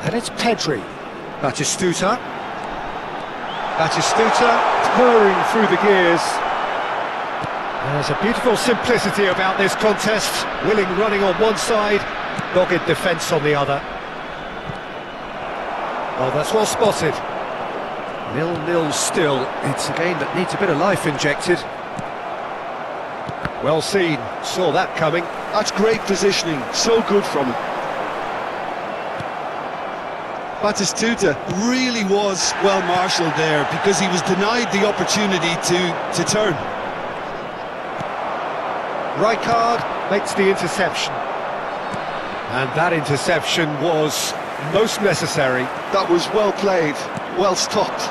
And it's Pedri. Batistuta. Batistuta purring through the gears. There's a beautiful simplicity about this contest. Willing running on one side, dogged defence on the other. Oh, that's well spotted. 0-0 still. It's a game that needs a bit of life injected. Well seen. Saw that coming. That's great positioning. So good from him. Batistuta really was well marshalled there because he was denied the opportunity to turn. Rijkaard makes the interception. And that interception was most necessary. That was well played, well stopped.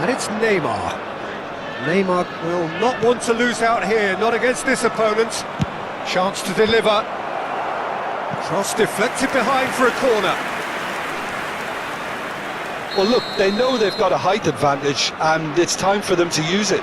And it's Neymar. Neymar will not want to lose out here, not against this opponent. Chance to deliver. Cross deflected behind for a corner. Well, look, they know they've got a height advantage, and it's time for them to use it.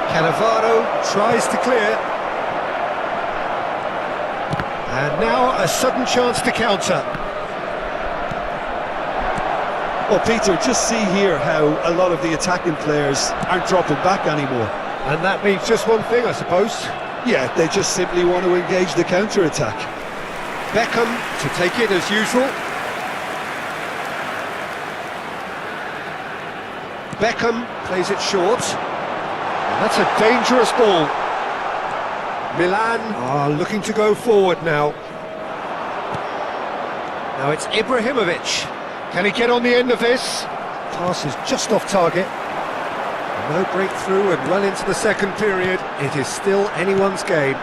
Cannavaro tries to clear. And now a sudden chance to counter. Well, Peter, just see here how a lot of the attacking players aren't dropping back anymore. And that means just one thing, I suppose. Yeah, they just simply want to engage the counter-attack. Beckham to take it as usual. Beckham plays it short. And that's a dangerous ball. Milan are looking to go forward now. Now it's Ibrahimovic. Can he get on the end of this? Pass is just off target. No breakthrough and well into the second period. It is still anyone's game.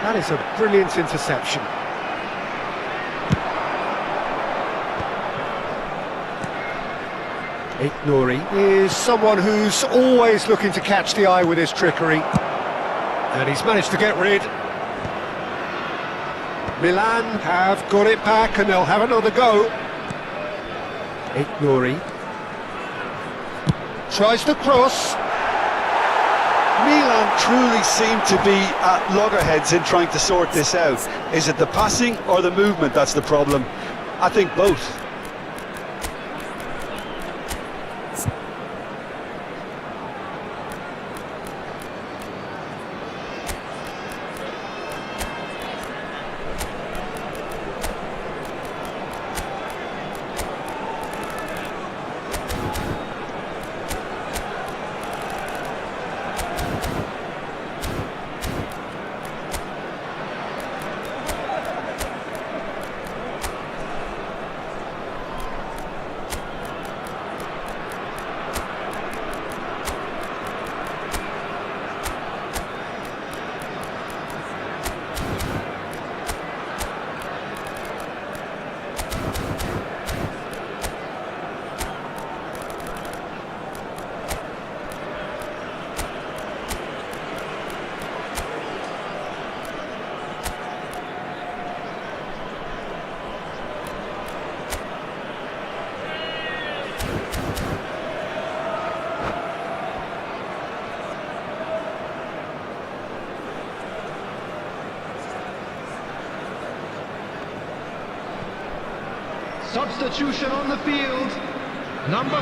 That is a brilliant interception. Nouri is someone who's always looking to catch the eye with his trickery. And he's managed to get rid. Milan have got it back and they'll have another go. Nouri tries to cross. Milan truly seem to be at loggerheads in trying to sort this out. Is it the passing or the movement that's the problem? I think both. Substitution on the field. Number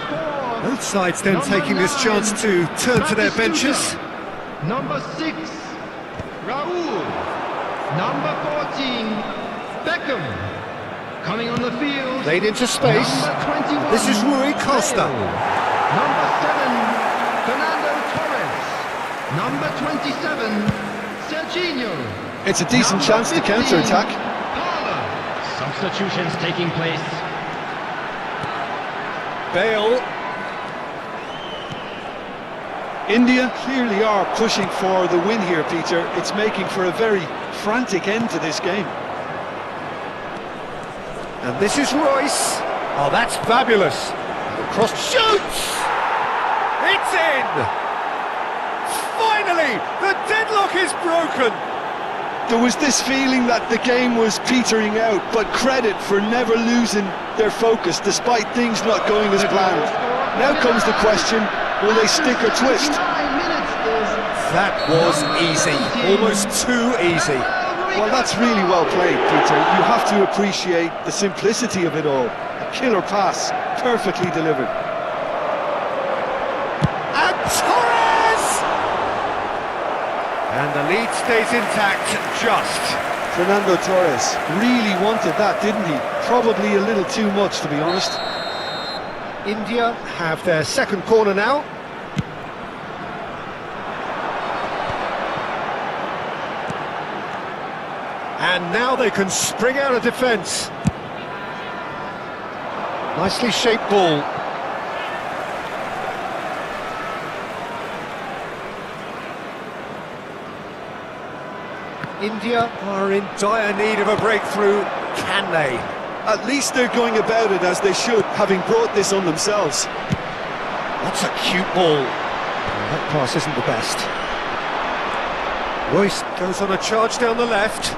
4. Both sides then taking this chance to turn to their benches. Number 6. Raul. Number 14. Beckham. Coming on the field. Played into space. Number 21. This is Rui Costa. Number 7. Fernando Torres. Number 27. Serginho. It's a decent Number chance to 15, counter-attack. Substitutions taking place. Bale. India clearly are pushing for the win here, Peter. It's making for a very frantic end to this game. And this is Royce. Oh, that's fabulous. The cross shoots! It's in! Finally, the deadlock is broken! There was this feeling that the game was petering out, but credit for never losing their focus despite things not going as planned. Now comes the question, will they stick or twist? That was easy, almost too easy. Well, that's really well played, Peter. You have to appreciate the simplicity of it all. A killer pass, perfectly delivered. And Torres! And the lead stays intact, just. Fernando Torres really wanted that, didn't he? Probably a little too much, to be honest. India have their second corner now. And now they can spring out of defence. Nicely shaped ball. India are in dire need of a breakthrough. Can they? At least they're going about it as they should, having brought this on themselves. That's a cute ball. That pass isn't the best. Royce goes on a charge down the left.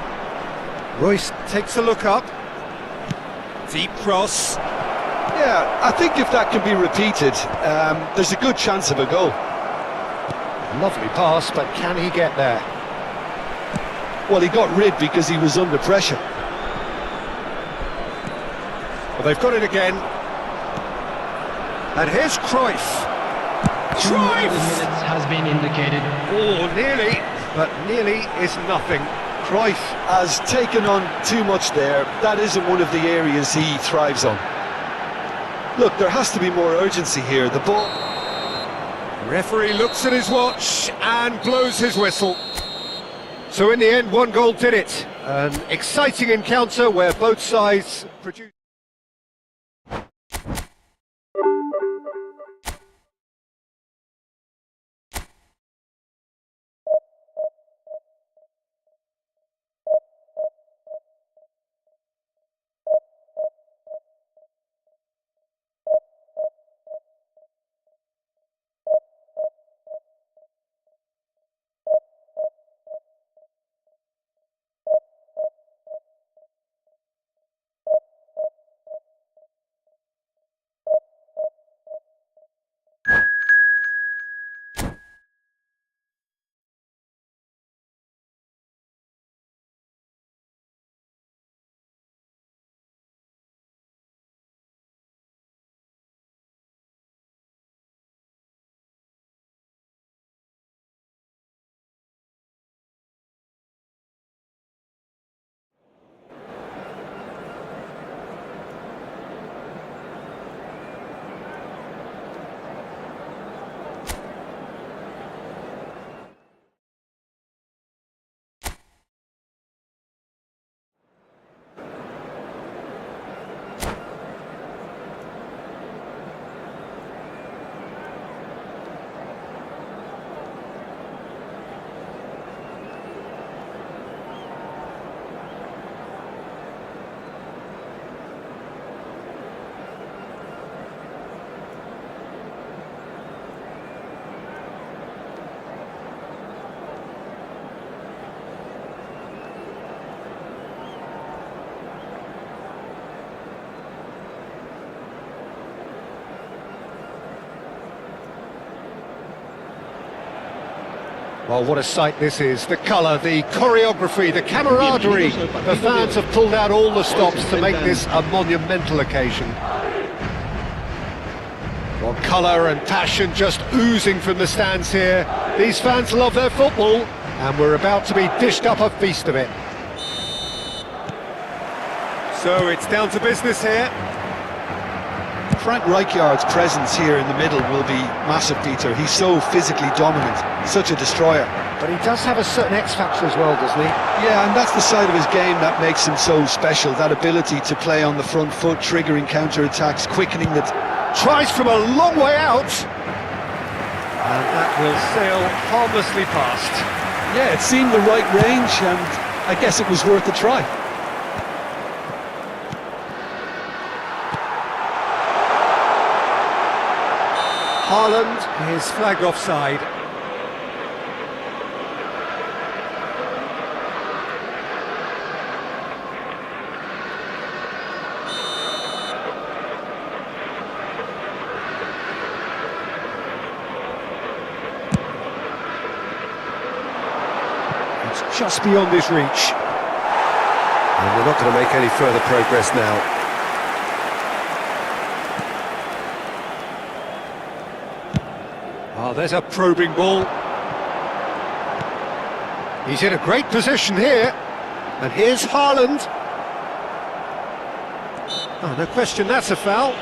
Royce takes a look up. Deep cross. Yeah, I think if that can be repeated, there's a good chance of a goal. Lovely pass, but can he get there? Well, he got rid because he was under pressure. Well, they've got it again. And here's Cruyff. 2 minutes has been indicated. Oh, nearly, but nearly is nothing. Cruyff has taken on too much there. That isn't one of the areas he thrives on. Look, there has to be more urgency here. The ball... Referee looks at his watch and blows his whistle. So in the end, one goal did it. An exciting encounter where both sides produced... Well, what a sight this is. The colour, the choreography, the camaraderie. The fans have pulled out all the stops to make this a monumental occasion. Well, colour and passion just oozing from the stands here. These fans love their football, and we're about to be dished up a feast of it. So it's down to business here. Frank Rijkaard's presence here in the middle will be massive, Peter. He's so physically dominant, such a destroyer. But he does have a certain X-factor as well, doesn't he? Yeah, and that's the side of his game that makes him so special, that ability to play on the front foot, triggering counter-attacks, quickening the... Tries from a long way out. And that will sail harmlessly past. Yeah, it seemed the right range, and I guess it was worth a try. Haaland is flagged offside. It's just beyond his reach. And they're not going to make any further progress now. Oh, there's a probing ball. He's in a great position here. And here's Haaland. Oh, no question, that's a foul.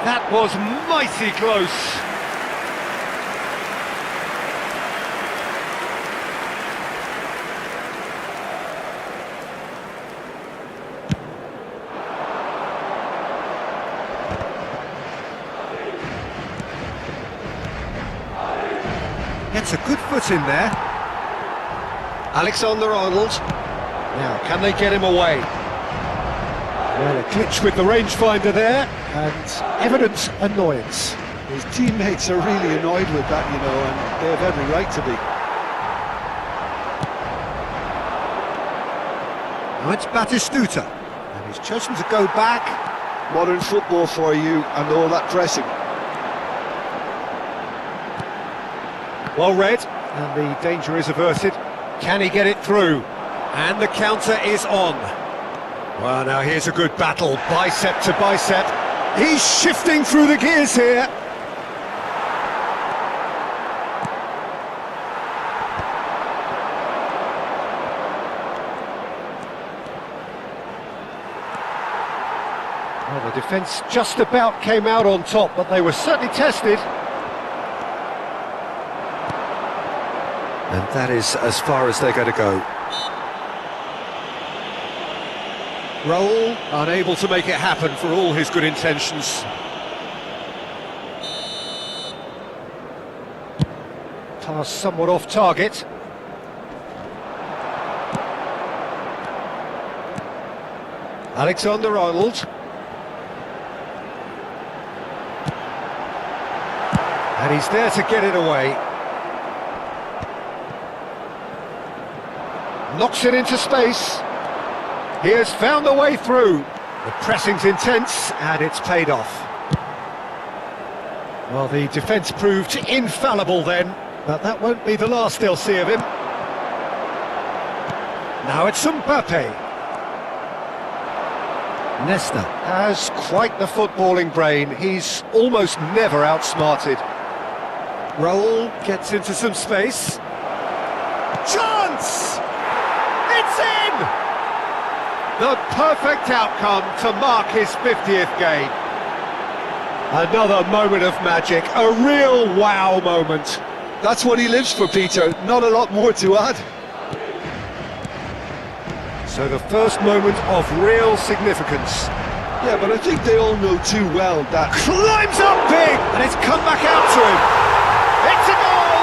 That was mighty close. Gets a good foot in there. Alexander-Arnold. Now, can they get him away? Well, a glitch with the rangefinder there, and evident annoyance. His teammates are really annoyed with that, you know, and they have every right to be. Now it's Batistuta, and he's chosen to go back. Modern football for you, and all that pressing. Well read, and the danger is averted. Can he get it through? And the counter is on. Well, now here's a good battle, bicep to bicep. He's shifting through the gears here. Well, the defence just about came out on top, but they were certainly tested. And that is as far as they're going to go. Raul unable to make it happen for all his good intentions. Pass somewhat off target. Alexander-Arnold. And he's there to get it away. Knocks it into space. He has found the way through. The pressing's intense, and it's paid off. Well, the defence proved infallible then, but that won't be the last they'll see of him. Now it's Mbappe. Nesta has quite the footballing brain. He's almost never outsmarted. Raul gets into some space. Chance! It's in! The perfect outcome to mark his 50th game. Another moment of magic, a real wow moment. That's what he lives for, Peter. Not a lot more to add. So the first moment of real significance. Yeah, but I think they all know too well that... Climbs up big, and it's come back out to him. It's a goal!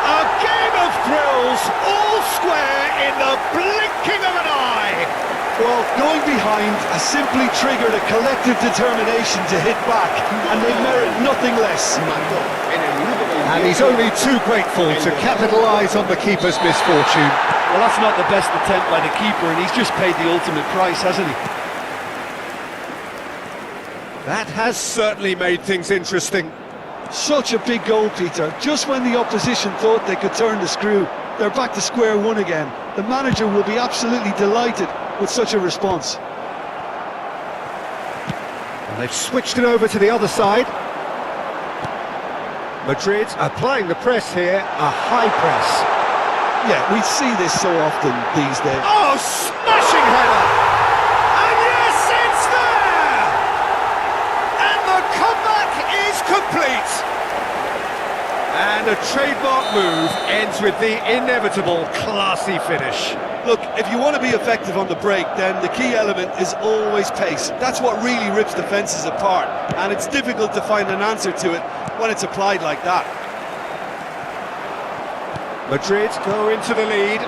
A game of thrills, all square in the blinking of an eye. Well, going behind has simply triggered a collective determination to hit back, and they merit nothing less. And he's only too grateful to capitalise on the keeper's misfortune. Well, that's not the best attempt by the keeper, and he's just paid the ultimate price, hasn't he? That has certainly made things interesting. Such a big goal, Peter. Just when the opposition thought they could turn the screw, they're back to square one again. The manager will be absolutely delighted with such a response. And they've switched it over to the other side. Madrid applying the press here, a high press. Yeah, we see this so often these days. Oh, smashing header! And yes, it's there! And the comeback is complete! And a trademark move ends with the inevitable classy finish. Look, if you want to be effective on the break, then the key element is always pace. That's what really rips defences apart, and it's difficult to find an answer to it when it's applied like that. Madrid go into the lead.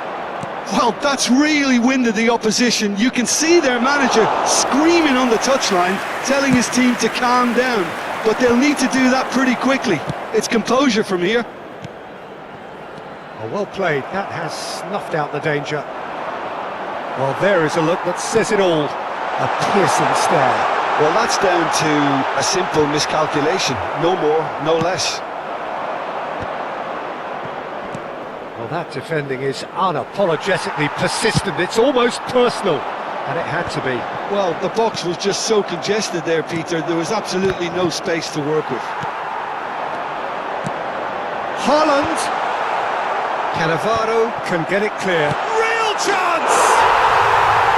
Well, that's really winded the opposition. You can see their manager screaming on the touchline, telling his team to calm down, but they'll need to do that pretty quickly. It's composure from here. Oh, well played. That has snuffed out the danger. Well, there is a look that says it all. A piercing stare. Well, that's down to a simple miscalculation. No more, no less. Well, that defending is unapologetically persistent. It's almost personal, and it had to be. Well, the box was just so congested there, Peter. There was absolutely no space to work with. Haaland. Cannavaro can get it clear. Real chance!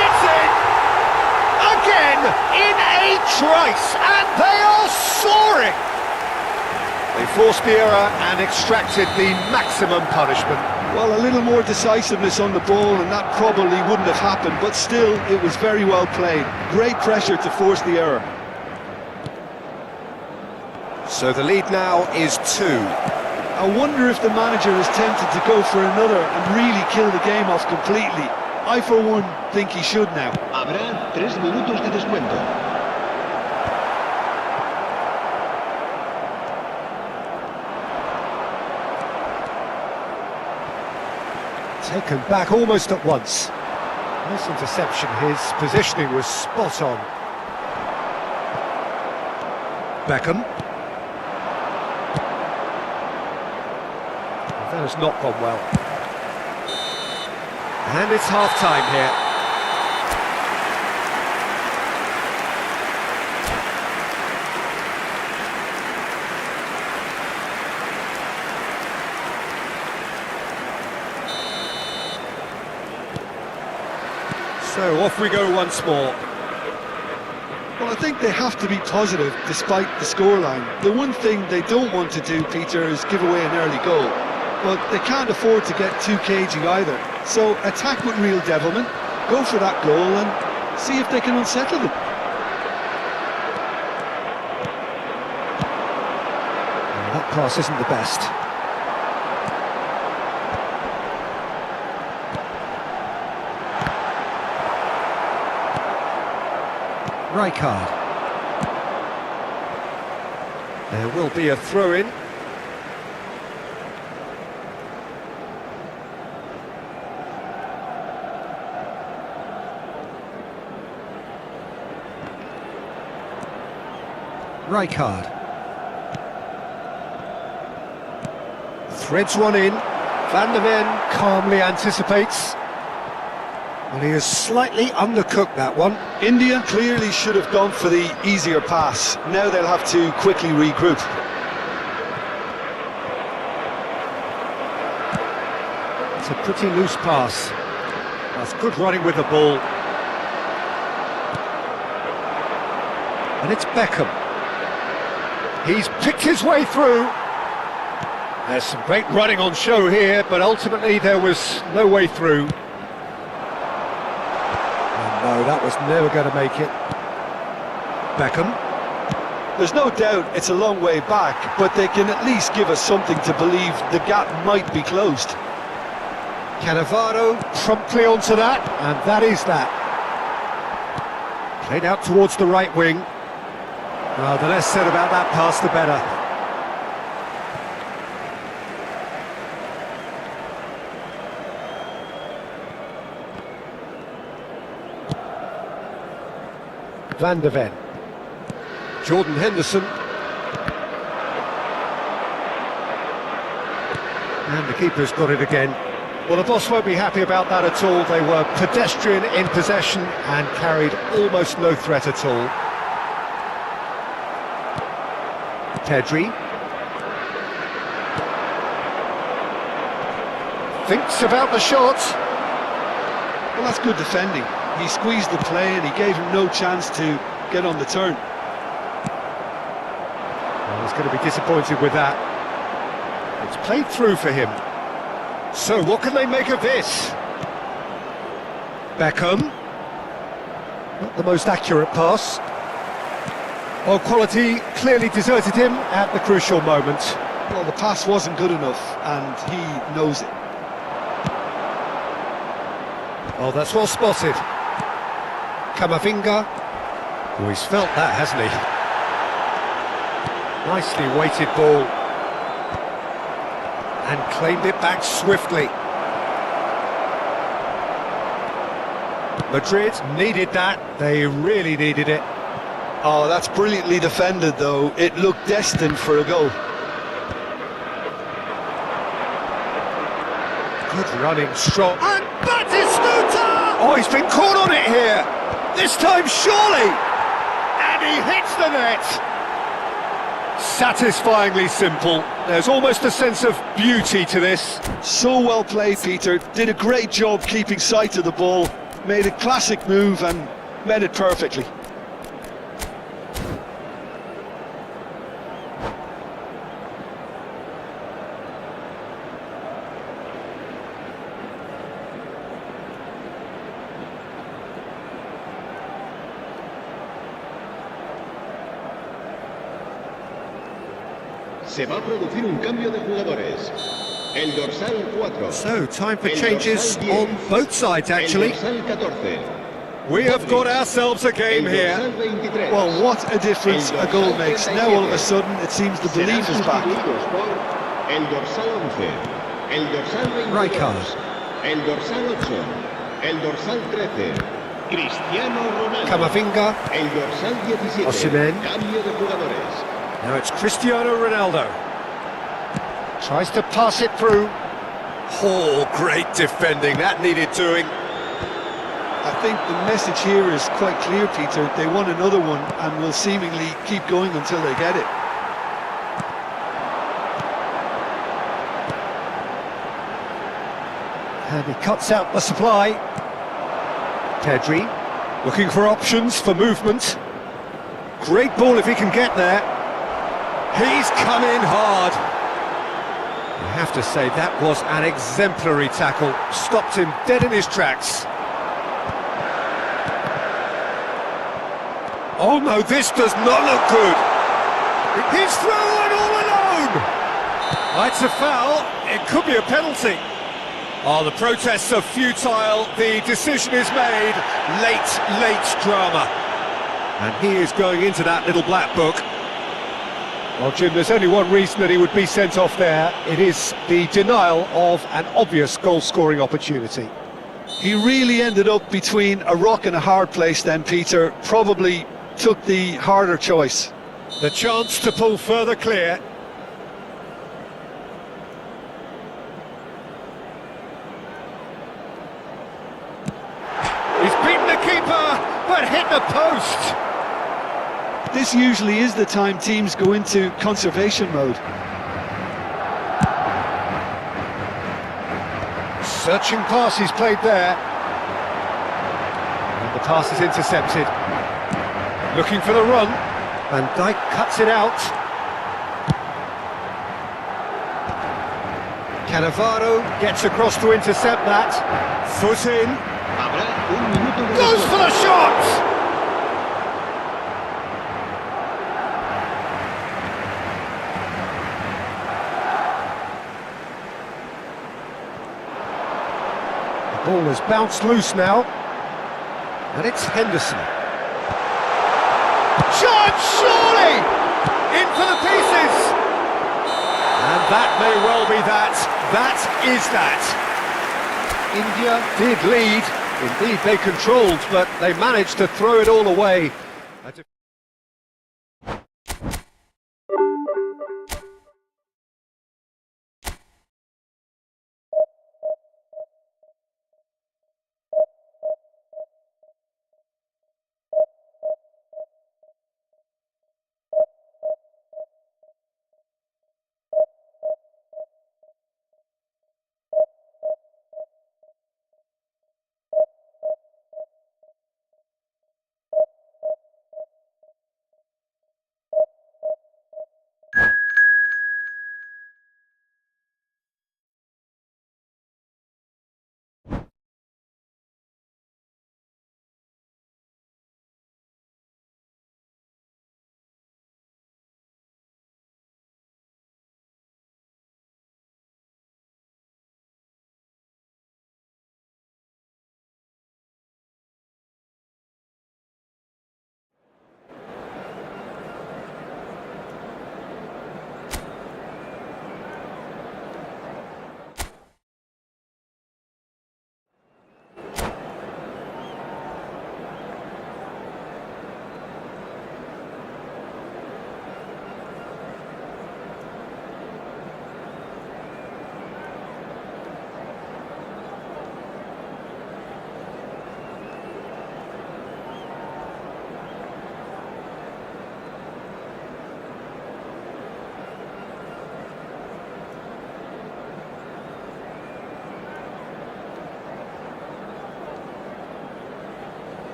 It's in! Again, in a trice, and they are soaring! They forced the error and extracted the maximum punishment. Well, a little more decisiveness on the ball and that probably wouldn't have happened, but still, it was very well played. Great pressure to force the error. So the lead now is 2. I wonder if the manager is tempted to go for another and really kill the game off completely. I, for one, think he should now. Habrá 3 minutos de descuento. Taken back almost at once. Nice interception, his positioning was spot on. Beckham. That has not gone well. And it's half-time here. So off we go once more. Well, I think they have to be positive despite the scoreline. The one thing they don't want to do, Peter, is give away an early goal. But they can't afford to get too cagey either. So attack with real devilment, go for that goal and see if they can unsettle them. That pass isn't the best. Rijkaard. There will be a throw-in. Rijkaard. Threads one in. Van der Ven calmly anticipates. Well, he has slightly undercooked that one. India clearly should have gone for the easier pass. Now they'll have to quickly regroup. It's a pretty loose pass. That's good running with the ball. And it's Beckham. He's picked his way through. There's some great running on show here, but ultimately there was no way through. No, that was never going to make it. Beckham. There's no doubt it's a long way back, but they can at least give us something to believe the gap might be closed. Cannavaro promptly onto that, and that is that. Played out towards the right wing. Well, the less said about that pass, the better. Van der Ven. Jordan Henderson. And the keeper's got it again. Well, the boss won't be happy about that at all. They were pedestrian in possession and carried almost no threat at all. Pedri. Thinks about the shot. Well, that's good defending. He squeezed the play and he gave him no chance to get on the turn. Well, he's going to be disappointed with that. It's played through for him. So what can they make of this? Beckham. Not the most accurate pass. Well, quality clearly deserted him at the crucial moment. Well, the pass wasn't good enough and he knows it. Oh, that's well spotted. Camavinga. Oh, he's felt that, hasn't he? Nicely weighted ball. And claimed it back swiftly. Madrid needed that. They really needed it. Oh, that's brilliantly defended, though. It looked destined for a goal. Good running, strong. And Batistuta! Oh, he's been caught on it here. This time, surely. And he hits the net. Satisfyingly simple. There's almost a sense of beauty to this. So well played, Peter. Did a great job keeping sight of the ball. Made a classic move and met it perfectly. Se va a producir un cambio de jugadores. El dorsal 4. So, time for changes on both sides, actually. El dorsal 14. We have got ourselves a game here. Well, what a difference a goal makes. Now all of a sudden it seems the belief is back. El dorsal 11. El dorsal 22. Rijkaard. El dorsal 8. El dorsal 13. Cristiano Ronaldo. Camavinga. El dorsal 17. Osimhen. Cambio de jugadores. Now it's Cristiano Ronaldo. Tries to pass it through. Oh, great defending. That needed doing. I think the message here is quite clear, Peter. They want another one and will seemingly keep going until they get it. And he cuts out the supply. Pedri, looking for options for movement. Great ball if he can get there. He's come in hard. I have to say, that was an exemplary tackle. Stopped him dead in his tracks. Oh no, this does not look good. He's through and all alone. It's a foul. It could be a penalty. Oh, the protests are futile. The decision is made. Late drama. And he is going into that little black book. Well, Jim, there's only one reason that he would be sent off there. It is the denial of an obvious goal-scoring opportunity. He really ended up between a rock and a hard place then, Peter. Probably took the harder choice. The chance to pull further clear. He's beaten the keeper, but hit the post. This usually is the time teams go into conservation mode. Searching pass he's played there. And the pass is intercepted. Looking for the run. Van Dijk cuts it out. Cannavaro gets across to intercept that. Foot in. Goes for the shot! The ball has bounced loose now. And it's Henderson. Chance, surely! In for the pieces! And that may well be that. That is that. India did lead. Indeed, they controlled, but they managed to throw it all away.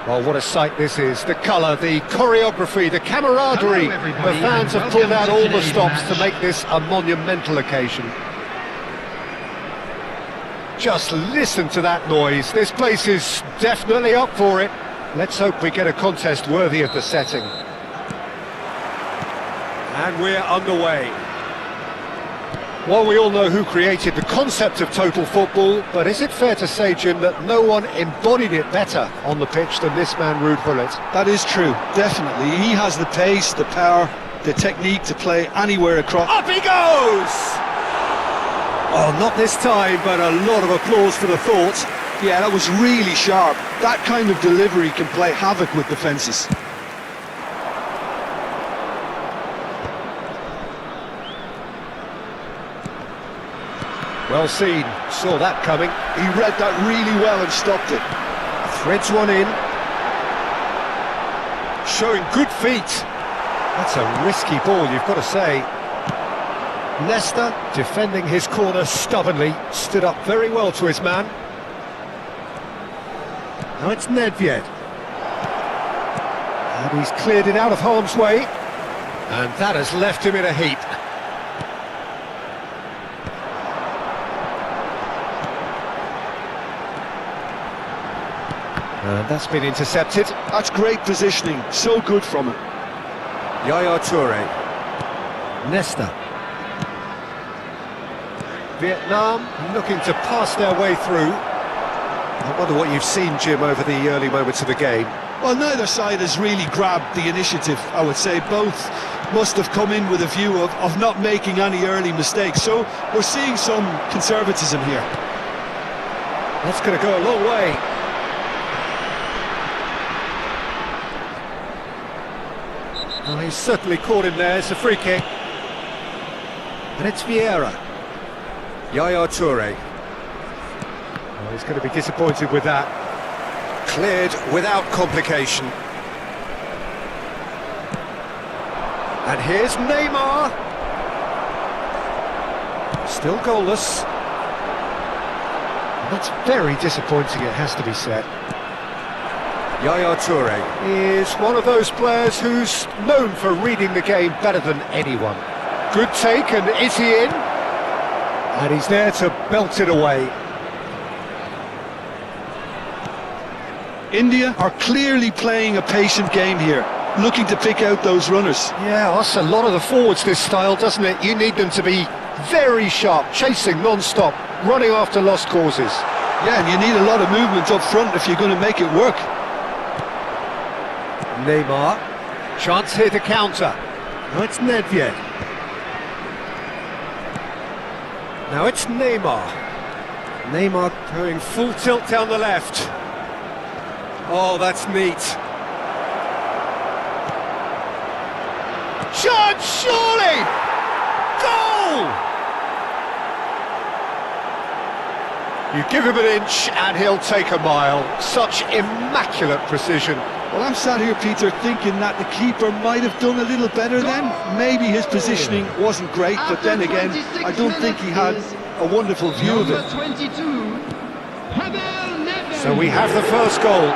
Well, what a sight this is. The colour, the choreography, the camaraderie. The fans have pulled out all the stops to make this a monumental occasion. Just listen to that noise. This place is definitely up for it. Let's hope we get a contest worthy of the setting. And we're underway. Well, we all know who created the concept of total football, but is it fair to say, Jim, that no one embodied it better on the pitch than this man, Ruud Gullit? That is true, definitely. He has the pace, the power, the technique to play anywhere across. Up he goes! Oh, not this time, but a lot of applause for the thought. Yeah, that was really sharp. That kind of delivery can play havoc with defences. Well seen, saw that coming. He read that really well and stopped it. Threads one in. Showing good feet. That's a risky ball, you've got to say. Nesta, defending his corner stubbornly, stood up very well to his man. Now it's Nedved. And he's cleared it out of harm's way. And that has left him in a heap. And that's been intercepted. That's great positioning, so good from him. Yaya Toure. Nesta. Vietnam looking to pass their way through. I wonder what you've seen, Jim, over the early moments of the game. Well, neither side has really grabbed the initiative, I would say. Both must have come in with a view of not making any early mistakes. So we're seeing some conservatism here. That's going to go a long way. Well, he's certainly caught him there. It's a free kick. And it's Vieira. Yaya Toure. Well, he's going to be disappointed with that. Cleared without complication. And here's Neymar. Still goalless. That's very disappointing, it has to be said. Yaya Toure is one of those players who's known for reading the game better than anyone. Good take, and is he in? And he's there to belt it away. India are clearly playing a patient game here, looking to pick out those runners. Yeah, that's a lot of the forwards, this style, doesn't it? You need them to be very sharp, chasing non-stop, running after lost causes. Yeah, and you need a lot of movement up front if you're going to make it work. Neymar, chance here to counter. Now it's Nedved. Now it's Neymar. Neymar going full tilt down the left. Oh, that's neat. Chance, surely! Goal! You give him an inch and he'll take a mile. Such immaculate precision. Well, I'm sat here, Peter, thinking that the keeper might have done a little better then. Maybe his positioning wasn't great, but then again, I don't think he had a wonderful view of it. So we have the first goal.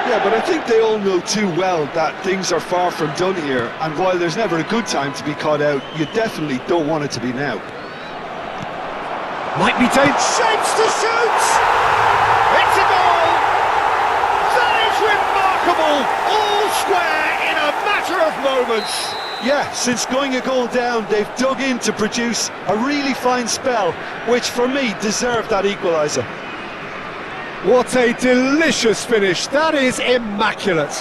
Yeah, but I think they all know too well that things are far from done here, and while there's never a good time to be caught out, you definitely don't want it to be now. Might be dangerous. Shapes to shoot! It's a goal! That is remarkable! All square in a matter of moments! Yeah, since going a goal down, they've dug in to produce a really fine spell, which for me deserved that equaliser. What a delicious finish. That is immaculate.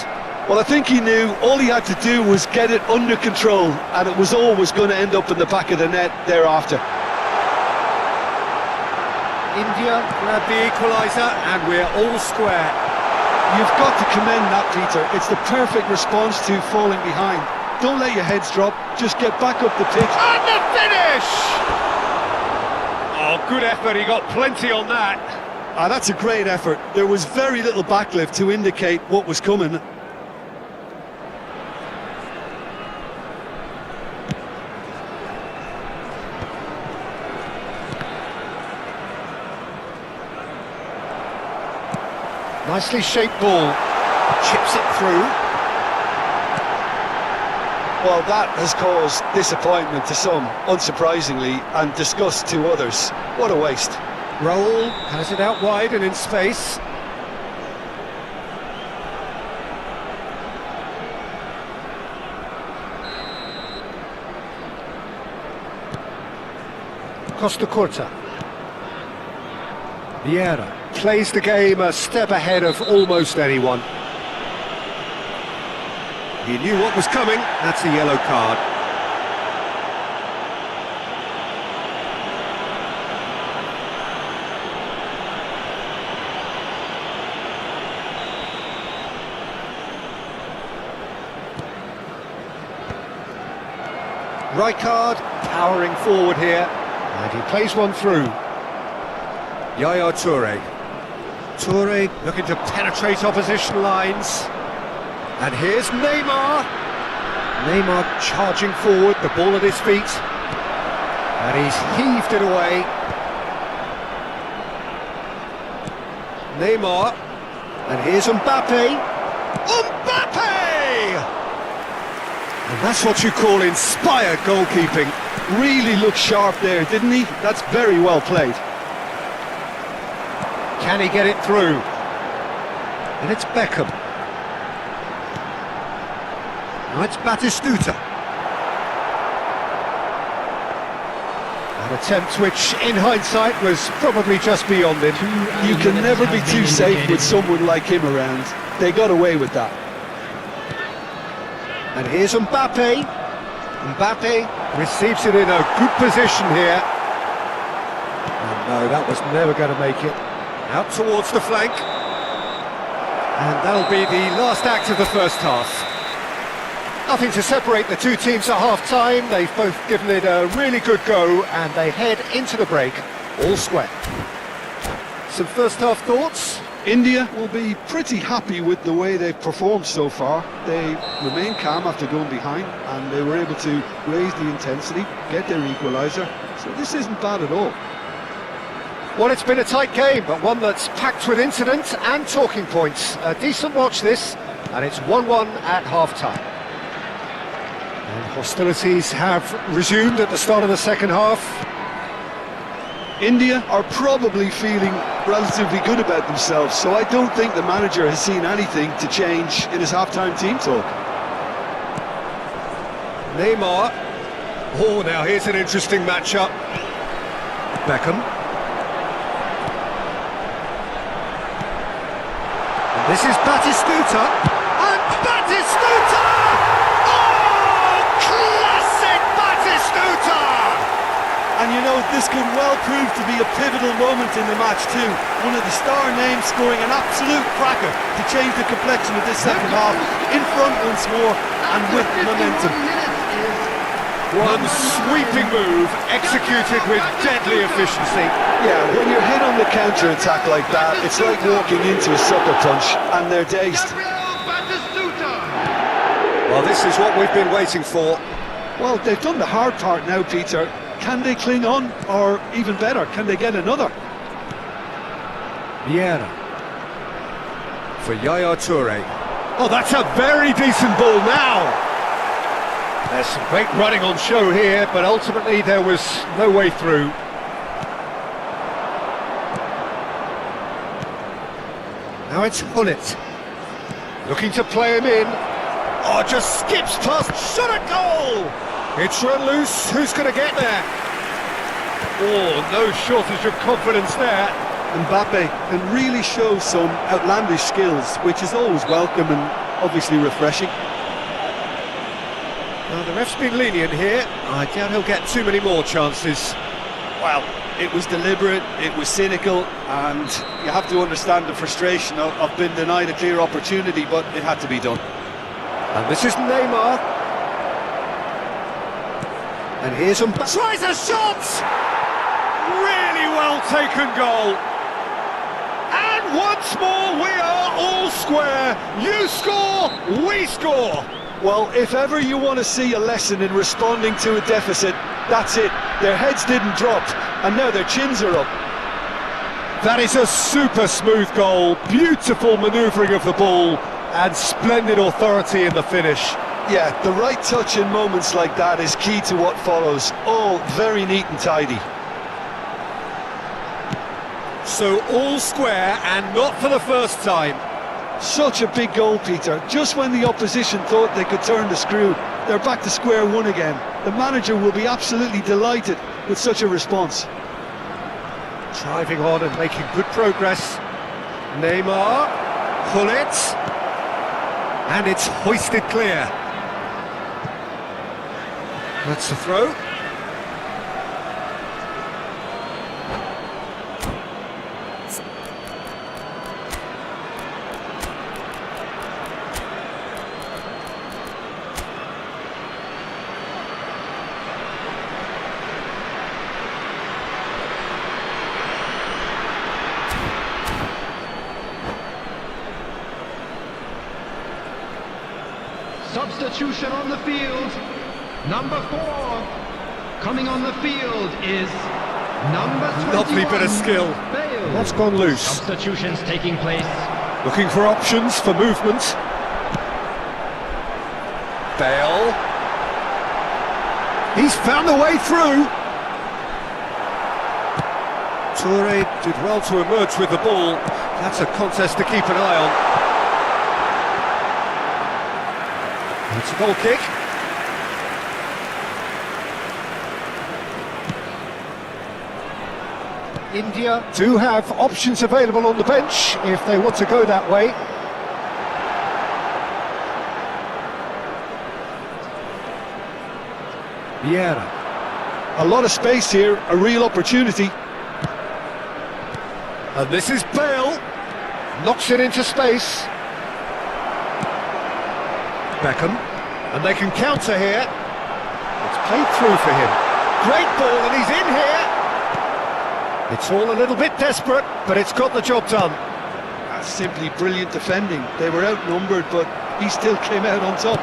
Well, I think he knew all he had to do was get it under control, and it was always going to end up in the back of the net thereafter. India grab the equaliser, and we're all square. You've got to commend that, Peter. It's the perfect response to falling behind. Don't let your heads drop, just get back up the pitch. And the finish! Oh, good effort, he got plenty on that. Ah, that's a great effort. There was very little backlift to indicate what was coming. Nicely shaped ball, chips it through. Well, that has caused disappointment to some, unsurprisingly, and disgust to others. What a waste. Raul has it out wide and in space. Costa Curta. Vieira plays the game a step ahead of almost anyone. He knew what was coming, that's a yellow card. Rijkaard powering forward here, and he plays one through. Yaya Toure. Toure looking to penetrate opposition lines. And here's Neymar. Neymar charging forward, the ball at his feet. And he's heaved it away. Neymar. And here's Mbappe. Mbappe! And that's what you call inspired goalkeeping. Really looked sharp there, didn't he? That's very well played. Can he get it through? And it's Beckham. Now it's Batistuta. An attempt which, in hindsight, was probably just beyond him. You can never be too safe with someone like him around. They got away with that. And here's Mbappe. Mbappe receives it in a good position here. And no, that was never going to make it. Out towards the flank. And that'll be the last act of the first half. Nothing to separate the two teams at half-time. They've both given it a really good go, and they head into the break all square. Some first-half thoughts? India will be pretty happy with the way they've performed so far. They remain calm after going behind, and they were able to raise the intensity, get their equaliser. So this isn't bad at all. Well, it's been a tight game, but one that's packed with incident and talking points. A decent watch this, and it's 1-1 at half-time. And hostilities have resumed at the start of the second half. India are probably feeling relatively good about themselves, so I don't think the manager has seen anything to change in his half-time team talk. Neymar. Oh, now here's an interesting matchup. Beckham. And this is Batistuta. And Batistuta! Oh, classic Batistuta! And you know, this could well prove to be a pivotal moment in the match too. One of the star names scoring an absolute cracker to change the complexion of this second half. In front once more and with momentum. One sweeping move executed with deadly efficiency. Yeah, when you're hit on the counter-attack like that, it's like walking into a sucker punch and they're dazed. Well, this is what we've been waiting for. Well, they've done the hard part now, Peter. Can they cling on, or even better, can they get another? Vieira for Yaya Toure. Oh, that's a very decent ball now. There's some great running on show here, but ultimately there was no way through. Now it's Hullet, looking to play him in. Oh, just skips past, shot at goal! It's run loose, who's going to get there? Oh, no shortage of confidence there. Mbappe can really show some outlandish skills, which is always welcome and obviously refreshing. Well, the ref's been lenient here. I doubt he'll get too many more chances. Well, it was deliberate, it was cynical, and you have to understand the frustration of being denied a clear opportunity, but it had to be done. And this is Neymar. And here's Mbappe. Tries a shot! Really well taken goal. And once more we are all square. You score, we score. Well, if ever you want to see a lesson in responding to a deficit, that's it. Their heads didn't drop, and now their chins are up. That is a super smooth goal. Beautiful manoeuvring of the ball, and splendid authority in the finish. Yeah, the right touch in moments like that is key to what follows. All very neat and tidy. So all square, and not for the first time. Such a big goal, Peter. Just when the opposition thought they could turn the screw, they're back to square one again. The manager will be absolutely delighted with such a response. Driving on and making good progress. Neymar, pull it, and it's hoisted clear. That's the throw. Substitution on the field. Number 4. Coming on the field is number 21. Lovely bit of skill. Bale. That's gone loose. Substitutions taking place. Looking for options for movement. Bale. He's found the way through. Toure did well to emerge with the ball. That's a contest to keep an eye on. It's a goal kick. India do have options available on the bench if they want to go that way. Vieira. A lot of space here, a real opportunity. And this is Bale. Knocks it into space. Beckham. And they can counter here. It's played through for him. Great ball, and he's in here. It's all a little bit desperate, but it's got the job done. That's simply brilliant defending. They were outnumbered, but he still came out on top.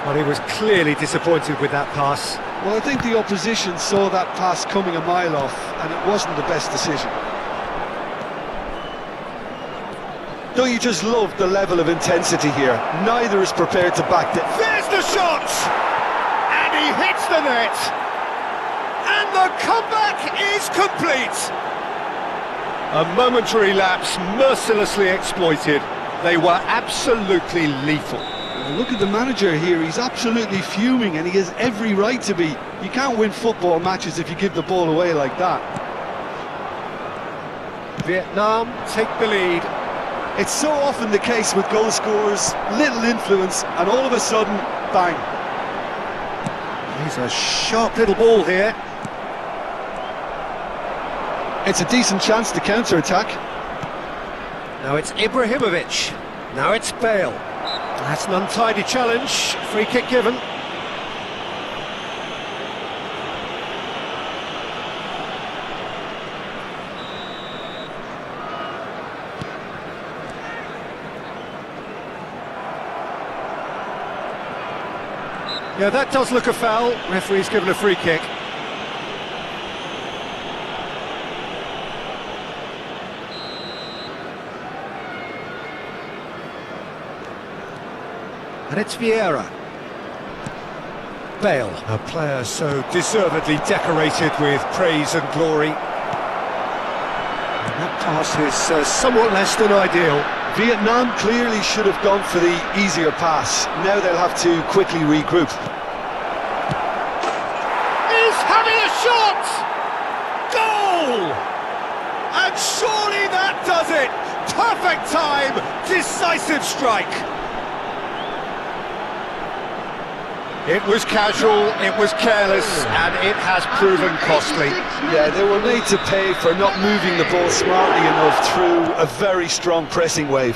Well, he was clearly disappointed with that pass. Well, I think the opposition saw that pass coming a mile off, and it wasn't the best decision. Don't you just love the level of intensity here? Neither is prepared to back it. There's the shot! And he hits the net! And the comeback is complete! A momentary lapse mercilessly exploited. They were absolutely lethal. Look at the manager here, he's absolutely fuming, and he has every right to be. You can't win football matches if you give the ball away like that. Vietnam take the lead. It's so often the case with goal scorers, little influence, and all of a sudden, bang. He's a sharp little ball here. It's a decent chance to counter-attack. Now it's Ibrahimovic. Now it's Bale. That's an untidy challenge. Free kick given. Yeah, that does look a foul. Referee's given a free kick. And it's Vieira. Bale, a player so deservedly decorated with praise and glory. And that pass is somewhat less than ideal. Vietnam clearly should have gone for the easier pass. Now they'll have to quickly regroup. He's having a shot! Goal! And surely that does it! Perfect time! Decisive strike! It was casual, it was careless, and it has proven costly. Yeah, they were made to pay for not moving the ball smartly enough through a very strong pressing wave.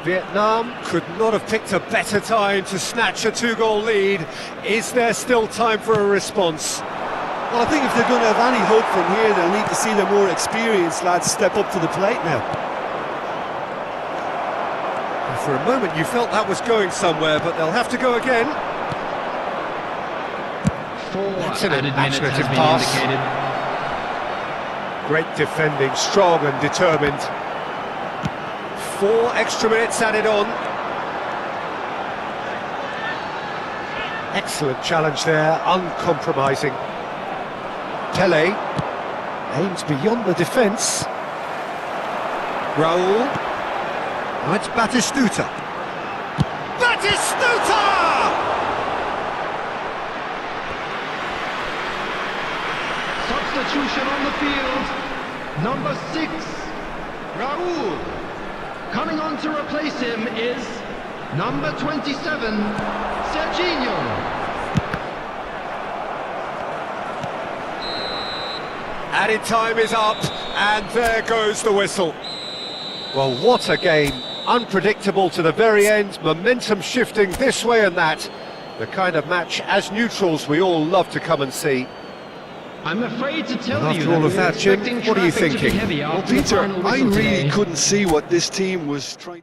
Vietnam could not have picked a better time to snatch a 2-goal lead. Is there still time for a response? Well, I think if they're going to have any hope from here, they'll need to see their more experienced lads step up to the plate now. For a moment you felt that was going somewhere, but they'll have to go again. That's an imaginative pass. Great defending, strong and determined. 4 extra minutes added on. Excellent challenge there, uncompromising. Pele aims beyond the defence. Raul. Now it's Batistuta. Batistuta! substitution on the field. Number 6, Raul. Coming on to replace him is number 27, Serginho. Added time is up, and there goes the whistle. Well, what a game. Unpredictable to the very end, momentum shifting this way and that. The kind of match, as neutrals, we all love to come and see. I'm afraid to tell And you after all that of we were that, Jim, expecting what are you traffic to be thinking? heavy Well, after the Peter, final I whistle really today. couldn't see what this team was trying